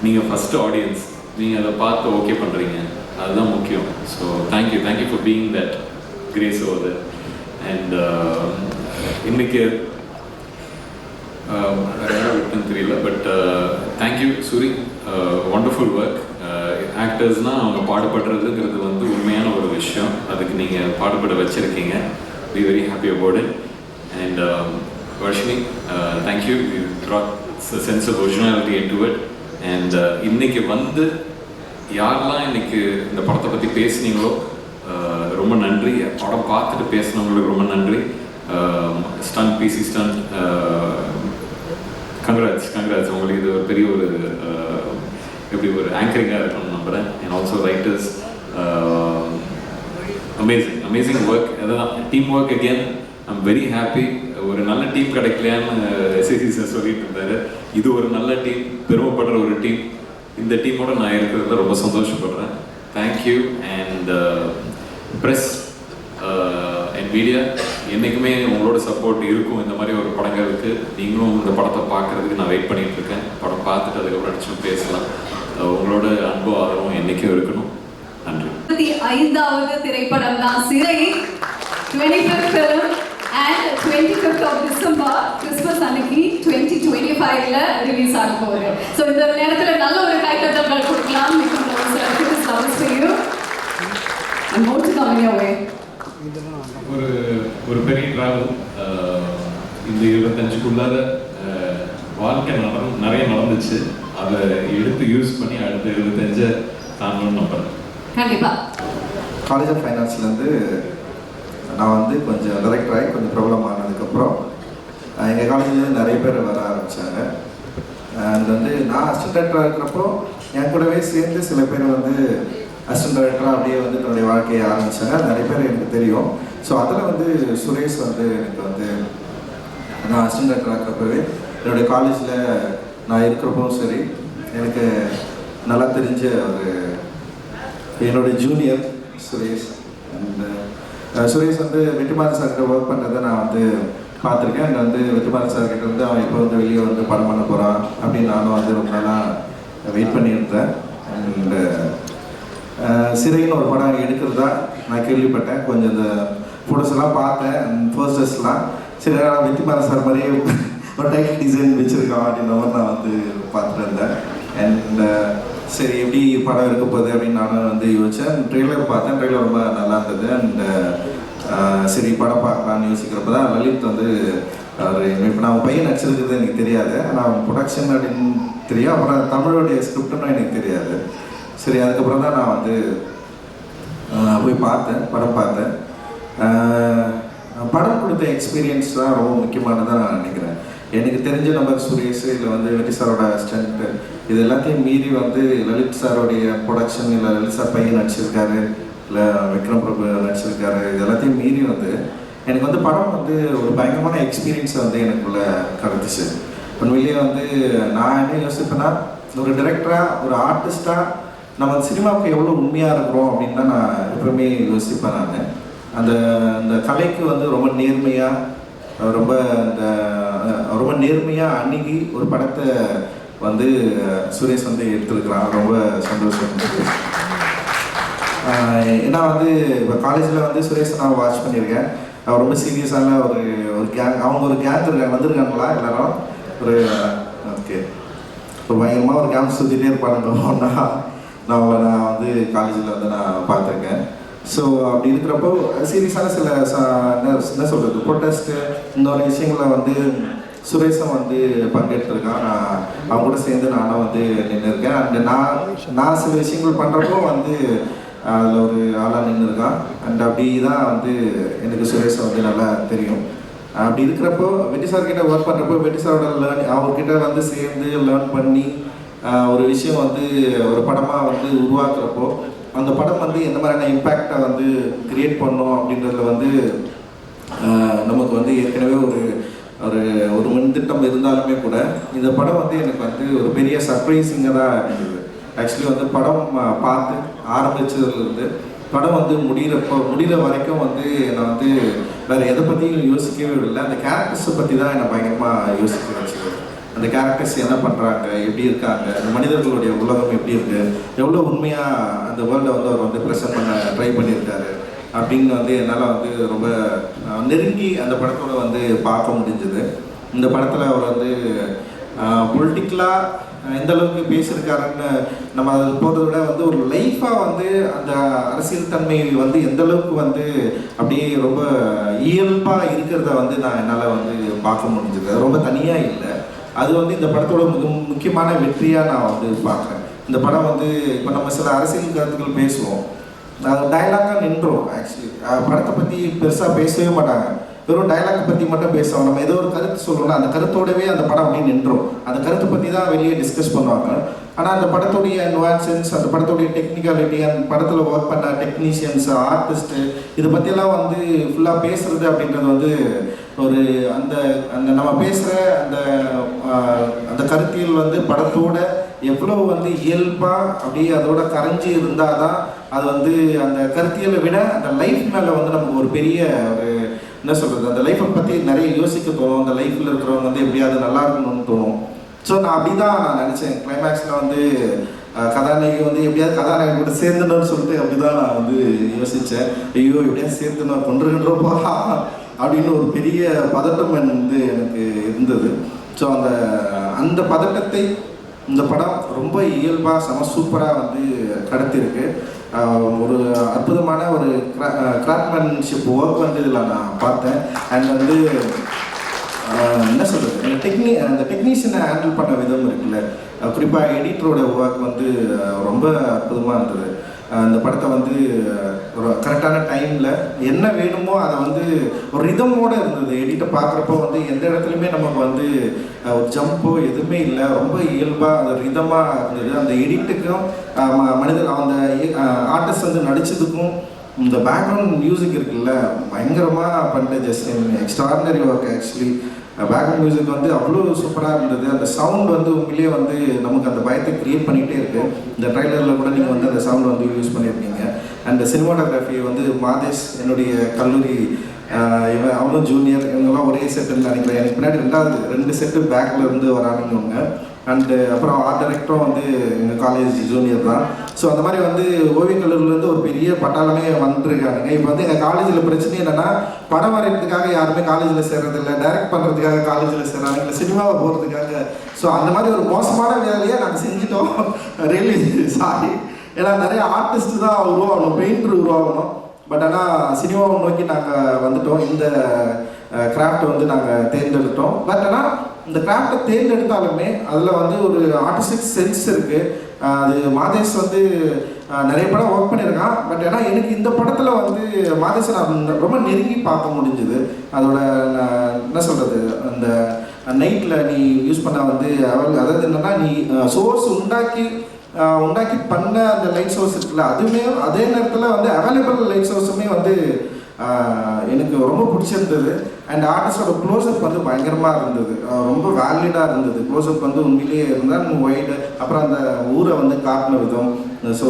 நீங்கள் ஃபஸ்ட்டு ஆடியன்ஸ், நீங்கள் அதை பார்த்து ஓகே பண்ணுறீங்க, அதுதான் முக்கியம். So thank you for being that grace over that. And இன்னைக்கு வேறு யாரும் விட்டுன்னு தெரியல, but thank you Soori, wonderful work. ஆக்டர்ஸ்னால் அவங்க பாடுபடுறதுங்கிறது வந்து உண்மையான ஒரு விஷயம். அதுக்கு நீங்கள் பாடுபட வச்சுருக்கீங்க. Be very happy about it. And Varshini, thank you. You brought a sense of originality into it. And இன்னைக்கு வந்து யாரெல்லாம் இன்னைக்கு இந்த படத்தை பற்றி பேசுனீங்களோ ரொம்ப நன்றி. படம் பார்த்துட்டு பேசுனவங்களுக்கு ரொம்ப நன்றி. ஸ்டண்ட் பிசி ஸ்டண்ட் கங்க்ராட்ஸ். உங்களுக்கு இது ஒரு பெரிய ஒரு எப்படி ஒரு ஆங்கரிங்காக இருக்கணும்னு நம்புகிறேன். And also writers, amazing work. அதுதான் team work again. I'm very happy. ஒரு நல்ல டீம் கிடைக்கலையான்னு எஸ்ஐசி சார் சொல்லிட்டு இருந்தாரு. இது ஒரு நல்ல டீம், பெருமைப்படுற ஒரு டீம். இந்த டீமோட நான் இருக்கிறதுல ரொம்ப சந்தோஷப்படுறேன். Thank you. And press and media, என்றைக்குமே உங்களோட சப்போர்ட் இருக்கும் இந்த மாதிரி ஒரு படங்களுக்கு. நீங்களும் இந்த படத்தை பார்க்குறதுக்கு நான் வெயிட் பண்ணிட்டு இருக்கேன். படம் பார்த்துட்டு அதுக்கப்புறம் அடிச்சும் பேசலாம். உங்களோட அன்பு ஆதரவும் என்றைக்கும் இருக்கணும். நன்றி. 25வது திரைப்படம் தான் சிறை. 25th film and 25th of December Christmas அன்னைக்கு 2025ல ரிலீஸ் ஆக போகுது. ஸோ இந்த நேரத்தில் நல்ல ஒரு கைத்தட்டல் கொடுக்கலாம். ஒரு பெரிய ட்ராவல் இந்த 25க்குள்ளார வாழ்க்கை நிறைய நடந்துச்சு. அதை எடுத்து யூஸ் பண்ணி அடுத்த 25 தாங்கணும்னு நம்புறேன். கண்டிப்பாக. காலேஜ் ஆஃப் ஃபைனான்ஸ்லேருந்து நான் வந்து கொஞ்சம் டைரக்டர் ஆகி கொஞ்சம் ப்ராப்ளம் ஆனதுக்கப்புறம் எங்கள் காலேஜில் நிறைய பேர் வர ஆரம்பித்தாங்க. அண்ட் வந்து நான் அசிஸ்டன்ட் டைரக்டராக இருக்கிறப்போ என் கூடவே சேர்ந்து சில பேர் வந்து அசிஸ்டன்ட் டைரக்டராக அப்படியே வந்து தன்னுடைய வாழ்க்கையை ஆரம்பித்தாங்க. நிறைய பேர் எனக்கு தெரியும். ஸோ அதில் வந்து சுரேஷ் வந்து எனக்கு வந்து நான் அசிஸ்டன்ட் டைரக்டராக இருக்கிறப்பவே என்னுடைய காலேஜில் நான் இருக்கிறப்பவும் சரி எனக்கு நல்லா தெரிஞ்ச ஒரு என்னுடைய ஜூனியர் சுரேஷ். அண்ட் சுரேஷ் வந்து வெற்றிமாறன் சார்கிட்ட ஒர்க் பண்ணுறதை நான் வந்து பார்த்துருக்கேன். அண்ட் வந்து வெற்றிமாறன் சார்கிட்ட வந்து அவன் இப்போ வந்து வெளியே வந்து படம் பண்ண போகிறான் அப்படின்னு நானும் வந்து ரொம்ப நாளாக வெயிட் பண்ணியிருந்தேன். அண்ட் சிறைன்னு ஒரு படம் எடுக்கிறதா நான் கேள்விப்பட்டேன். கொஞ்சம் இந்த ஃபோட்டோஸ் எல்லாம் பார்த்தேன், போஸ்டர்ஸ்லாம். சரி, நான் வெற்றிமாறன் சார் மாதிரியே ஒரு டைட்டில் டிசைன் வச்சுருக்கான் அப்படின்ற மாதிரி நான் வந்து பார்த்துட்டு இருந்தேன். அண்ட் சரி எப்படி படம் இருக்க போகுது அப்படின்னு நானும் வந்து யோசித்தேன். ட்ரெய்லர் பார்த்தேன், ட்ரெய்லர் ரொம்ப நல்லா இருந்தது. அண்ட் சரி படம் பார்க்கலான்னு யோசிக்கிறப்ப தான் லலித் வந்து அவர் இப்போ நான் பையன் நடிச்சிருக்கிறது எனக்கு தெரியாது, ஆனால் ப்ரொடக்ஷன் அப்படின்னு தெரியும், அப்புறம் தமிழோடைய ஸ்கிரிப்டுன்னு எனக்கு தெரியாது. சரி அதுக்கப்புறம் தான் நான் வந்து போய் பார்த்தேன், படம் பார்த்தேன். படம் கொடுத்த எக்ஸ்பீரியன்ஸ் தான் ரொம்ப முக்கியமானதாக நான் நினைக்கிறேன். எனக்கு தெரிஞ்ச நம்பர் சுரேஷ், இல்லை வந்து வெற்றி சாரோட ஸ்டண்ட்டு, இது எல்லாத்தையும் மீறி வந்து லலித் சாரோடைய ப்ரொடக்ஷன், இல்லை லலித் சார் பையன் நடிச்சிருக்காரு, இல்லை விக்ரம் பிரபு நடிச்சிருக்காரு, இது எல்லாத்தையும் மீறி வந்து எனக்கு வந்து படம் வந்து ஒரு பயங்கரமான எக்ஸ்பீரியன்ஸை வந்து எனக்குள்ளே கடத்துச்சு. உண்மையிலேயே வந்து நான் என்ன யோசிப்பேன்னா, ஒரு டைரக்டராக ஒரு ஆர்டிஸ்டாக நம்ம சினிமாவுக்கு எவ்வளோ உண்மையாக இருக்கிறோம் அப்படின்னு தான் நான் எப்பவுமே யோசிப்பேன். நான் அந்த கலைக்கு வந்து ரொம்ப நேர்மையாக அணுகி ஒரு படத்தை வந்து சுரேஷ் வந்து எடுத்துருக்கிறான். ரொம்ப சந்தோஷம். ஏன்னா வந்து இப்போ காலேஜில் வந்து சுரேஷ் நான் வாட்ச் பண்ணியிருக்கேன். அவர் ரொம்ப சீரியஸான ஒரு கேங், அவங்க ஒரு கேங் இருக்காங்க, வந்திருக்காங்களா எல்லாரும்? ஒரு ஓகே, ஒரு பயங்கரமாக ஒரு கேங் சுற்றிட்டே இருப்பானுங்க. நான் வந்து காலேஜில் வந்து நான் பார்த்துருக்கேன். ஸோ அப்படி இருக்கிறப்போ சீரியஸான சில என்ன சொல்கிறது ப்ரொட்டஸ்ட்டு இந்த ஒரு விஷயங்களில் வந்து சுரேஷும் வந்து பங்கெடுத்துருக்கான். நான் அவங்க கூட சேர்ந்து நானும் வந்து நின்று இருக்கேன். அண்ட் நான் சில விஷயங்கள் பண்ணுறப்போ வந்து அதில் ஒரு ஆளாக நின்று இருக்கான். அண்ட் அப்படி தான் வந்து எனக்கு சுரேஷை வந்து நல்லா தெரியும். அப்படி இருக்கிறப்போ வெற்றி சார்கிட்ட ஒர்க் பண்ணுறப்போ வெற்றி சாரோட அவர்கிட்ட வந்து சேர்ந்து லேர்ன் பண்ணி ஒரு விஷயம் வந்து ஒரு படமாக வந்து உருவாக்குறப்போ அந்த படம் வந்து எந்த மாதிரியான இம்பேக்டை வந்து கிரியேட் பண்ணோம் அப்படின்றதுல வந்து நமக்கு வந்து ஏற்கனவே ஒரு முன்திட்டம் இருந்தாலுமே கூட இந்த படம் வந்து எனக்கு வந்து ஒரு பெரிய சர்ப்ரைசிங்காக தான் இருந்தது. ஆக்சுவலி வந்து படம் பார்த்து ஆரம்பித்ததுலேருந்து படம் வந்து முடிகிற வரைக்கும் வந்து என்னை வந்து வேறு எதை பற்றியும் யோசிக்கவே இல்லை. அந்த கேரக்டர்ஸை பற்றி தான் என்னை பயங்கரமாக யோசிக்க வச்சுக்கேன். அந்த கேரக்டர்ஸ் என்ன பண்ணுறாங்க, எப்படி இருக்காங்க, அந்த மனிதர்களுடைய உலகம் எப்படி இருக்குது, எவ்வளோ உண்மையாக அந்த வேர்ல்டை வந்து அவர் வந்து ப்ரெசென்ட் பண்ண ட்ரை பண்ணியிருக்காரு அப்படின்னு வந்து என்னால் வந்து ரொம்ப நெருங்கி அந்த படத்தோட வந்து பார்க்க முடிஞ்சது. இந்த படத்தில் அவர் வந்து பொலிட்டிக்கலாக எந்த அளவுக்கு பேசியிருக்காருன்னு நம்ம அதில் போகிறத விட வந்து ஒரு லைஃபாக வந்து அந்த அரசியல் தன்மை வந்து எந்த அளவுக்கு வந்து அப்படியே ரொம்ப இயல்பாக இருக்கிறத வந்து நான் என்னால் வந்து பார்க்க முடிஞ்சது. ரொம்ப தனியாக இல்லை, அது வந்து இந்த படத்தோட முக்கியமான வெற்றியாக நான் வந்து பார்க்குறேன். இந்த படம் வந்து இப்போ நம்ம சில அரசியல் கருத்துக்கள் பேசுவோம், டயலாக்காக நின்றோம். ஆக்சுவலி படத்தை பற்றி பெருசாக பேசவே மாட்டாங்க, வெறும் டயலாக் பற்றி மட்டும் பேசுவோம். நம்ம ஏதோ ஒரு கருத்து சொல்லணும்னா அந்த கருத்தோடவே அந்த படம் அப்படியே நின்றோம். அந்த கருத்தை பற்றி தான் வெளியே டிஸ்கஸ் பண்ணுவாங்க. ஆனால் அந்த படத்துடைய நுவான்சன்ஸ், அந்த படத்துடைய டெக்னிக்காலிட்டி, அந்த படத்தில் ஒர்க் பண்ண டெக்னீஷியன்ஸ், ஆர்டிஸ்ட்டு, இதை பற்றியெல்லாம் வந்து ஃபுல்லாக பேசுகிறது அப்படின்றது வந்து ஒரு அந்த அந்த நம்ம பேசுகிற அந்த கருத்தியல் வந்து படத்தோட எவ்வளோ வந்து இயல்பாக அப்படியே அதோட கரைஞ்சி இருந்தால் தான் அது வந்து அந்த கருத்தியலை விட அந்த லைஃப் மேலே வந்து நமக்கு ஒரு பெரிய ஒரு என்ன சொல்கிறது, அந்த லைஃப்பை பற்றி நிறைய யோசிக்க தோணும். அந்த லைஃப்பில் இருக்கிறவங்க வந்து எப்படியாவது நல்லா இருக்கணும்னு தோணும். ஸோ நான் அப்படி தான் நான் நினச்சேன். கிளைமேக்ஸில் வந்து கதாநாயகி வந்து எப்படியாவது கதாநாயகன் கூட சேர்ந்துடணும்னு சொல்லிட்டு அப்படி தான் நான் வந்து யோசித்தேன். ஐயோ எப்படியாவது சேர்த்து நான் கொண்டுகின்றப்போ அப்படின்னு ஒரு பெரிய பதட்டம் வந்து எனக்கு இருந்தது. ஸோ அந்த பதட்டத்தை இந்த படம் ரொம்ப இயல்பாக சூப்பராக வந்து கடத்திருக்கு. ஒரு அற்புதமான ஒரு கிராஃப்ட்மேன்ஷிப் ஒர்க் வந்து இதில் நான் பார்த்தேன். அண்ட் வந்து என்ன சொல்கிறது, அந்த டெக்னீஷியனை ஹேண்டில் பண்ண விதம் இருக்குல்ல, குறிப்பாக எடிட்டரோட ஒர்க் வந்து ரொம்ப அற்புதமாக இருந்தது. அந்த படத்தை வந்து ஒரு கரெக்டான டைமில் என்ன வேணுமோ அதை வந்து ஒரு ரிதமோடு இருந்தது. எடிட்டை பார்க்குறப்போ வந்து எந்த இடத்துலையுமே நமக்கு வந்து ஒரு ஜம்போ எதுவுமே இல்லை, ரொம்ப இயல்பாக அது ரிதமாக இருந்தது. அந்த எடிட்டுக்கும் அந்த ஆர்டிஸ்ட் வந்து நடித்ததுக்கும் இந்த பேக்ரவுண்ட் மியூசிக் இருக்குல்ல, பயங்கரமாக பண்ணிட்டு just extraordinary work. Actually background music வந்து அவ்வளோ சூப்பராக இருந்தது. அந்த சவுண்ட் வந்து உண்மையிலேயே வந்து நமக்கு அந்த பயத்தை க்ரியேட் பண்ணிகிட்டே இருக்குது. இந்த ட்ரைலரில் கூட நீங்கள் வந்து அந்த சவுண்ட் வந்து யூஸ் பண்ணியிருக்கீங்க. அண்ட் சினிமாட்டோகிராஃபி வந்து மாதேஷ், என்னுடைய கல்லூரி இவன் அவனும் ஜூனியர், இவங்கெல்லாம் ஒரே செட்டுன்னு நினைக்கிறேன். எனக்கு பின்னாடி 2 செட்டு பேக்கில் இருந்து வரானுங்க. அண்டு அப்புறம் ஆர்ட் டைரக்டரும் வந்து எங்கள் காலேஜ் ஜூனியர் தான். ஸோ அந்த மாதிரி வந்து ஓவியக் கல்லூரிலேருந்து ஒரு பெரிய பட்டாளமே வந்துருக்கானுங்க. இப்போ வந்து எங்கள் காலேஜில் பிரச்சனை என்னென்னா படம் வரைகிறதுக்காக யாருமே காலேஜில் சேர்றதில்லை, டைரக்ட் பண்ணுறதுக்காக காலேஜில் சேர்றாங்க, இல்லை சினிமாவை போகிறதுக்காக. ஸோ அந்த மாதிரி ஒரு மோசமான வேலையை நாங்கள் செஞ்சிட்டோம். Really sorry. ஏன்னா நிறைய ஆர்டிஸ்ட் தான் உருவாகணும், பெயிண்டர் உருவாகணும். பட் ஆனால் சினிமாவை நோக்கி நாங்கள் வந்துட்டோம். இந்த கிராஃப்டை வந்து நாங்கள் தேர்ந்தெடுத்தோம். பட் ஆனால் இந்த கிராஃப்டை தேர்ந்தெடுத்தாலுமே அதில் வந்து ஒரு ஆர்டிஸ்டிக் சென்ஸ் இருக்குது. அது மாதேஷ் வந்து நிறைய படம் ஒர்க் பண்ணியிருக்கான். பட் ஏன்னா எனக்கு இந்த படத்தில் வந்து மாதேஷை நான் ரொம்ப நெருங்கி பார்க்க முடிஞ்சுது. அதோட என்ன சொல்கிறது, அந்த நைட்டில் நீ யூஸ் பண்ண வந்து அதாவது என்னென்னா நீ சோர்ஸ் உண்டாக்கி பண்ண அந்த லைட் சோர்ஸ் இருக்குல்ல, அதுவுமே அதே நேரத்தில் வந்து அவைலபிள் லைட் சோர்ஸுமே வந்து எனக்கு ரொம்ப பிடிச்சிருந்தது. அண்ட் ஆர்டிஸ்டோட க்ளோஸ்அப் வந்து பயங்கரமாக இருந்தது, ரொம்ப வேலிடாக இருந்தது. க்ளோஸ்அப் வந்து உண்மையிலேயே இருந்தால் ஒயிடு, அப்புறம் அந்த ஊரை வந்து காட்டின விதம். ஸோ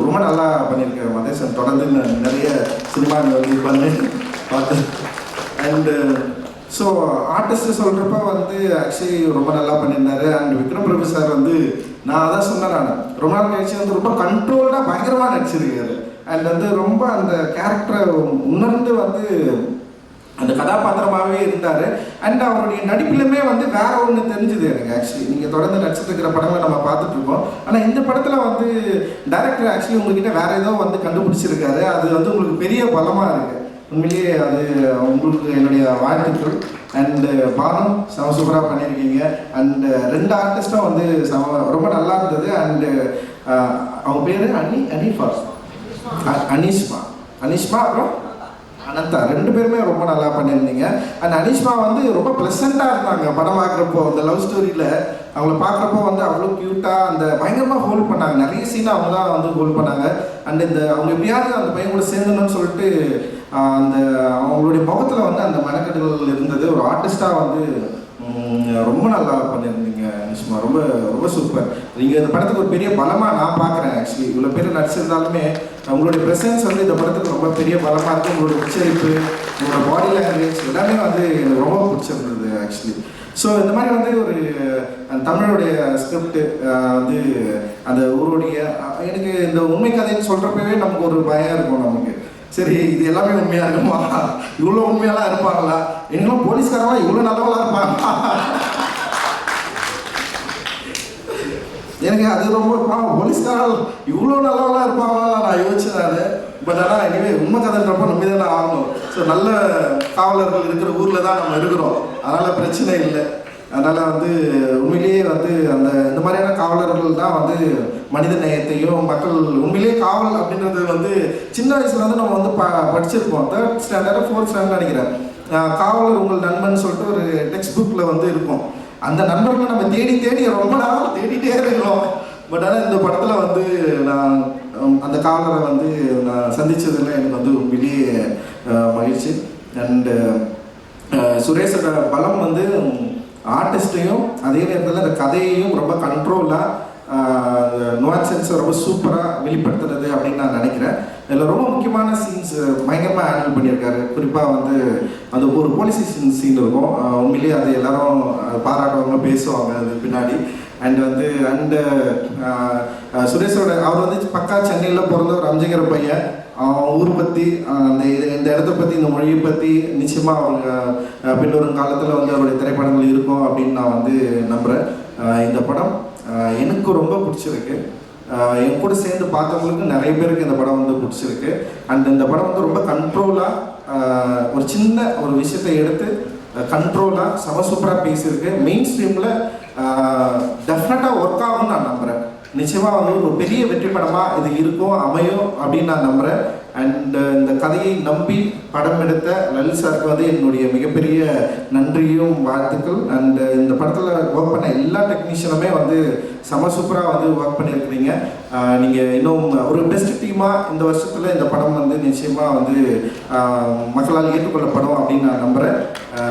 ரொம்ப நல்லா பண்ணியிருக்கேன் மதேசன். தொடர்ந்து நிறைய சினிமா வந்து பண்ணி பார்த்து. அண்டு ஸோ ஆர்டிஸ்ட்டு சொல்கிறப்ப வந்து ஆக்சுவலி ரொம்ப நல்லா பண்ணியிருந்தாரு. அண்ட் விக்ரம் பிரபு சார் வந்து நான் அதான் சொன்னேன், நான் ரொம்ப நாள் கழிச்சு வந்து ரொம்ப கண்ட்ரோல்டாக பயங்கரமாக நடிச்சிருக்காரு. அண்ட் வந்து ரொம்ப அந்த கேரக்டரை உணர்ந்து வந்து அந்த கதாபாத்திரமாகவே இருந்தார். அண்ட் அவருடைய நடிப்பிலுமே வந்து வேற ஒன்று தெரிஞ்சுது எனக்கு. ஆக்சுவலி நீங்கள் தொடர்ந்து நடிச்சிட்டு இருக்கிற படங்களை நம்ம பார்த்துட்ருக்கோம். ஆனால் இந்த படத்தில் வந்து டைரக்டர் ஆக்சுவலி உங்ககிட்ட வேற ஏதோ வந்து கண்டுபிடிச்சிருக்காரு. அது வந்து உங்களுக்கு பெரிய பலமாக இருக்குது. உண்மையிலேயே அது உங்களுக்கு என்னுடைய வாழ்த்துக்கள். அண்டு பானம் செம சூப்பராக பண்ணியிருக்கீங்க. அண்டு 2 ஆர்டிஸ்ட்டும் வந்து ரொம்ப நல்லா இருந்தது. அண்டு அவங்க பேர் அனீஷ்மா அப்புறம் அனந்தா, 2 பேருமே ரொம்ப நல்லா பண்ணியிருந்தீங்க. அண்ட் அனீஷ்மா வந்து ரொம்ப ப்ளசண்ட்டாக இருந்தாங்க படம் பார்க்குறப்போ. அந்த லவ் ஸ்டோரியில் அவங்கள பார்க்குறப்போ வந்து அவ்வளோ க்யூட்டாக அந்த பயங்கரமாக ஹோல்ட் பண்ணாங்க. நிறைய சீனை அவங்க தான் வந்து ஹோல்ட் பண்ணாங்க. அண்ட் இந்த அவங்க எப்படியாவது அந்த பையன் கூட சேர்ந்தணும்னு சொல்லிட்டு அந்த அவங்களுடைய முகத்தில் வந்து அந்த மனக்கட்டுகள் இருந்தது. ஒரு ஆர்டிஸ்டாக வந்து ரொம்ப நல்லா பண்ணியிருந்தீங்க அனீஷ்மா. ரொம்ப ரொம்ப சூப்பர். நீங்கள் இந்த படத்துக்கு ஒரு பெரிய பலமாக நான் பார்க்குறேன். ஆக்சுவலி இவ்வளோ பேர் நடிச்சிருந்தாலுமே உங்களுடைய ப்ரெசன்ஸ் வந்து இந்த படத்துக்கு ரொம்ப பெரிய பலமாக இருக்குது. உங்களுடைய உச்சரிப்பு, உங்களோட பாடி லாங்குவேஜ் எல்லாமே வந்து எனக்கு ரொம்ப பிடிச்சிருந்தது ஆக்சுவலி. ஸோ இந்த மாதிரி வந்து ஒரு தமிழுடைய ஸ்கிரிப்ட் வந்து அந்த ஊருடைய எனக்கு இந்த உண்மை கதைன்னு சொல்கிறப்பவே நமக்கு ஒரு பயம் இருக்கும். நமக்கு சரி இது எல்லாமே உண்மையாக இருக்குமா, இவ்வளோ உண்மையெல்லாம் இருப்பாங்களா, எங்களும் போலீஸ்காரெல்லாம் இவ்வளோ நல்லவெல்லாம் இருப்பாங்களா, எனக்கு அது ரொம்ப போலீஸ்காரர்கள் இவ்வளோ நல்லவெல்லாம் இருப்பாங்களா நான் யோசிச்சேன். பட் ஆனால் இனிமேல் உண்மை கதைன்றப்போ நம்பி தானே ஆகணும். ஸோ நல்ல காவலர்கள் இருக்கிற ஊரில் தான் நம்ம இருக்கிறோம், அதனால் பிரச்சனை இல்லை. அதனால் வந்து உண்மையிலேயே வந்து இந்த மாதிரியான காவலர்கள் தான் வந்து மனித நேயத்தையும் மக்கள் உண்மையிலேயே காவல் அப்படின்றது வந்து சின்ன வயசுல வந்து நம்ம வந்து படிச்சிருப்போம். 3rd ஸ்டாண்டர்ட் 4th ஸ்டாண்டர்ட் நினைக்கிறேன். காவலர் உங்கள் நண்பன் சொல்லிட்டு ஒரு டெக்ஸ்ட் புக்கில் வந்து இருக்கும். அந்த நண்பர்களை நம்ம தேடி ரொம்ப நாள் தேடிட்டே இருக்கிறோம். பட் ஆனால் இந்த படத்தில் வந்து நான் அந்த காவலரை வந்து நான் சந்தித்ததில் எனக்கு வந்து உண்மையிலேயே மகிழ்ச்சி. அண்டு சுரேஷோட பலம் வந்து ஆர்டிஸ்ட்டையும் அதே நேரத்தில் அந்த கதையையும் ரொம்ப கண்ட்ரோலாக நுவான்சன்ஸை ரொம்ப சூப்பராக வெளிப்படுத்துறது அப்படின்னு நான் நினைக்கிறேன். இதில் ரொம்ப முக்கியமான சீன்ஸ் பயங்கரமாக ஹேண்டில் பண்ணியிருக்காரு. குறிப்பாக வந்து அந்த ஒரு போலீஸ் ஸ்டேஷன் சீன் இருக்கும். உண்மையிலேயே அது எல்லாரும் பாராட்டுவாங்க, பேசுவாங்க அது பின்னாடி. அண்டு சுரேஷோட அவர் வந்து பக்கா சென்னையில் பிறந்த ஒரு அம்ஜிங்கிற பையன். ஊர் பற்றி இந்த இடத்த பற்றி இந்த மொழியை பற்றி நிச்சயமாக அவங்க பின்வரும் காலத்தில் வந்து அவருடைய திரைப்படங்கள் இருக்கும் அப்படின்னு நான் வந்து நம்புகிறேன். இந்த படம் எனக்கு ரொம்ப பிடிச்சிருக்கு. என் கூட சேர்ந்து பார்த்தவங்களுக்கு நிறைய பேருக்கு இந்த படம் வந்து பிடிச்சிருக்கு. அண்ட் இந்த படம் வந்து ரொம்ப கண்ட்ரோலாக ஒரு சின்ன ஒரு விஷயத்தை எடுத்து கண்ட்ரோலாக செம சூப்பராக பேசியிருக்கு. மெயின் ஸ்ட்ரீமில் டெஃபினட்டாக ஒர்க் ஆகும்னு நான் நம்புகிறேன். நிச்சயமாக வந்து ஒரு பெரிய வெற்றி படமாக இது இருக்கும், அமையும் அப்படின்னு நான் நம்புகிறேன். அண்ட் இந்த கதையை நம்பி படம் எடுத்த லலித் சாருக்கு வந்து என்னுடைய மிகப்பெரிய நன்றியும் வாழ்த்துக்கள். அண்ட் இந்த படத்தில் ஒர்க் பண்ண எல்லா டெக்னீஷியனுமே வந்து செம சூப்பராக வந்து ஒர்க் பண்ணியிருக்கிறீங்க. நீங்கள் இன்னும் ஒரு பெஸ்ட் டீமாக இந்த வருஷத்தில் இந்த படம் வந்து நிச்சயமாக வந்து மக்களால் ஏற்றுக்கொள்ளப்படும் அப்படின்னு நான் நம்புகிறேன்.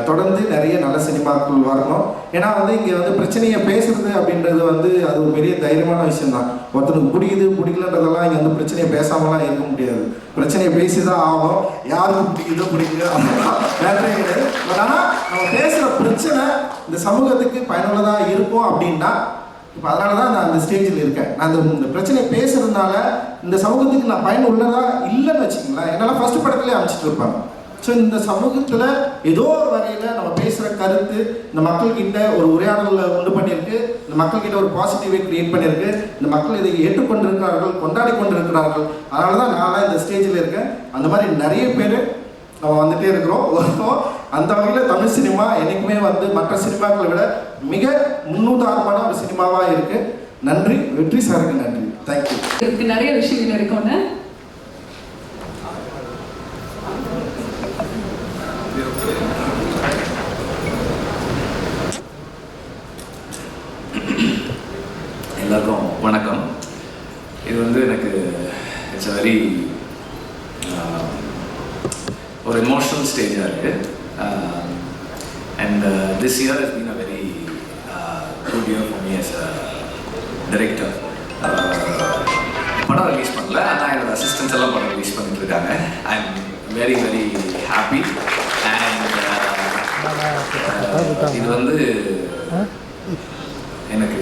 தொடர்ந்து நிறைய நல்ல சினிமாக்கள் வரணும். ஏன்னா வந்து இங்கே வந்து பிரச்சனையை பேசுறது அப்படின்றது வந்து அது ஒரு பெரிய தைரியமான விஷயம் தான். ஒருத்தனுக்கு பிடிக்கலன்றதெல்லாம் இங்கே வந்து பிரச்சனையை பேசாமலாம் இருக்க முடியாது. பிரச்சனையை பேசி தான் ஆகும். யாருக்கும் பிடிக்கல வேறே கிடையாது. பட் ஆனால் நம்ம பேசுகிற பிரச்சனை இந்த சமூகத்துக்கு பயனுள்ளதாக இருக்கும் அப்படின்னா இப்போ அதனால தான் நான் அந்த ஸ்டேஜில் இருக்கேன். நான் இந்த பிரச்சனையை பேசுறதுனால இந்த சமூகத்துக்கு நான் பயனுள்ளதாக இல்லைன்னு வச்சுக்கங்களேன். என்னால் ஃபர்ஸ்ட் படத்துலேயே அமைச்சிட்டு இருப்பாங்க. ஸோ இந்த சமூகத்தில் ஏதோ ஒரு வகையில் நம்ம பேசுகிற கருத்து இந்த மக்கள்கிட்ட ஒரு உரையாடலை உண்டு பண்ணியிருக்கு. இந்த மக்கள்கிட்ட ஒரு பாசிட்டிவை கிரியேட் பண்ணியிருக்கு. இந்த மக்கள் இதை ஏற்றுக்கொண்டிருக்கிறார்கள், கொண்டாடி கொண்டிருக்கிறார்கள். அதனால தான் நான்லாம் இந்த ஸ்டேஜில் இருக்கேன். அந்த மாதிரி நிறைய பேர் நம்ம வந்துகிட்டே இருக்கிறோம். அந்த வகையில் தமிழ் சினிமா என்றைக்குமே வந்து மற்ற சினிமாக்களை விட மிக முன்னுதாரணமான ஒரு சினிமாவாக இருக்குது. நன்றி. வெற்றி சாருக்கு நன்றி. தேங்க்யூ. இதுக்கு நிறைய விஷயங்கள் இருக்கும்னு எல்லாருக்கும் வணக்கம். இது வந்து எனக்கு இட்ஸ் அ வெரி ஒரு எமோஷனல் ஸ்டேஜாக இருக்குது. And this year has been a very good year for me as a director. படம் ரிலீஸ் பண்ணல, ஆனால் என்னோட அசிஸ்டன்ஸ் எல்லாம் படம் ரிலீஸ் பண்ணிட்டு இருக்காங்க. I am very very happy. And இது வந்து எனக்கு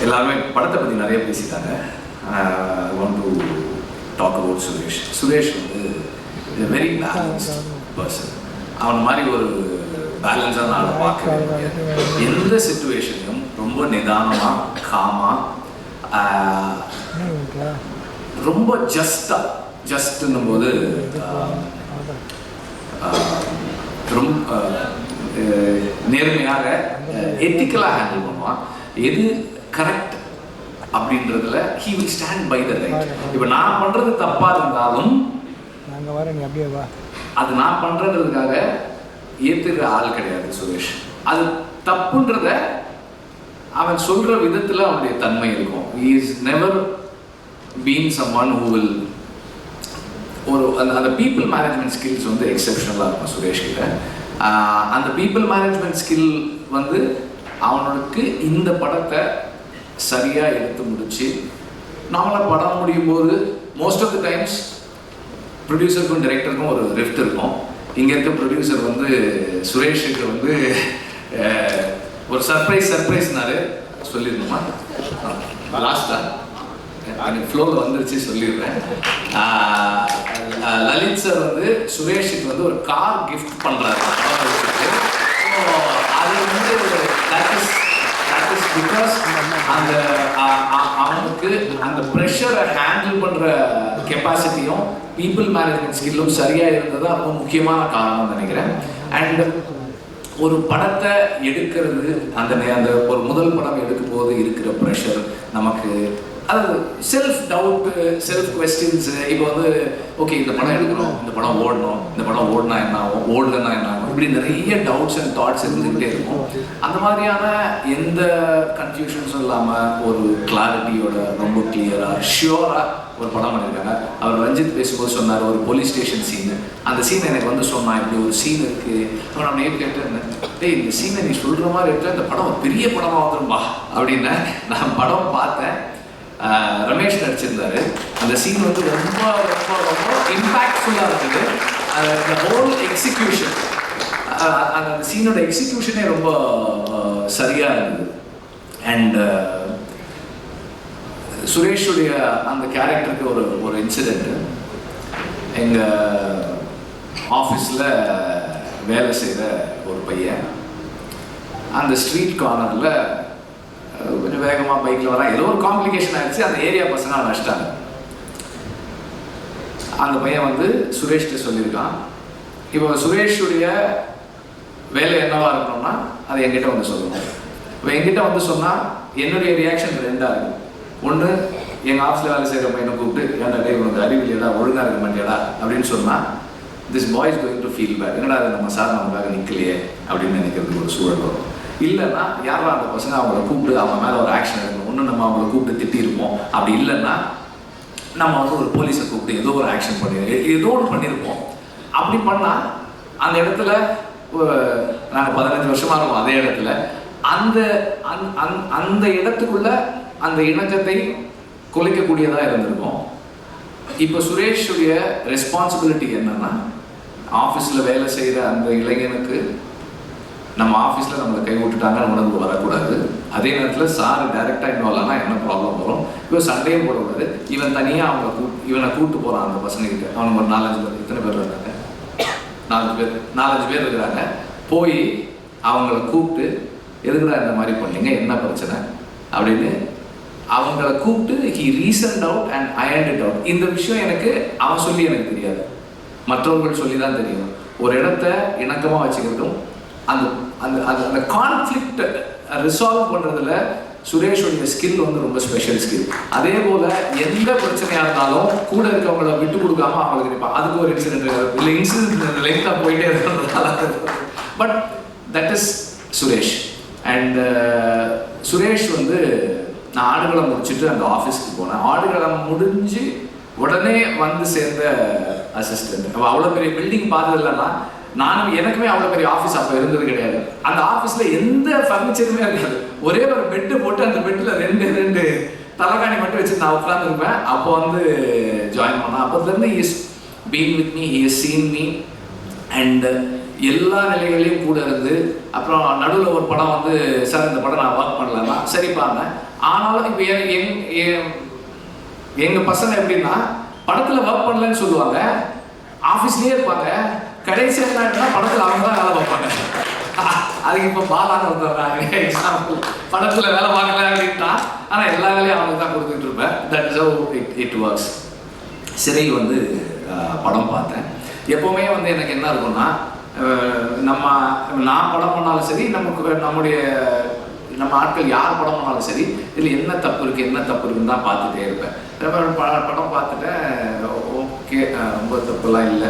எல்லாருமே படத்தை பற்றி நிறைய பேசிட்டாங்க. I want to talk about Suresh. Suresh வந்து இஸ் வெரி பேலன்ஸ்ட் பர்சன். அவன் மாதிரி ஒரு பேலன்ஸாக நான் பார்க்கவே முடியாது. எந்த சிச்சுவேஷனையும் ரொம்ப நிதானமாக, காமாக, ரொம்ப ஜஸ்ட்ன்னும் போது ரொம்ப நேர்மையாக எத்திக்கலாக ஹேண்டில் பண்ணுவான். எது கரெக்ட் அப்படின்றதுல he will stand by the right. இப்போ நான் பண்ணுறது தப்பாக இருந்தாலும் அது நான் பண்ணுறதுக்காக ஏற்றுக்கிற ஆள் கிடையாது சுரேஷ். அது தப்புன்றத அவன் சொல்கிற விதத்தில் அவனுடைய தன்மை இருக்கும். he is never been someone who will ஒரு அந்த பீப்புள் மேனேஜ்மெண்ட் ஸ்கில்ஸ் வந்து எக்ஸெப்ஷனலாக இருக்கும் சுரேஷ் கிட்ட. அந்த பீப்புள் மேனேஜ்மெண்ட் ஸ்கில் வந்து அவனுக்கு இந்த படத்தை சரியாக எடுத்து முடிச்சு நார்மலாக படம் முடியும் போது மோஸ்ட் ஆஃப் த டைம்ஸ் ப்ரொடியூசருக்கும் டைரக்டருக்கும் ஒரு ரிஃப்ட் இருக்கும். இங்கே இருக்க ப்ரொடியூசர் வந்து சுரேஷுக்கு வந்து ஒரு சர்ப்ரைஸ்னாரு சொல்லிடணுமா லாஸ்ட்டாக எனக்கு ஃப்ளோவில் வந்துருச்சு சொல்லிடுறேன். லலித் சார் வந்து சுரேஷுக்கு வந்து ஒரு கார் கிஃப்ட் பண்ணுறாரு. ஸோ அது வந்து தட் இஸ் பிகாஸ் அந்த அவனுக்கு அந்த ப்ரெஷரை ஹேண்டில் பண்ணுற கெப்பாசிட்டியும் பீப்புள் மேனேஜ்மெண்ட் ஸ்கில்லும் சரியாக இருந்தது ரொம்ப முக்கியமான காரணம்னு நினைக்கிறேன். அண்ட் ஒரு படத்தை எடுக்கிறது அந்த ஒரு முதல் படம் எடுக்கும் போது இருக்கிற ப்ரெஷர் நமக்கு அது செல்ஃப் டவுட்டு, செல்ஃப் கொஸ்டின்ஸு. இப்போ வந்து ஓகே இந்த படம் எடுக்கிறோம், இந்த படம் ஓடணும், இந்த படம் ஓடினா என்ன ஆகும், ஓடலன்னா என்ன ஆகும், இப்படி நிறைய டவுட்ஸ் அண்ட் தாட்ஸ் இருந்துகிட்டே இருக்கும். அந்த மாதிரியான எந்த கன்ஃபியூஷன்ஸும் இல்லாமல் ஒரு கிளாரிட்டியோட ரொம்ப கிளியராக ஷியோராக ஒரு படம் பண்ணியிருக்காங்க. அவர் ரஞ்சித் பேசும்போது சொன்னார் ஒரு போலீஸ் ஸ்டேஷன் சீனு. அந்த சீன் எனக்கு வந்து சொன்னான் இப்படி ஒரு சீன் இருக்குது. அவன் நான் நேற்று கேட்டேன், டேய் இந்த சீனை நீ சொல்கிற மாதிரி எடுத்தால் இந்த படம் ஒரு பெரிய படமாக வந்துரும்பா அப்படின்னு. நான் படம் பார்த்தேன். ரமேஷ் நடிச்சிருந்தாரு. அந்த சீன் வந்து ரொம்ப ரொம்ப ரொம்ப இம்பேக்ட்ஃபுல்லாக இருக்குது. அந்த ஹோல் எக்ஸிக்யூஷன், அந்த சீனோட எக்ஸிக்யூஷனே ரொம்ப சரியாக இருந்தது. அண்ட் சுரேஷுடைய அந்த கேரக்டருக்கு ஒரு இன்சிடெண்ட்டு, எங்கள் ஆஃபீஸில் வேலை செய்கிற ஒரு பையன் அந்த ஸ்ட்ரீட் கார்னரில் கொஞ்சம் வேகமாக பைக்கில் வரா, ஏதோ ஒரு காம்ப்ளிகேஷன் ஆகிடுச்சு. அந்த ஏரியா பசங்க அவன் நஷ்டாங்க. அந்த பையன் வந்து சுரேஷ்கிட்ட சொல்லியிருக்கான். இப்போ சுரேஷுடைய வேலை என்னவா இருக்கணும்னா அதை என்கிட்ட வந்து சொல்லணும். இப்போ என்கிட்ட வந்து சொன்னால் என்னுடைய ரியாக்ஷன் ரெண்டாக இருக்கும். ஒன்று, எங்கள் ஆஃபீஸில் வேலை செய்கிற பையனை கூப்பிட்டு ஏன்டா டே உனக்கு அறிவில்லையடா, ஒழுங்காக இருக்க மாட்டியாடா அப்படின்னு சொன்னால் this boy is going to feel bad. என்னடா அது நம்ம சார் நமக்காக நிற்கலையே அப்படின்னு நினைக்கிறதுக்கு ஒரு சூழல் வரும். இல்லைன்னா யாரா அந்த பசங்க அவங்கள கூப்பிட்டு அவங்க மேலே ஒரு ஆக்ஷன் எடுக்கணும். ஒன்று நம்ம அவங்கள கூப்பிட்டு திட்டிருப்போம், அப்படி இல்லைன்னா நம்ம வந்து ஒரு போலீஸை கூப்பிட்டு ஏதோ ஒரு ஆக்ஷன் ஏதோ ஒன்று பண்ணியிருப்போம். அப்படி பண்ணால் அந்த இடத்துல நாங்கள் 15 வருஷமாக இருக்கோம் அதே இடத்துல, அந்த அந்த இடத்துக்குள்ள அந்த இணக்கத்தை குலைக்கக்கூடியதாக இருந்திருக்கும். இப்போ சுரேஷுடைய ரெஸ்பான்சிபிலிட்டி என்னன்னா, ஆஃபீஸில் வேலை செய்கிற அந்த இளைஞனுக்கு நம்ம ஆஃபீஸில் நம்மளை கை விட்டுட்டாங்கன்னு உணர்வு வரக்கூடாது. அதே நேரத்தில் சார் டைரெக்டாக இன்வால்வ் ஆனால் என்ன ப்ராப்ளம் வரும், இப்போ சண்டையும் போடக்கூடாது. இவன் தனியாக இவனை கூப்பிட்டு போகிறான் அந்த பசங்ககிட்ட. அவனுக்கு ஒரு 4-5 பேர், இத்தனை பேர் இருக்காங்க, 4-5 பேர் இருக்கிறாங்க. போய் அவங்கள கூப்பிட்டு எதுக்குடா இந்த மாதிரி பண்ணீங்க, என்ன பிரச்சனை அப்படின்னு அவங்கள கூப்பிட்டு he reasoned out and ironed it out. இந்த விஷயம் எனக்கு அவன் சொல்லி எனக்கு தெரியாது, மற்றவர்கள் சொல்லி தான் தெரியும். ஒரு இடத்த இணக்கமாக வச்சுக்கிறதும் அந்த அந்த அந்த கான்ஃப்ளிக்ட் ரிசால்வ் பண்ணுறதுல சுரேஷோடைய ஸ்கில் வந்து ரொம்ப ஸ்பெஷல் ஸ்கில். அதே போல் எந்த பிரச்சனையாக இருந்தாலும் கூட இருக்கவங்கள விட்டு கொடுக்காம அவங்களுக்கு நினைப்பான். அதுக்கு ஒரு இன்சிடென்ட் இல்லை, இன்சிடென்ட் லெங்காக போயிட்டே இருக்கிறதுனால, but that is Suresh. And Suresh வந்து நான் ஆடுகளம் முடிச்சுட்டு அந்த ஆஃபீஸ்க்கு போனேன். ஆடுகளம் முடிஞ்சு உடனே வந்து சேர்ந்த அசிஸ்டன்ட். அவள் அவ்வளோ பெரிய பில்டிங் பார்த்தது இல்லைன்னா, நானும் எனக்குமே அவ்வளோ பெரிய ஆஃபீஸ் அப்போ இருந்தது கிடையாது. அந்த ஆஃபீஸில் எந்த ஃபர்னிச்சருமே இருக்காது, ஒரே ஒரு பெட்டு போட்டு அந்த பெட்டில் 2 தலைகாணி மட்டும் வச்சு நான் உட்காந்துருப்பேன். அப்போ வந்து ஜாயின் பண்ணேன். அப்போதுலேருந்து is been with me, he is seen me and எல்லா நிலைகளையும் கூட இருந்து. அப்புறம் நடுவில் ஒரு படம் வந்து சார் இந்த படம் நான் ஒர்க் பண்ணலன்னா சரிப்பாங்க. ஆனாலும் இப்போ எங்கள் பசங்க எப்படின்னா படத்தில் ஒர்க் பண்ணலன்னு சொல்லுவாங்க, ஆஃபீஸ்லேயே இருப்பாங்க. கடைசி என்ன படத்தில் அவங்க தான் வேலை பார்ப்பாங்க. அதுக்கு இப்போ பாலான்னு வந்துடுறாங்க எக்ஸாம்பிள், படத்தில் வேலை பார்க்கல அப்படின்ட்டா, ஆனால் எல்லா வேலையும் அவங்க தான் கொடுத்துட்டு இருப்பேன். That is how it works. சிறை வந்து படம் பார்த்தேன். எப்போவுமே வந்து எனக்கு என்ன இருக்குன்னா, நான் படம் பண்ணாலும் சரி, நம்ம ஆட்கள் யார் படம் பண்ணாலும் சரி, இதில் என்ன தப்பு இருக்குன்னு தான் பார்த்துட்டே இருப்பேன். படம் பார்த்துட்டேன், ஓகே ரொம்ப தப்புலாம் இல்லை,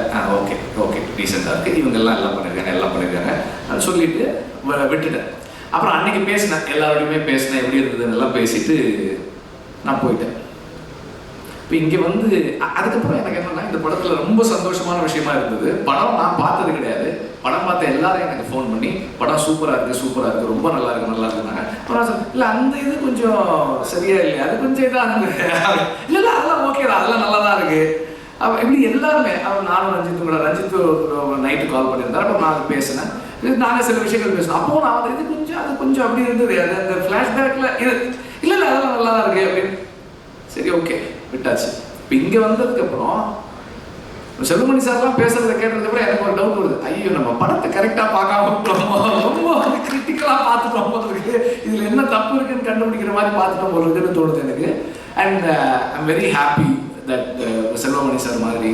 ஓகே ரீசெண்டாக இருக்குது, இவங்கெல்லாம் எல்லாம் பண்ணியிருக்காங்க அது சொல்லிட்டு விட்டுட்டேன். அப்புறம் அன்னைக்கு பேசினேன், எல்லாரோடையுமே பேசினேன், எப்படி இருந்ததுன்னு எல்லாம் பேசிட்டு நான் போயிட்டேன். இப்போ இங்கே வந்து அதுக்கப்புறம் எனக்கு என்னன்னா, இந்த படத்தில் ரொம்ப சந்தோஷமான விஷயமா இருந்தது. படம் நான் பார்த்தது கிடையாது, படம் பார்த்த எல்லாரும் எனக்கு ஃபோன் பண்ணி படம் சூப்பராக இருக்குது, ரொம்ப நல்லா இருக்குனாங்க. அப்புறம் இல்லை அந்த இது கொஞ்சம் சரியா இல்லையா, அது கொஞ்சம் இதாக இருந்தது, இல்லை அதெல்லாம் ஓகே தான், அதெல்லாம் நல்லா தான் இருக்குது. இப்படி எல்லாருமே, நானும் ரஞ்சித்து நைட்டு கால் பண்ணியிருந்தார். அப்போ நான் பேசினேன், நாங்கள் சில விஷயங்கள் பேசினோம். அப்போது நான் வந்து அது கொஞ்சம் அப்படி இருந்தது, அது அந்த ஃப்ளாஷ்பேக்கில் இல்லை அதெல்லாம் நல்லா தான் இருக்குது அப்படின்னு. சரி ஓகே விட்டாச்சு. இப்போ இங்கே வந்ததுக்கப்புறம் செல்வமணி சார்லாம் பேசுறதை கேட்டதுக்கப்புறம் எனக்கு ஒரு டவுட் வருது, ஐயோ நம்ம படத்தை கரெக்டாக பார்க்காம ரொம்ப வந்து கிரிட்டிக்கலாக பார்த்துட்டோம் போல இருக்கு, இதில் என்ன தப்பு இருக்குன்னு கண்டுபிடிக்கிற மாதிரி பார்த்துட்டோம் போல இருக்குன்னு தோணுது எனக்கு. And I'm very happy that Selvamani sir மாதிரி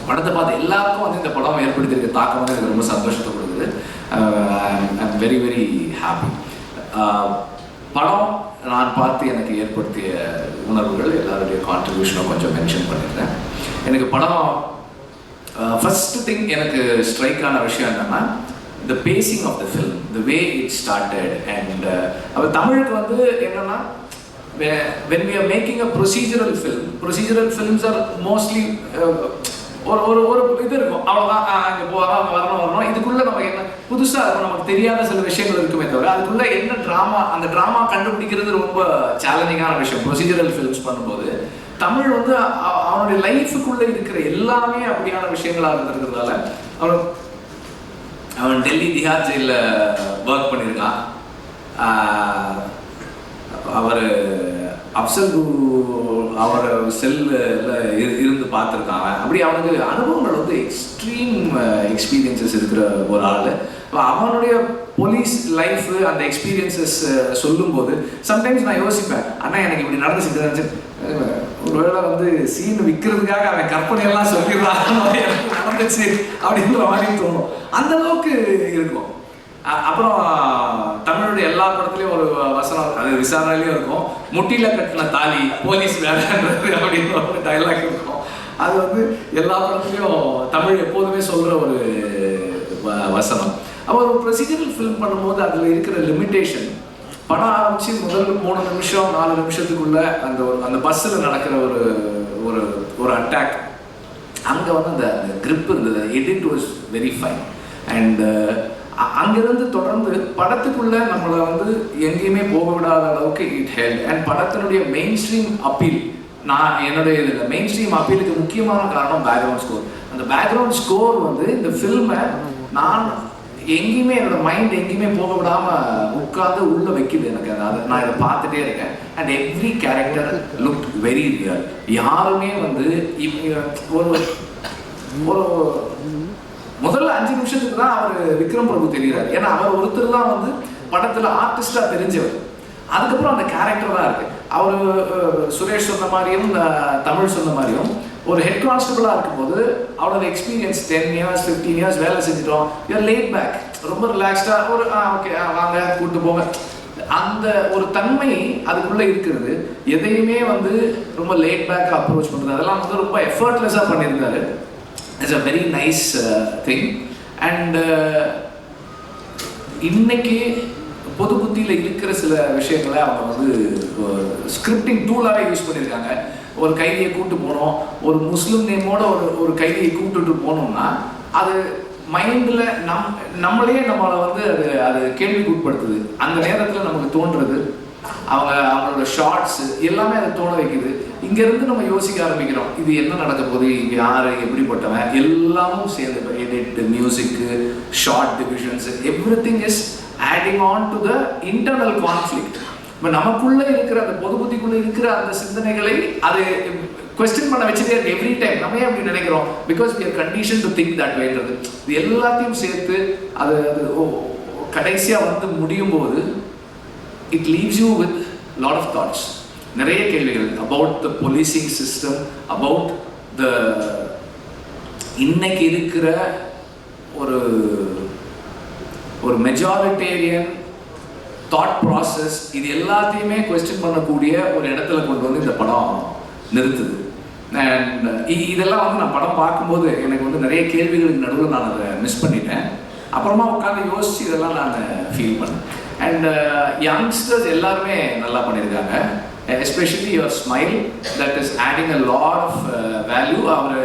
படத்தை பார்த்து எல்லாருக்கும் வந்து இந்த படம் ஏற்படுத்தியிருக்க தாக்கம் வந்து எனக்கு ரொம்ப சந்தோஷத்தை கொடுக்குது. I'm very very happy. படம் நான் பார்த்து எனக்கு ஏற்படுத்திய உணர்வுகள் எல்லாருடைய கான்ட்ரிபியூஷனும் கொஞ்சம் மென்ஷன் பண்ணியிருந்தேன். எனக்கு படம் ஃபர்ஸ்ட் திங் எனக்கு ஸ்ட்ரைக் ஆன விஷயம் என்னன்னா, the pacing of the film, the way it started. And தமிழுக்கு வந்து என்னன்னா, when we are making a procedural films are mostly ஒரு இது இருக்கும், அவ்வளோதான், அங்கே போகிறோம் வரணும். இதுக்குள்ளே நம்ம என்ன புதுசாக இருக்கும், நமக்கு தெரியாத சில விஷயங்கள் இருக்குமே தவிர அதுக்குள்ளே என்ன ட்ராமா, அந்த ட்ராமா கண்டுபிடிக்கிறது ரொம்ப சேலஞ்சிங்கான விஷயம் ப்ரொசீஜரல் ஃபிலிம்ஸ் பண்ணும்போது. தமிழ் வந்து அவனுடைய லைஃபுக்குள்ளே இருக்கிற எல்லாமே அப்படியான விஷயங்களாக இருந்திருக்கிறதால அவன் டெல்லி திஹார் ஜெயிலில் ஒர்க் பண்ணியிருக்கான். அவர் அப்சல் அவர் செல்லில் இருந்து பார்த்துருக்காங்க. அப்படி அவனுக்கு அனுபவங்கள் வந்து எக்ஸ்ட்ரீம் எக்ஸ்பீரியன்சஸ் இருக்கிற ஒரு ஆள். அவனுடைய போலீஸ் லைஃபு அந்த எக்ஸ்பீரியன்சஸ் சொல்லும்போது சம்டைம்ஸ் நான் யோசிப்பேன், அண்ணா எனக்கு இப்படி நடந்துச்சு, ஒருவேளை வந்து சீன் விற்கிறதுக்காக அவன் கற்பனையெல்லாம் சொல்லிடுறான் நடந்துச்சு அப்படின்ற மாதிரி தோணும். அந்த அளவுக்கு இருக்கும். அப்புறம் தமிழுடைய எல்லா படத்துலையும் ஒரு வசனம், அது விசாரணையிலையும் இருக்கும், முட்டியில கட்டின தாலி போலீஸ் வேலைன்றது அப்படின்னு ஒரு டைலாக் இருக்கும். அது வந்து எல்லா படத்துலையும் தமிழ் எப்போதுமே சொல்கிற ஒரு வசனம். அப்போ ஒரு ப்ரொசீஜரல் ஃபிலிம் பண்ணும்போது அதில் இருக்கிற லிமிட்டேஷன் படம் ஆரம்பிச்சு முதல் 3 நிமிஷம் 4 நிமிஷத்துக்குள்ள அந்த பஸ்ஸில் நடக்கிற ஒரு அட்டாக், அங்கே வந்து அந்த கிரிப் இருந்தது. Edit was very fine. And அங்கிருந்து தொடர்ந்து படத்துக்குள்ள நம்மளை வந்து எங்கேயுமே போக விடாத அளவுக்கு இட் ஹெல்ட். அண்ட் படத்தினுடைய மெயின் ஸ்ட்ரீம் அப்பீல், நான் என்னுடைய இதில் மெயின் ஸ்ட்ரீம் அப்பீலுக்கு முக்கியமான காரணம் பேக்ரவுண்ட் ஸ்கோர். அந்த பேக்ரவுண்ட் ஸ்கோர் வந்து இந்த ஃபில்மை நான் எங்கேயுமே என்னோட மைண்ட் எங்கேயுமே போக விடாமல் உட்காந்து உள்ளே வைக்குது எனக்கு. அதை நான் இதை பார்த்துட்டே இருக்கேன். And every character look very real. யாருமே வந்து ஒரு முதல்ல 5 நிமிஷத்துக்கு தான் அவர் விக்ரம் பிரபு தெரிகிறார். ஏன்னா அவர் ஒருத்தர் தான் வந்து படத்தில் ஆர்டிஸ்டாக தெரிஞ்சவர். அதுக்கப்புறம் அந்த கேரக்டர் தான் இருக்குது. அவர் சுரேஷ் சொன்ன மாதிரியும் தமிழ் சொன்ன மாதிரியும் ஒரு ஹெட் கான்ஸ்டபிளாக இருக்கும்போது அவரோட எக்ஸ்பீரியன்ஸ் 10 years 15 years வேலை செஞ்சிட்டோம். யூஆர் லேட் பேக், ரொம்ப ரிலாக்ஸ்டாக ஒரு ஓகே வாங்க கூப்பிட்டு போங்க, அந்த ஒரு தன்மை அதுக்குள்ளே இருக்கிறது. எதையுமே வந்து ரொம்ப லேட் பேக்காக அப்ரோச் பண்ணுறது, அதெல்லாம் வந்து ரொம்ப எஃபர்ட்லெஸ்ஸாக பண்ணியிருந்தாரு. It's a very nice thing. And இன்னைக்கு பொது புத்தியில் இருக்கிற சில விஷயங்களை அவங்க வந்து ஸ்கிரிப்டிங் டூலாகவே யூஸ் பண்ணியிருக்காங்க. ஒரு கைதியை கூப்பிட்டு போனோம், ஒரு முஸ்லீம் நேமோட ஒரு கைதியை கூப்பிட்டுட்டு போனோம்னா அது மைண்டில் நம்மளே நம்மளை வந்து அது கேள்விக்கு உட்படுத்துது. அந்த நேரத்தில் நமக்கு தோன்றுறது அவங்களோட ஷார்ட்ஸ் எல்லாமே அதை தோண வைக்குது. இங்கேருந்து நம்ம யோசிக்க ஆரம்பிக்கிறோம், இது என்ன நடக்க போகுது, இங்கே யார் எப்படிப்பட்டவன், எல்லாமும் சேர்ந்து edit, music, short divisions, every thing is adding on to the internal conflict. இப்போ நமக்குள்ளே இருக்கிற அந்த பொது புத்திக்குள்ளே இருக்கிற அந்த சிந்தனைகளை அது கொஸ்டின் பண்ண வச்சுட்டே இருக்கு எவ்ரி டைம். நம்ம ஏன் அப்படி நினைக்கிறோம்? Because we are conditioned to think that way-ன்றது. இது எல்லாத்தையும் சேர்த்து அது கடைசியாக வந்து முடியும் போது it leaves you with lot of thoughts. நிறைய கேள்விகள் about the policing system, about the இன்னைக்கு இருக்கிற ஒரு மெஜாரிட்டேரியன் தாட் ப்ராசஸ், இது எல்லாத்தையுமே கொஸ்டின் பண்ணக்கூடிய ஒரு இடத்துல கொண்டு வந்து இந்த படம் நிறுத்துது. அண்ட் இதெல்லாம் வந்து நான் படம் பார்க்கும்போது எனக்கு வந்து நிறைய கேள்விகளுக்கு நடுவில் நான் அதை மிஸ் பண்ணிட்டேன். அப்புறமா உட்காந்து யோசிச்சு இதெல்லாம் நான் ஃபீல் பண்ணேன். அண்ட் யங்ஸ்டர்ஸ் எல்லாருமே நல்லா பண்ணியிருக்காங்க. Especially your smile that is adding a lot of value. அவர்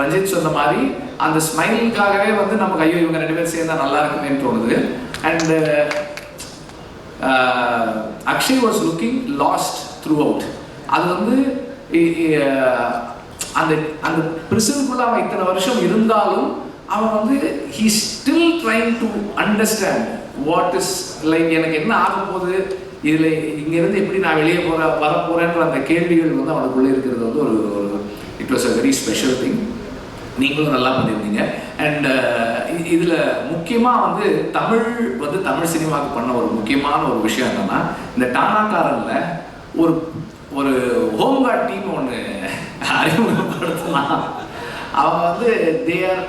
ரஞ்சித் சொன்ன மாதிரி அந்த ஸ்மைலுக்காகவே வந்து நமக்கு ஐயோ இவங்க 2 பேரும் சேர்ந்தா நல்லா இருக்குமேன்னு தோணுது. And Akshay was looking last through out. அது வந்து அந்த அந்த பிரிசனுக்குள்ள அவன் இத்தனை வருஷம் இருந்தாலும் அவன் வந்து he still trying to understand what is like, எனக்கு என்ன ஆக போகுது, இதில் இங்கேருந்து எப்படி நான் வெளியே வரப்போகிறேன்ற அந்த கேள்விகள் வந்து அவனுக்குள்ளே இருக்கிறது வந்து ஒரு it was a very special thing. நீங்களும் நல்லா பண்ணியிருந்தீங்க. அண்ட் இதில் முக்கியமாக வந்து தமிழ் சினிமாவுக்கு பண்ண ஒரு முக்கியமான ஒரு விஷயம் என்னன்னா, இந்த டானாக்காரனில் ஒரு ஹோம்கார்ட் டீம் ஒன்று அறிமுகப்படுத்தலாம். அவங்க வந்து they are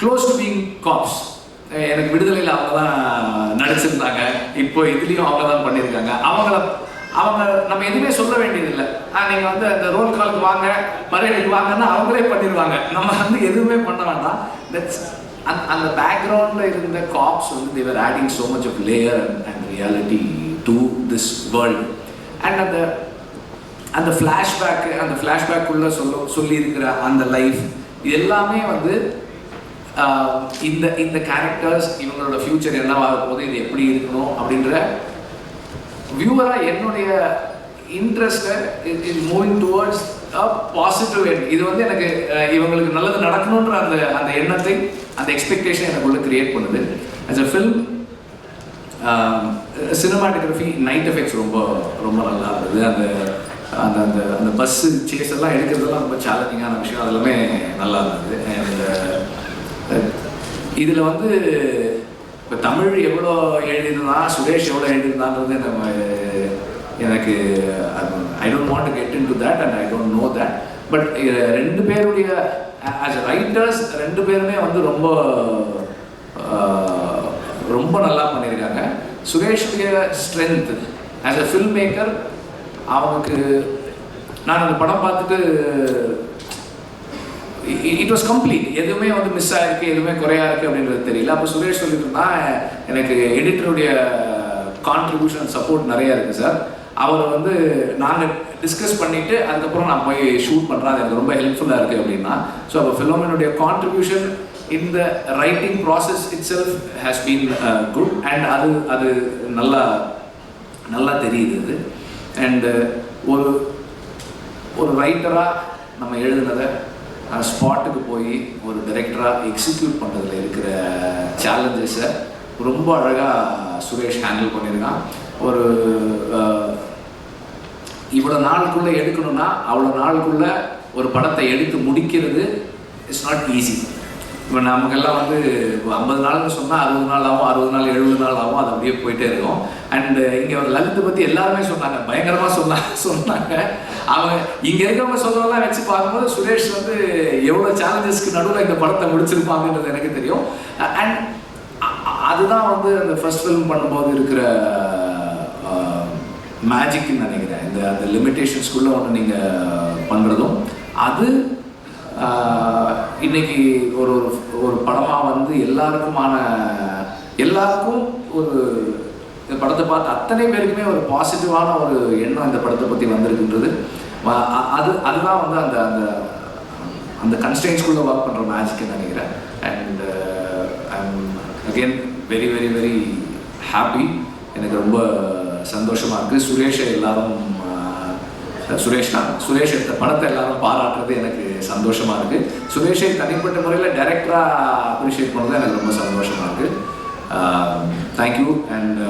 close to being cops. எனக்கு விடுதலையில் அவங்க தான் நடிச்சிருந்தாங்க, இப்போ இதுலேயும் அவங்க தான் பண்ணியிருக்காங்க. அவங்க நம்ம எதுவுமே சொல்ல வேண்டியதில்லை. நீங்கள் வந்து அந்த ரோல் காலுக்கு வாங்க, மரியாதைக்கு வாங்கன்னா அவங்களே பண்ணிடுவாங்க. நம்ம வந்து எதுவுமே பண்ண வேண்டாம். தட்ஸ் அந்த பேக்ரவுண்டில் இருந்த காப்ஸ் வந்து they were adding so much of layer and reality to this world. And அந்த ஃப்ளாஷ்பேக்குள்ளே சொல்லியிருக்கிற அந்த லைஃப், இது எல்லாமே வந்து இந்த கேரக்டர்ஸ் இவங்களோட ஃப்யூச்சர் என்னவாக போகுது, இது எப்படி இருக்கணும் அப்படின்ற வியூவராக என்னுடைய இன்ட்ரெஸ்ட்டை is moving towards a positive end. இது வந்து எனக்கு இவங்களுக்கு நல்லது நடக்கணுன்ற அந்த எண்ணத்தை, அந்த எக்ஸ்பெக்டேஷன் எனக்குள்ளே கிரியேட் பண்ணுது. As a film cinematography, night effects ரொம்ப ரொம்ப நல்லா இருந்தது. அந்த அந்த அந்த பஸ்ஸு சேஸ் எல்லாம் எடுக்கிறதுலாம் ரொம்ப சேலஞ்சிங்கான விஷயம், அதெல்லாமே நல்லா இருந்தது. அண்ட் இதில் வந்து இப்போ தமிழ் எவ்வளோ எழுதியிருந்தான், சுரேஷ் எவ்வளோ எழுதியிருந்தான்றது எனக்கு I don't want to get in to that and I don't know that. But 2 பேருடைய ஆஸ் அ ரைட்டர்ஸ் 2 பேருமே வந்து ரொம்ப நல்லா பண்ணியிருக்காங்க. சுரேஷுடைய strength as a film maker, அவனுக்கு நான் அந்த படம் பார்த்துட்டு இட் வாஸ் கம்ப்ளீட். எதுவுமே வந்து மிஸ் ஆகிருக்கு, எதுவுமே குறையா இருக்குது அப்படின்றது தெரியல. அப்போ சுரேஷ் சொல்லிட்டு இருந்தால் எனக்கு எடிட்டருடைய கான்ட்ரிபியூஷன் சப்போர்ட் நிறையா இருக்குது சார். அவரை வந்து நாங்கள் டிஸ்கஸ் பண்ணிவிட்டு அதுக்கப்புறம் நான் போய் ஷூட் பண்ணுறேன், அது எனக்கு ரொம்ப ஹெல்ப்ஃபுல்லாக இருக்குது அப்படின்னா. ஸோ அப்போ ஃபிலோமினுடைய contribution in the writing process itself has been good and அது நல்லா தெரியுது இது. அண்டு ஒரு ரைட்டராக நம்ம எழுதுனதை ஸ்பாட்டுக்கு போய் ஒரு டைரக்டராக எக்ஸிக்யூட் பண்ணுறதுல இருக்கிற சேலஞ்சஸை ரொம்ப அழகாக சுரேஷ் ஹேண்டில் பண்ணியிருக்கான். ஒரு இவ்வளோ நாளுக்குள்ளே எடுக்கணும்னா அவ்வளோ நாளுக்குள்ளே ஒரு படத்தை எடுத்து முடிக்கிறது இட்ஸ் நாட் ஈஸி. இப்போ நமக்கெல்லாம் வந்து 50 நாள்னு சொன்னால் 60 நாள் ஆகும், 60 நாள் 70 நாள் ஆகும், அது அப்படியே போயிட்டே இருக்கும். அண்டு இங்கே ஒரு லலித்தை பற்றி எல்லாருமே சொன்னாங்க, பயங்கரமாக சொன்னாங்க. அவங்க இங்கே இருக்கவங்க சொல்கிறதெல்லாம் வச்சு பார்க்கும்போது சுரேஷ் வந்து எவ்வளோ சேலஞ்சஸ்க்கு நடுவில் இந்த படத்தை முடிச்சிருப்பாங்கன்றது எனக்கு தெரியும். அண்ட் அதுதான் வந்து அந்த ஃபர்ஸ்ட் ஃபிலிம் பண்ணும்போது இருக்கிற மேஜிக்னு நினைக்கிறேன். அந்த லிமிட்டேஷன்ஸ்குள்ளே ஒன்று நீங்கள் பண்ணுறதும் அது இன்னைக்கு ஒரு படமாக வந்து எல்லாருக்கும் ஒரு இந்த படத்தை பார்த்து அத்தனை பேருக்குமே ஒரு பாசிட்டிவான ஒரு எண்ணம் இந்த படத்தை பற்றி வந்திருக்குன்றது அதுதான் வந்து அந்த அந்த கன்ஸ்டன்ஸ்குள்ளே ஒர்க் பண்ணுற மேஜிக்னு நினைக்கிறேன். And I'm again very very very happy. எனக்கு ரொம்ப சந்தோஷமாக இருக்குது. சுரேஷை எல்லாரும் சுரேஷ் எடுத்த படத்தை எல்லாரும் பாராட்டுறது எனக்கு சந்தோஷமாக இருக்குது. சுரேஷை தனிப்பட்ட முறையில் டைரக்டராக அப்ரிஷியேட் பண்ணுறது எனக்கு ரொம்ப சந்தோஷமாக இருக்குது. Thank you. And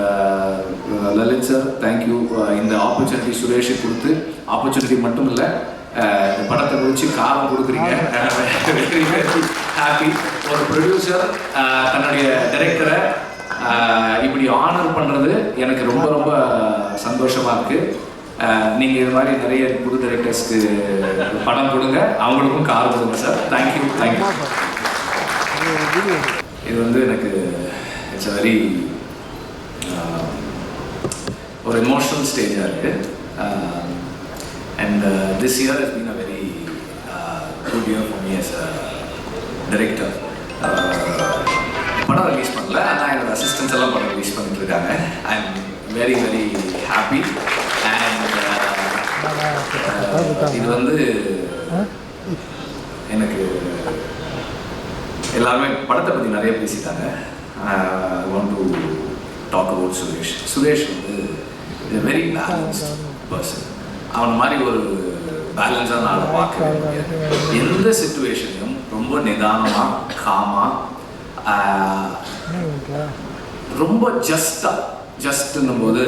Lalit sir thank you. இந்த ஆப்பர்ச்சுனிட்டி சுரேஷை கொடுத்து ஆப்பர்ச்சுனிட்டி மட்டும் இல்லை, இந்த படத்தை முடிச்சு காரம் கொடுக்குறீங்க. Very very happy. ஒரு ப்ரொடியூசர் தன்னுடைய டைரக்டரை இப்படி ஆனர் பண்ணுறது எனக்கு ரொம்ப ரொம்ப சந்தோஷமாக இருக்குது. நீங்கள் இது மாதிரி நிறைய புது டைரக்டர்ஸ்க்கு படம் கொடுங்க, அவங்களுக்கும் கார் கொடுங்க சார். தேங்க்யூ. இது வந்து எனக்கு இட்ஸ் வெரி ஒரு எமோஷனல் ஸ்டேஜாக இருக்குது. And this year has been a very good year for me as a director. படம் ரிலீஸ் பண்ணல, ஆனால் என்னோட அசிஸ்டன்ஸ் எல்லாம் படம் ரிலீஸ் பண்ணிட்டு இருக்காங்க. I am very very happy. And இது வந்து எனக்கு எல்லாருமே படத்தை பற்றி நிறைய பேசிட்டாங்க. I want to talk about Suresh. Suresh வந்து இஸ் வெரி பேலன்ஸ்ட் பர்சன். அவன் மாதிரி ஒரு பேலன்ஸாக நான் பார்க்கவே முடியாது. எந்த சிச்சுவேஷனையும் ரொம்ப நிதானமாக காமாக ரொம்ப ஜஸ்ட்னும் போது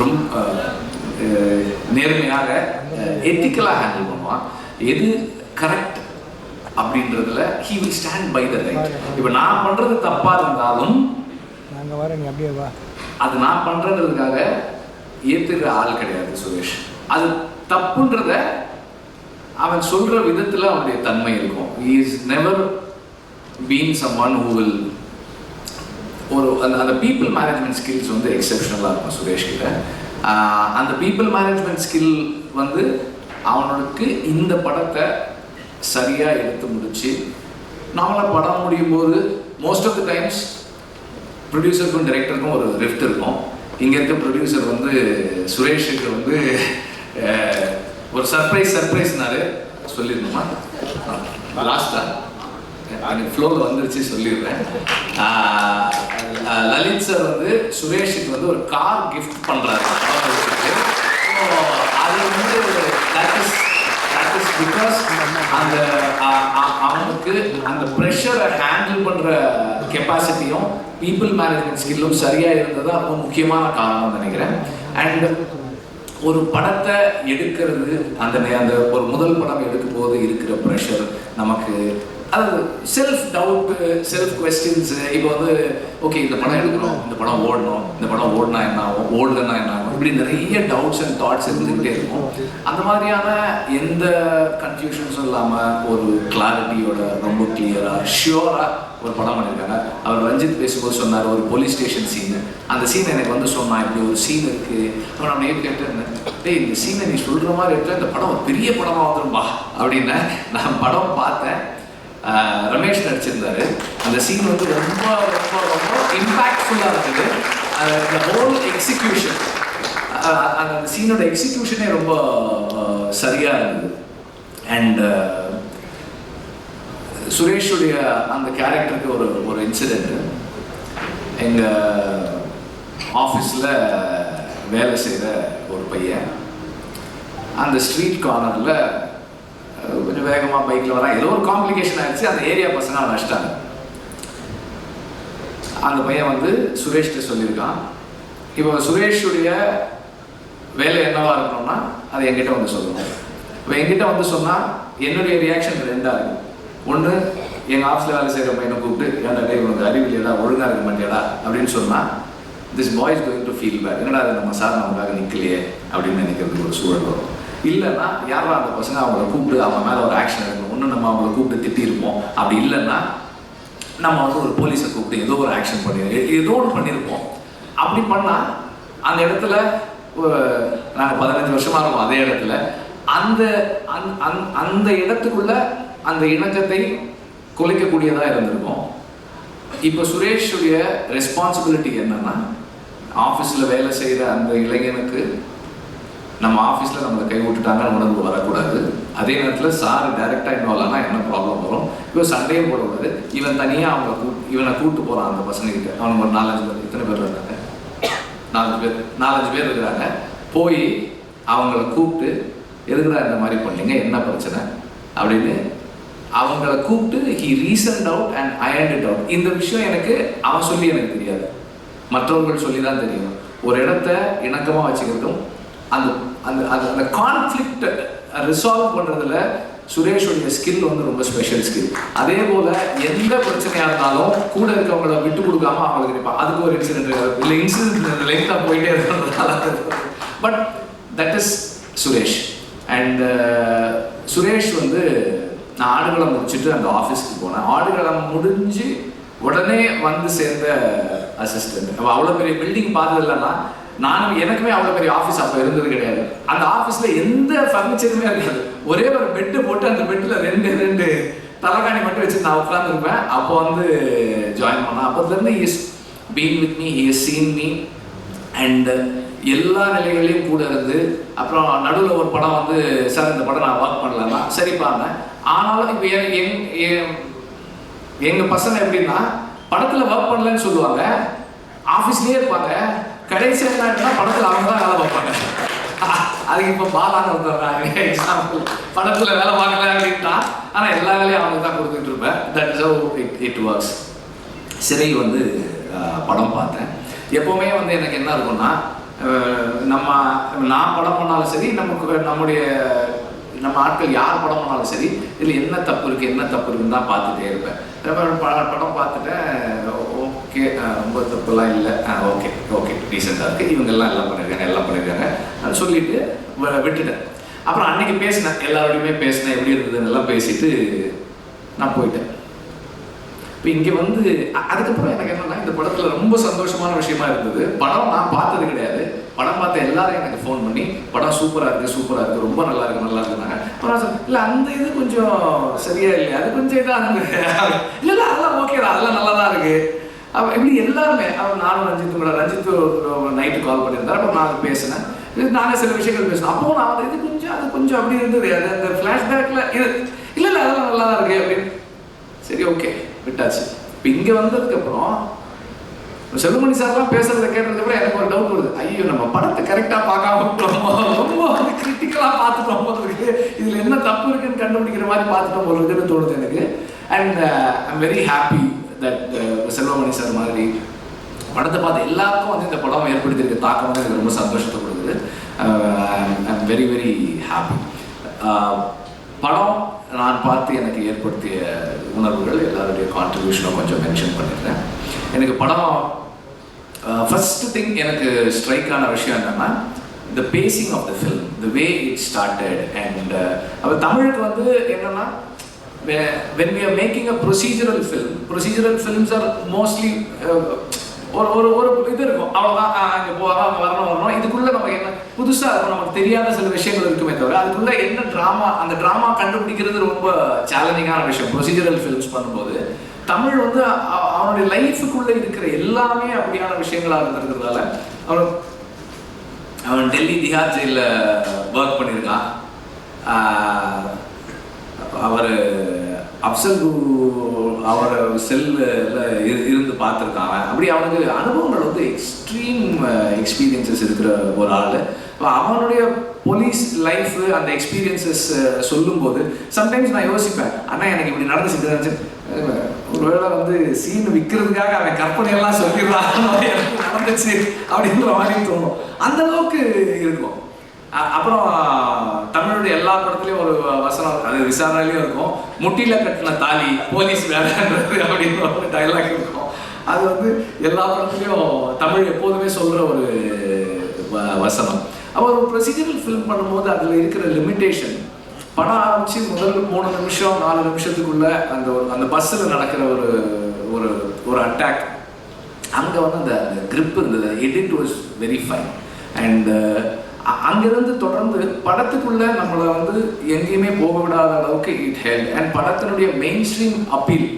ரொம்ப நேர்மையாக எத்திக்கலாக ஹேண்டில் பண்ணுவான். எது கரெக்ட் அப்படின்றதுல he will stand by the right. இப்போ நான் பண்ணுறது தப்பாக இருந்தாலும் அது நான் பண்ணுறதுக்காக ஏற்றுக்கிற ஆள் கிடையாது சுரேஷ். அது தப்புன்றத அவன் சொல்கிற விதத்தில் அவனுடைய தன்மை இருக்கும். he is never been someone who will அந்த பீப்புள் மேனேஜ்மெண்ட் ஸ்கில்ஸ் வந்து எக்ஸெப்ஷனலாக இருக்கும் சுரேஷ் கிட்ட. அந்த பீப்புள் மேனேஜ்மெண்ட் ஸ்கில் வந்து அவனுக்கு இந்த படத்தை சரியாக எடுத்து முடிச்சு நார்மலாக படம் முடியும் போது மோஸ்ட் ஆஃப் த டைம்ஸ் ப்ரொடியூசருக்கும் டைரக்டருக்கும் ஒரு ரிஃப்ட் இருக்கும். இங்கே இருக்க ப்ரொடியூசர் வந்து சுரேஷுக்கு வந்து ஒரு சர்ப்ரைஸ்னாரு சொல்லிடணுமா? லாஸ்ட்டாக எனக்கு ஃப்ளோவில் வந்துருச்சு சொல்லிடுறேன். லலித் சார் வந்து சுரேஷுக்கு வந்து ஒரு கார் கிஃப்ட் பண்ணுறாரு. அது வந்து தட் இஸ் பிகாஸ் அந்த அவனுக்கு அந்த ப்ரெஷரை ஹேண்டில் பண்ணுற கெப்பாசிட்டியும் பீப்புள் மேனேஜ்மெண்ட் ஸ்கில்லும் சரியாக இருந்தது ரொம்ப முக்கியமான காரணம்னு நினைக்கிறேன். அண்ட் ஒரு படத்தை எடுக்கிறது அந்த ஒரு முதல் படம் எடுக்கும் போது இருக்கிற ப்ரெஷர் நமக்கு அது செல்ஃப் டவுட், செல்ஃப் கொஸ்டின்ஸு. இப்போ வந்து ஓகே இந்த படம் எடுக்கணும், இந்த படம் ஓடணும், இந்த படம் ஓடினா என்ன ஆகும், ஓடலன்னா என்ன ஆகும், இப்படி நிறைய டவுட்ஸ் அண்ட் தாட்ஸ் இருந்துக்கிட்டே இருக்கும். அந்த மாதிரியான எந்த கன்ஃபியூஷன்ஸும் இல்லாமல் ஒரு கிளாரிட்டியோட ரொம்ப கிளியராக ஷியோராக ஒரு படம் பண்ணியிருக்காங்க. அவர் ரஞ்சித் பேசும்போது சொன்னார் ஒரு போலீஸ் ஸ்டேஷன் சீனு. அந்த சீன் எனக்கு வந்து சொன்னான், இப்படி ஒரு சீன் இருக்குது. அப்புறம் நான் நேற்று கேட்டிருந்தேன், டேய் இந்த சீனை நீ சொல்கிற மாதிரி எடுத்தால் இந்த படம் ஒரு பெரிய படமாக வந்துரும்பா அப்படின்னு. நான் படம் பார்த்தேன். ரமேஷ் நடிச்சிருந்தாரு. அந்த சீன் வந்து ரொம்ப ரொம்ப ரொம்ப இம்பேக்ட்ஃபுல்லாக இருந்தது. அந்த ஹோல் எக்ஸிக்யூஷன், அந்த சீனோட எக்ஸிக்யூஷனே ரொம்ப சரியாக இருந்தது. அண்ட் சுரேஷுடைய அந்த கேரக்டருக்கு ஒரு இன்சிடென்ட்டு, எங்கள் ஆஃபீஸில் வேலை செய்கிற ஒரு பையன் அந்த ஸ்ட்ரீட் கார்னரில் கொஞ்சம் வேகமாக பைக்கில் வரான். ஏதோ ஒரு காம்ப்ளிகேஷன் ஆகிடுச்சு. அந்த ஏரியா பசங்க அவன் நஷ்டாங்க. அந்த பையன் வந்து சுரேஷ்கிட்ட சொல்லியிருக்கான், இப்போ சுரேஷுடைய வேலை என்னவா இருக்கணும்னா அது என்கிட்ட வந்து சொல்லணும். இப்போ என்கிட்ட வந்து சொன்னால் என்னுடைய ரியாக்ஷன் ரெண்டாக இருக்கும். ஒன்று, எங்கள் ஆஃபீஸில் வேலை செய்கிற பையனை கூப்பிட்டு ஏன்டா டே உனக்கு அறிவில்லையடா, ஒழுங்காக இருக்க மாட்டியாடா அப்படின்னு சொன்னால் this boy is going to feel bad. என்னடா அது நம்ம சார் நமக்காக நிற்கலையே அப்படின்னு நினைக்கிறதுக்கு ஒரு சூழல் வரும். இல்லைன்னா யாரா அந்த பசங்க அவங்கள கூப்பிட்டு அவங்க மேலே ஒரு ஆக்ஷன் எடுக்கணும். ஒன்று நம்ம அவங்கள கூப்பிட்டு திட்டியிருப்போம். அப்படி இல்லைன்னா நம்ம வந்து ஒரு போலீஸை கூப்பிட்டு ஏதோ ஒரு ஆக்ஷன் ஏதோ ஒன்று பண்ணியிருப்போம். அப்படி பண்ணால் அந்த இடத்துல நாங்கள் 15 வருஷமாக இருக்கோம் அதே இடத்துல. அந்த அந்த இடத்துக்குள்ள அந்த இணக்கத்தை குலைக்கக்கூடியதாக இருந்திருக்கும். இப்போ சுரேஷுடைய ரெஸ்பான்சிபிலிட்டி என்னன்னா, ஆஃபீஸில் வேலை செய்கிற அந்த இளைஞனுக்கு நம்ம ஆஃபீஸில் நம்மளை கை விட்டுட்டாங்கன்னு உணர்வு வரக்கூடாது. அதே நேரத்தில் சார் டைரெக்டாக இன்வால்வ் ஆனால் என்ன ப்ராப்ளம் வரும். இப்போ சண்டையும் போடக்கூடாது. இவன் தனியாக இவனை கூப்பிட்டு போகிறான் அந்த பசங்கக்கிட்ட. அவனுக்கு ஒரு 4-5 பேர், இத்தனை பேர் இருக்காங்க, 4-5 பேர் இருக்கிறாங்க. போய் அவங்கள கூப்பிட்டு எதுக்குடா இந்த மாதிரி பண்ணீங்க, என்ன பிரச்சனை அப்படின்னு அவங்கள கூப்பிட்டு he reasoned out and ironed it out. இந்த விஷயம் எனக்கு அவன் சொல்லி எனக்கு தெரியாது, மற்றவர்கள் சொல்லி தான் தெரியும். ஒரு இடத்த இணக்கமாக வச்சுக்கிறதும் அந்த அந்த அந்த கான்ஃப்ளிக்ட் ரிசால்வ் பண்ணுறதுல சுரேஷுடைய ஸ்கில் வந்து ரொம்ப ஸ்பெஷல் ஸ்கில். அதே போல் எந்த பிரச்சனையாக இருந்தாலும் கூட இருக்கவங்கள விட்டு கொடுக்காம அவங்களுக்கு நினைப்பான். அதுக்கு ஒரு இன்சிடென்ட் இல்லை, இன்சிடென்ட் லெங்காக போயிட்டே இருக்கிறதுனால. But that is Suresh. And Suresh வந்து நான் ஆடுகளம் முடிச்சுட்டு அந்த ஆஃபீஸ்க்கு போனேன். ஆடுகளம் முடிஞ்சு உடனே வந்து சேர்ந்த அசிஸ்டன்ட். அவ்வளோ பெரிய பில்டிங் பார்த்தது இல்லைன்னா எனக்குமே அவ்வளோ பெரிய ஆஃபீஸ் அப்போ இருந்தது கிடையாது. அந்த ஆஃபீஸில் எந்த ஃபர்னிச்சருமே இருக்காது. ஒரே ஒரு பெட்டு போட்டு அந்த பெட்டில் ரெண்டு தலைகாணி மட்டும் வச்சு நான் உட்காந்துருப்பேன். அப்போ வந்து ஜாயின் பண்ணேன். அப்போதுலேருந்து is been with me, is seen me and எல்லா நிலைகளையும் கூட இருந்து. அப்புறம் நடுவில் ஒரு படம் வந்து சார் இந்த படம் நான் ஒர்க் பண்ணலன்னா சரிப்பாங்க. ஆனாலும் இப்போ எங்கள் பசங்க எப்படின்னா படத்தில் ஒர்க் பண்ணலன்னு சொல்லுவாங்க, ஆஃபீஸ்லேயே இருப்பாங்க. கடைசி என்ன படத்தில் அவங்க தான் வேலை பார்ப்பாங்க. அதுக்கு இப்போ பாலான்னு வந்துடுறாங்க எக்ஸாம்பிள். படத்தில் வேலை பார்க்கல அப்படின்ட்டா, ஆனால் எல்லா வேலையும் அவங்க தான் கொடுத்துட்டு இருப்பேன். That is how it works. சிறை வந்து படம் பார்த்தேன். எப்போவுமே வந்து எனக்கு என்ன இருக்கும்னா, நான் படம் பண்ணாலும் சரி, நம்ம ஆட்கள் யார் படம் பண்ணாலும் சரி, இதில் என்ன தப்பு இருக்குன்னு தான் பார்த்துட்டே இருப்பேன். படம் பார்த்துட்டேன், ஓகே ரொம்ப தப்புலாம் இல்லை, ஓகே டீசெண்டாக இருக்குது, இவங்கெல்லாம் எல்லாம் பண்ணியிருக்காங்க சொல்லிட்டு விட்டுட்டேன். அப்புறம் அன்னைக்கு பேசினேன், எல்லாரோடையுமே பேசினேன், எப்படி இருந்ததுன்னு எல்லாம் பேசிட்டு நான் போயிட்டேன். இப்போ இங்கே வந்து அதுக்கப்புறம் எனக்கு என்னன்னா, இந்த படத்தில் ரொம்ப சந்தோஷமான விஷயமா இருந்தது. படம் நான் பார்த்தது கிடையாது. படம் பார்த்த எல்லாரும் எனக்கு ஃபோன் பண்ணி படம் சூப்பராக இருக்குது, ரொம்ப நல்லா இருக்குனாங்க. அப்புறம் இல்லை அந்த இது கொஞ்சம் சரியா இல்லை, அது கொஞ்சம் இதாக இருக்குது, இல்லை அதெல்லாம் ஓகே தான், அதெல்லாம் நல்லா தான் இருக்குது. அப்போ இப்படி எல்லாருமே நானும் ரஞ்சித்து நைட்டு கால் பண்ணியிருந்தார். அப்போ நான் பேசினேன், நாங்கள் சில விஷயங்கள் பேசினோம். அப்போ நான் வந்து அது கொஞ்சம் அப்படி இருந்தது, அது அந்த ஃப்ளாஷ்பேக்கில் இல்லை அதெல்லாம் நல்லா தான் இருக்குது அப்படின்னு. சரி ஓகே விட்டாச்சு. இப்போ இங்கே வந்ததுக்கப்புறம் செல்வமணி சார்லாம் பேசுறதை கேட்டதுக்கப்புறம் எனக்கு ஒரு டவுட் வருது. ஐயோ நம்ம படத்தை கரெக்டாக பார்க்காம ரொம்ப வந்து கிரிட்டிக்கலாக பார்த்துட்டோம் போல இருக்கு, இதில் என்ன தப்பு இருக்குன்னு கண்டுபிடிக்கிற மாதிரி பார்த்துட்டோம் போல இருக்குன்னு தோணுது எனக்கு. And I'm very happy that Selvamani sir மாதிரி படத்தை பார்த்து எல்லாருக்கும் வந்து இந்த படம் ஏற்படுத்தியிருக்க தாக்கம் வந்து எனக்கு ரொம்ப சந்தோஷத்தை கொடுக்குது. I'm very very happy. படம் நான் பார்த்து எனக்கு ஏற்படுத்திய உணர்வுகள் எல்லாருடைய கான்ட்ரிபியூஷனும் கொஞ்சம் மென்ஷன் பண்ணிடுறேன். எனக்கு படம் ஃபர்ஸ்ட் திங் எனக்கு ஸ்ட்ரைக் ஆன விஷயம் என்னன்னா, the pacing of the film, the way it started. And அப்போ தமிழுக்கு வந்து என்னன்னா, when we are making a procedural films are mostly ஒரு இது இருக்கும், அவ்வளோதான், அங்கே போவாங்க, அங்கே வரணும். இதுக்குள்ளே நம்ம என்ன புதுசாக இருக்கும், நமக்கு தெரியாத சில விஷயங்கள் இருக்குமே தவிர அதுக்குள்ள என்ன ட்ராமா, அந்த ட்ராமா கண்டுபிடிக்கிறது ரொம்ப சேலஞ்சிங்கான விஷயம். ப்ரொசீஜரல் ஃபிலிம்ஸ் பண்ணும்போது தமிழ் வந்து அவனுடைய லைஃபுக்குள்ளே இருக்கிற எல்லாமே அப்படியான விஷயங்களாக இருந்திருக்கிறதால அவன் டெல்லி திஹார் ஜெயிலில் ஒர்க் பண்ணியிருக்கான். அவர் அப்சல் அவர் செல்லில் இருந்து பார்த்துருக்காங்க. அப்படி அவனுக்கு அனுபவங்கள் வந்து எக்ஸ்ட்ரீம் எக்ஸ்பீரியன்சஸ் இருக்கிற ஒரு ஆள். அவனுடைய போலீஸ் லைஃப் அந்த எக்ஸ்பீரியன்சஸ் சொல்லும்போது சம்டைம்ஸ் நான் யோசிப்பேன், அண்ணா எனக்கு இப்படி நடந்துச்சு, ஒருவேளை வந்து சீன் விற்கிறதுக்காக அவன் கற்பனையெல்லாம் சொல்லிடுறான் எனக்கு நடந்துச்சு அப்படின்ற மாதிரி தோணும். அந்த அளவுக்கு இருக்கும். அப்புறம் தமிழுடைய எல்லா படத்துலையும் ஒரு வசனம், அது விசாரணையிலையும் இருக்கும், முட்டியில கட்டின தாலி போலீஸ் வேலைன்றது அப்படின்ற ஒரு டைலாக் இருக்கும். அது வந்து எல்லா படத்துலையும் தமிழ் எப்போதுமே சொல்கிற ஒரு வசனம். அப்போ ஒரு ப்ரொசீஜரல் ஃபில்ம் பண்ணும்போது அதில் இருக்கிற லிமிட்டேஷன், படம் ஆரம்பித்து முதல் 3 நிமிஷம் 4 நிமிஷத்துக்குள்ள அந்த பஸ்ஸில் நடக்கிற ஒரு ஒரு அட்டாக், அங்கே வந்து அந்த கிரிப் இருந்தது. Edit was very fine. And அங்கிருந்து தொடர்ந்து படத்துக்குள்ள நம்மளை வந்து எங்கேயுமே போக விடாத அளவுக்கு இட் ஹெல்ட். அண்ட் படத்தினுடைய மெயின் ஸ்ட்ரீம் அப்பீல்,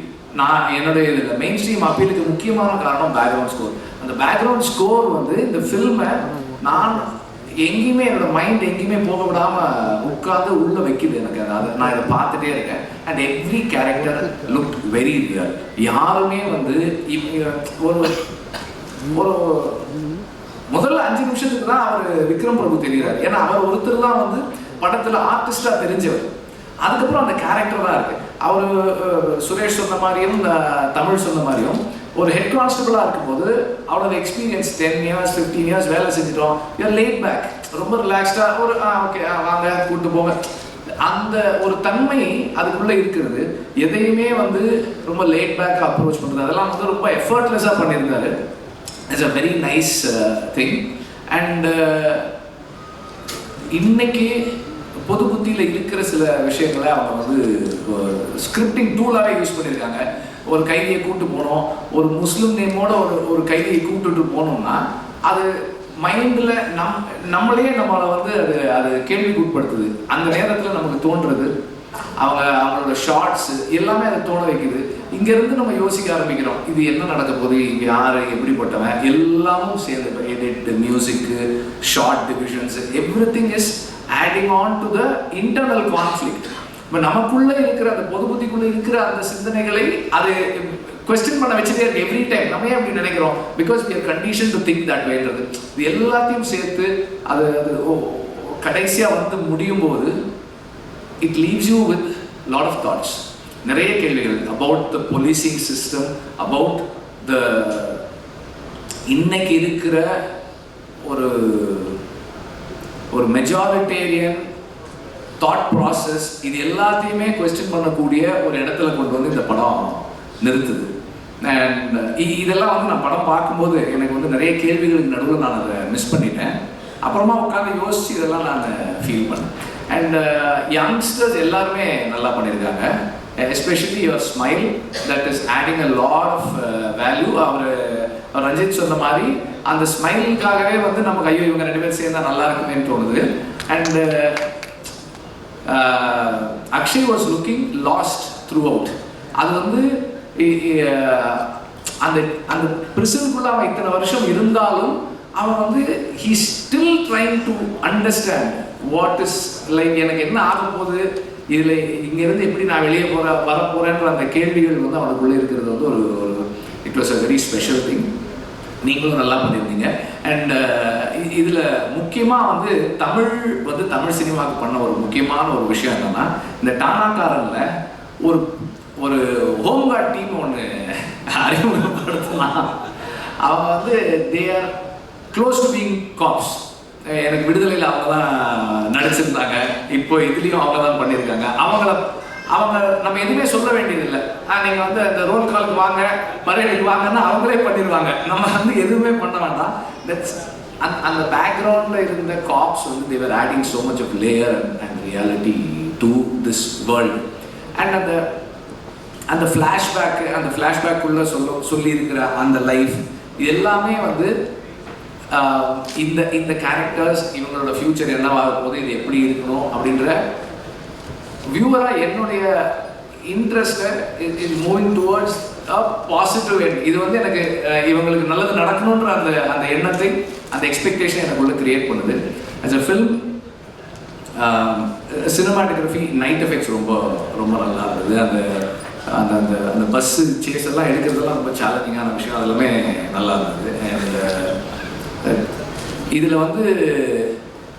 நான் என்னுடைய இதில் மெயின் ஸ்ட்ரீம் அப்பீலுக்கு முக்கியமான காரணம் பேக்ரவுண்ட் ஸ்கோர். அந்த பேக்ரவுண்ட் ஸ்கோர் வந்து இந்த ஃபில்மை நான் எங்கேயுமே என்னோட மைண்ட் எங்கேயுமே போக விடாமல் உட்காந்து உள்ளே வைக்குது எனக்கு. அதை நான் இதை பார்த்துட்டே இருக்கேன். And every character look very real. யாருமே வந்து ஒரு ஒரு முதல்ல 5 நிமிஷத்துக்கு தான் அவர் விக்ரம் பிரபு தெரிகிறார். ஏன்னா அவர் ஒருத்தர் தான் வந்து படத்தில் ஆர்டிஸ்டாக தெரிஞ்சவர். அதுக்கப்புறம் அந்த கேரக்டர் தான் இருக்குது. அவர் சுரேஷ் சொன்ன மாதிரியும் தமிழ் சொன்ன மாதிரியும் ஒரு ஹெட் கான்ஸ்டபிளாக இருக்கும்போது அவரோட எக்ஸ்பீரியன்ஸ் 10 years 15 years வேலை செஞ்சிட்டோம், லேட் பேக், ரொம்ப ரிலாக்ஸ்டாக ஒரு ஓகே வாங்க கூப்பிட்டு போங்க, அந்த ஒரு தன்மை அதுக்குள்ளே இருக்கிறது. எதையுமே வந்து ரொம்ப லேட் பேக்காக அப்ரோச் பண்ணுறது, அதெல்லாம் வந்து ரொம்ப எஃபர்ட்லெஸ்ஸாக பண்ணியிருந்தாரு. It's a very nice thing. And இன்னைக்கு பொது புத்தியில் இருக்கிற சில விஷயங்களை அவங்க வந்து ஸ்கிரிப்டிங் டூலாகவே யூஸ் பண்ணியிருக்காங்க. ஒரு கைதியை கூப்பிட்டு போனோம், ஒரு முஸ்லீம் நேமோட ஒரு கைதியை கூப்பிட்டுட்டு போனோம்னா அது மைண்டில் நம்மளே நம்மளை வந்து அது கேள்விக்கு உட்படுத்துது. அந்த நேரத்தில் நமக்கு தோன்றுறது அவங்களோட ஷார்ட்ஸு எல்லாமே அதை தோண வைக்குது. இங்கேருந்து நம்ம யோசிக்க ஆரம்பிக்கிறோம், இது என்ன நடக்க போகுது, இங்கே யார் எப்படிப்பட்டவன், எல்லாமும் சேர்ந்து edit, music, short divisions, every thing is adding on to the internal conflict. இப்போ நமக்குள்ளே இருக்கிற அந்த பொது புத்திக்குள்ளே இருக்கிற அந்த சிந்தனைகளை அது கொஸ்டின் பண்ண வச்சுட்டே இருக்கு எவ்ரி டைம். நம்ம ஏன் அப்படி நினைக்கிறோம்? Because we are conditioned to think that way-ன்றது. இது எல்லாத்தையும் சேர்த்து அது கடைசியாக வந்து முடியும் போது it leaves you with lot of thoughts. நிறைய கேள்விகள் about the policing system, about the இன்னைக்கு இருக்கிற ஒரு மெஜாரிட்டேரியன் தாட் ப்ராசஸ், இது எல்லாத்தையுமே கொஸ்டின் பண்ணக்கூடிய ஒரு இடத்துல கொண்டு வந்து இந்த படம் நிறுத்துது. அண்ட் இதெல்லாம் வந்து நான் படம் பார்க்கும்போது எனக்கு வந்து நிறைய கேள்விகளுக்கு நடுவில் நான் அதை மிஸ் பண்ணிட்டேன். அப்புறமா உட்காந்து யோசிச்சு இதெல்லாம் நான் ஃபீல் பண்ணேன். அண்ட் யங்ஸ்டர்ஸ் எல்லாருமே நல்லா பண்ணியிருக்காங்க. Especially your smile that is adding a lot of value. அவர் ரஞ்சித் சொன்ன மாதிரி அந்த ஸ்மைலுக்காகவே வந்து நமக்கு ஐயோ இவங்க 2 பேரும் சேர்ந்தா நல்லா இருக்குமேன்னு தோணுது. And Akshay was looking last through out. அது வந்து அந்த அந்த பிரிசனுக்குள்ள அவன் இத்தனை வருஷம் இருந்தாலும் அவன் வந்து he still trying to understand what is like, எனக்கு என்ன ஆக போகுது, இதில் இங்கேருந்து எப்படி நான் வெளியே வரப்போகிறேன்ற அந்த கேள்விகள் வந்து அவனுக்குள்ளே இருக்கிறது வந்து ஒரு it was a very special thing. நீங்களும் நல்லா பண்ணியிருந்தீங்க. அண்ட் இதில் முக்கியமாக வந்து தமிழ் சினிமாவுக்கு பண்ண ஒரு முக்கியமான ஒரு விஷயம் என்னென்னா, இந்த டானாக்காரனில் ஒரு ஹோம்கார்ட் டீம் ஒன்று அறிமுகப்படுத்தலாம். அவங்க வந்து they are close to being cops. எனக்கு விடுதலையில் அவங்க தான் நடிச்சிருந்தாங்க, இப்போ இதுலேயும் அவங்க தான் பண்ணியிருக்காங்க. அவங்க நம்ம எதுவுமே சொல்ல வேண்டியதில்லை. நீங்கள் வந்து அந்த ரோல் காலுக்கு வாங்க, மரியாதைக்கு வாங்கன்னா அவங்களே பண்ணிடுவாங்க. நம்ம வந்து எதுவுமே பண்ண வேண்டாம். தட்ஸ் அந்த பேக்ரவுண்டில் இருந்த காப்ஸ் வந்து they are adding so much of layer and reality to this world. And அந்த ஃப்ளாஷ்பேக்குள்ளே சொல்லியிருக்கிற அந்த லைஃப், இது எல்லாமே வந்து இந்த கேரக்டர்ஸ் இவங்களோட ஃப்யூச்சர் என்னவாக போகுது, இது எப்படி இருக்கணும் அப்படின்ற வியூவராக என்னுடைய இன்ட்ரெஸ்ட்டை is moving towards positive end. இது வந்து எனக்கு இவங்களுக்கு நல்லது நடக்கணுன்ற அந்த எண்ணத்தை, அந்த எக்ஸ்பெக்டேஷன் எனக்குள்ள கிரியேட் பண்ணுது. As a film cinematography, night effects ரொம்ப ரொம்ப நல்லா இருந்தது. அந்த அந்த அந்த பஸ்ஸு சேஸ் எல்லாம் எடுக்கிறதுலாம் ரொம்ப சேலஞ்சிங்கான விஷயம், அதெல்லாமே நல்லா இருந்தது. அண்ட் இதில் வந்து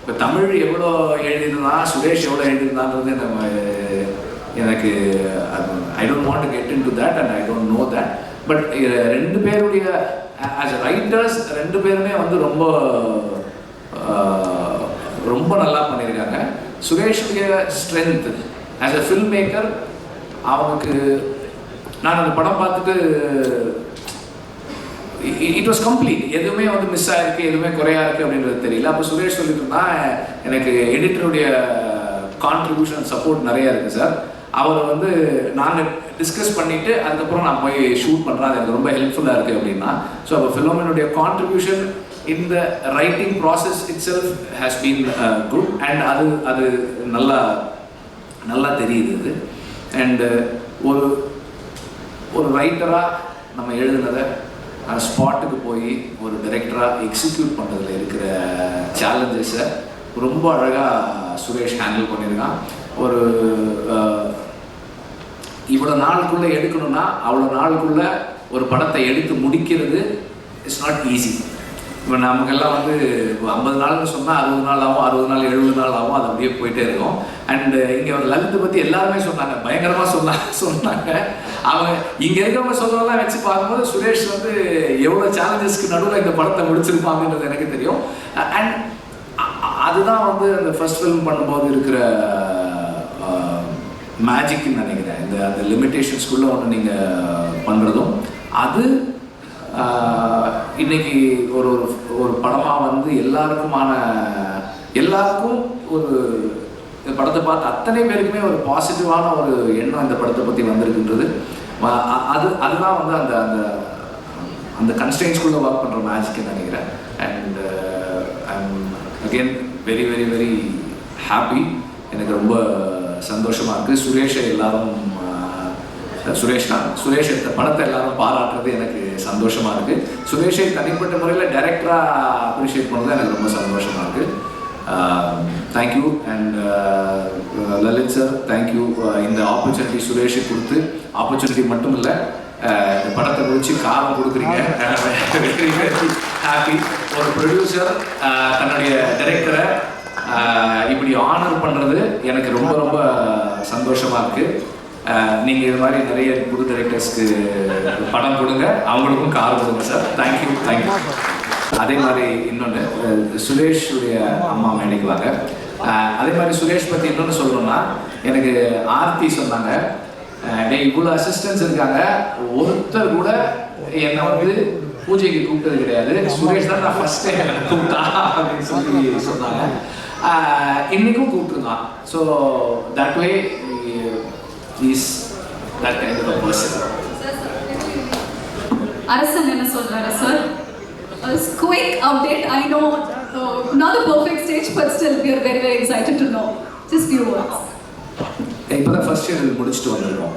இப்போ தமிழ் எவ்வளோ எழுதியிருந்தான், சுரேஷ் எவ்வளோ எழுதியிருந்தான்றது எனக்கு I don't want to get in to that and I don't know that. But ரெண்டு பேருடைய ஆஸ் அ ரைட்டர்ஸ் ரெண்டு பேருமே வந்து ரொம்ப ரொம்ப நல்லா பண்ணியிருக்காங்க. சுரேஷுடைய strength as a film maker, அவனுக்கு நான் அந்த படம் பார்த்துட்டு இட் வாஸ் கம்ப்ளீட், எதுவுமே வந்து மிஸ் ஆகிருக்கு, எதுவுமே குறையா இருக்குது அப்படின்றது தெரியல. அப்போ சுரேஷ் சொல்லிட்டு இருந்தா எனக்கு எடிட்டருடைய கான்ட்ரிபியூஷன் சப்போர்ட் நிறையா இருக்குது சார், அவரை வந்து நாங்கள் டிஸ்கஸ் பண்ணிவிட்டு அதுக்கப்புறம் நான் போய் ஷூட் பண்ணுறேன், அது எனக்கு ரொம்ப ஹெல்ப்ஃபுல்லாக இருக்குது அப்படின்னா. ஸோ அப்போ ஃபிலோமினுடைய contribution in the writing process itself has been good and அது நல்லா தெரியுது. அண்ட் ஒரு ரைட்டராக நம்ம எழுதுனதை ஸ்பாட்டுக்கு போய் ஒரு டைரக்டராக எக்ஸிக்யூட் பண்ணுறதுல இருக்கிற சேலஞ்சஸை ரொம்ப அழகாக சுரேஷ் ஹேண்டில் பண்ணியிருக்கான். ஒரு இவ்வளோ நாளுக்குள்ளே எடுக்கணும்னா அவ்வளோ நாளுக்குள்ளே ஒரு படத்தை எடுத்து முடிக்கிறது இட்ஸ் நாட் ஈஸி. இப்போ நமக்கெல்லாம் வந்து 50 நாள்னு சொன்னால் 60 நாள் ஆகும், 60 நாள் 70 நாள் ஆகும், அது அப்படியே போயிட்டே இருக்கும். அண்டு இங்கே ஒரு லலித்தை பற்றி எல்லாருமே சொன்னாங்க, பயங்கரமாக சொன்னாங்க. அவங்க இங்கே இருக்கிறவங்க சொல்கிறதெல்லாம் வச்சு பார்க்கும்போது சுரேஷ் வந்து எவ்வளோ சேலஞ்சஸ்க்கு நடுவில் இந்த படத்தை முடிச்சிருப்பாங்கன்றது எனக்கு தெரியும். அண்ட் அதுதான் வந்து அந்த ஃபர்ஸ்ட் ஃபிலிம் பண்ணும்போது இருக்கிற மேஜிக்னு நினைக்கிறேன். அந்த லிமிட்டேஷன்ஸ்குள்ளே ஒன்று நீங்கள் பண்ணுறதும் அது இன்னைக்கு ஒரு ஒரு படமாக வந்து எல்லாருக்கும் ஒரு இந்த படத்தை பார்த்து அத்தனை பேருக்குமே ஒரு பாசிட்டிவான ஒரு எண்ணம் இந்த படத்தை பற்றி வந்திருக்குன்றது அதுதான் வந்து அந்த அந்த அந்த கன்ஸ்டன்ஸ்குள்ளே ஒர்க் பண்ணுற மேஜிக்னு நினைக்கிறேன். And I'm again very very very happy. எனக்கு ரொம்ப சந்தோஷமாக இருக்குது. சுரேஷை எல்லாரும் சுரேஷ் எடுத்த படத்தை எல்லாரும் பாராட்டுறது எனக்கு சந்தோஷமாக இருக்குது. சுரேஷை தனிப்பட்ட முறையில் டைரக்டராக அப்ரிஷியேட் பண்ணது எனக்கு ரொம்ப சந்தோஷமாக இருக்குது. Thank you. And Lalit sir thank you. இந்த ஆப்பர்ச்சுனிட்டி சுரேஷை கொடுத்து, ஆப்பர்ச்சுனிட்டி மட்டும் இல்லை, இந்த படத்தை முடிச்சு காரம் கொடுக்குறீங்க. Very very happy. ஒரு ப்ரொடியூசர் தன்னுடைய டைரக்டரை இப்படி ஆனர் பண்ணுறது எனக்கு ரொம்ப ரொம்ப சந்தோஷமாக இருக்குது. நீங்கள் இது மாதிரி நிறைய புது டைரக்டர்ஸ்க்கு படம் கொடுங்க, அவங்களுக்கும் கார் கொடுங்க சார். தேங்க்யூ. அதே மாதிரி இன்னொன்று, சுரேஷுடைய அம்மா மேடைக்கு வாங்க. அதே மாதிரி சுரேஷ் பற்றி இன்னொன்று சொல்லணும்னா, எனக்கு ஆர்த்தி சொன்னாங்க, இவ்வளோ அசிஸ்டன்ஸ் இருக்காங்க, ஒருத்தர் கூட என்னை வந்து பூஜைக்கு கூப்பிட்டது கிடையாது, சுரேஷ் தான் நான் ஃபர்ஸ்ட் டைம் என்னை கூப்பிட்டா அப்படின்னு சொல்லி சொன்னாங்க. இன்னைக்கும் கூப்பிட்டுருந்தான். So that way is that kind of a person. Arasan என்ன சொல்றாரு sir? A quick update. I know not a perfect stage, but still we are very very excited to know. Just few words. இப்போதான் first year முடிச்சுட்டு வந்திருக்கோம்.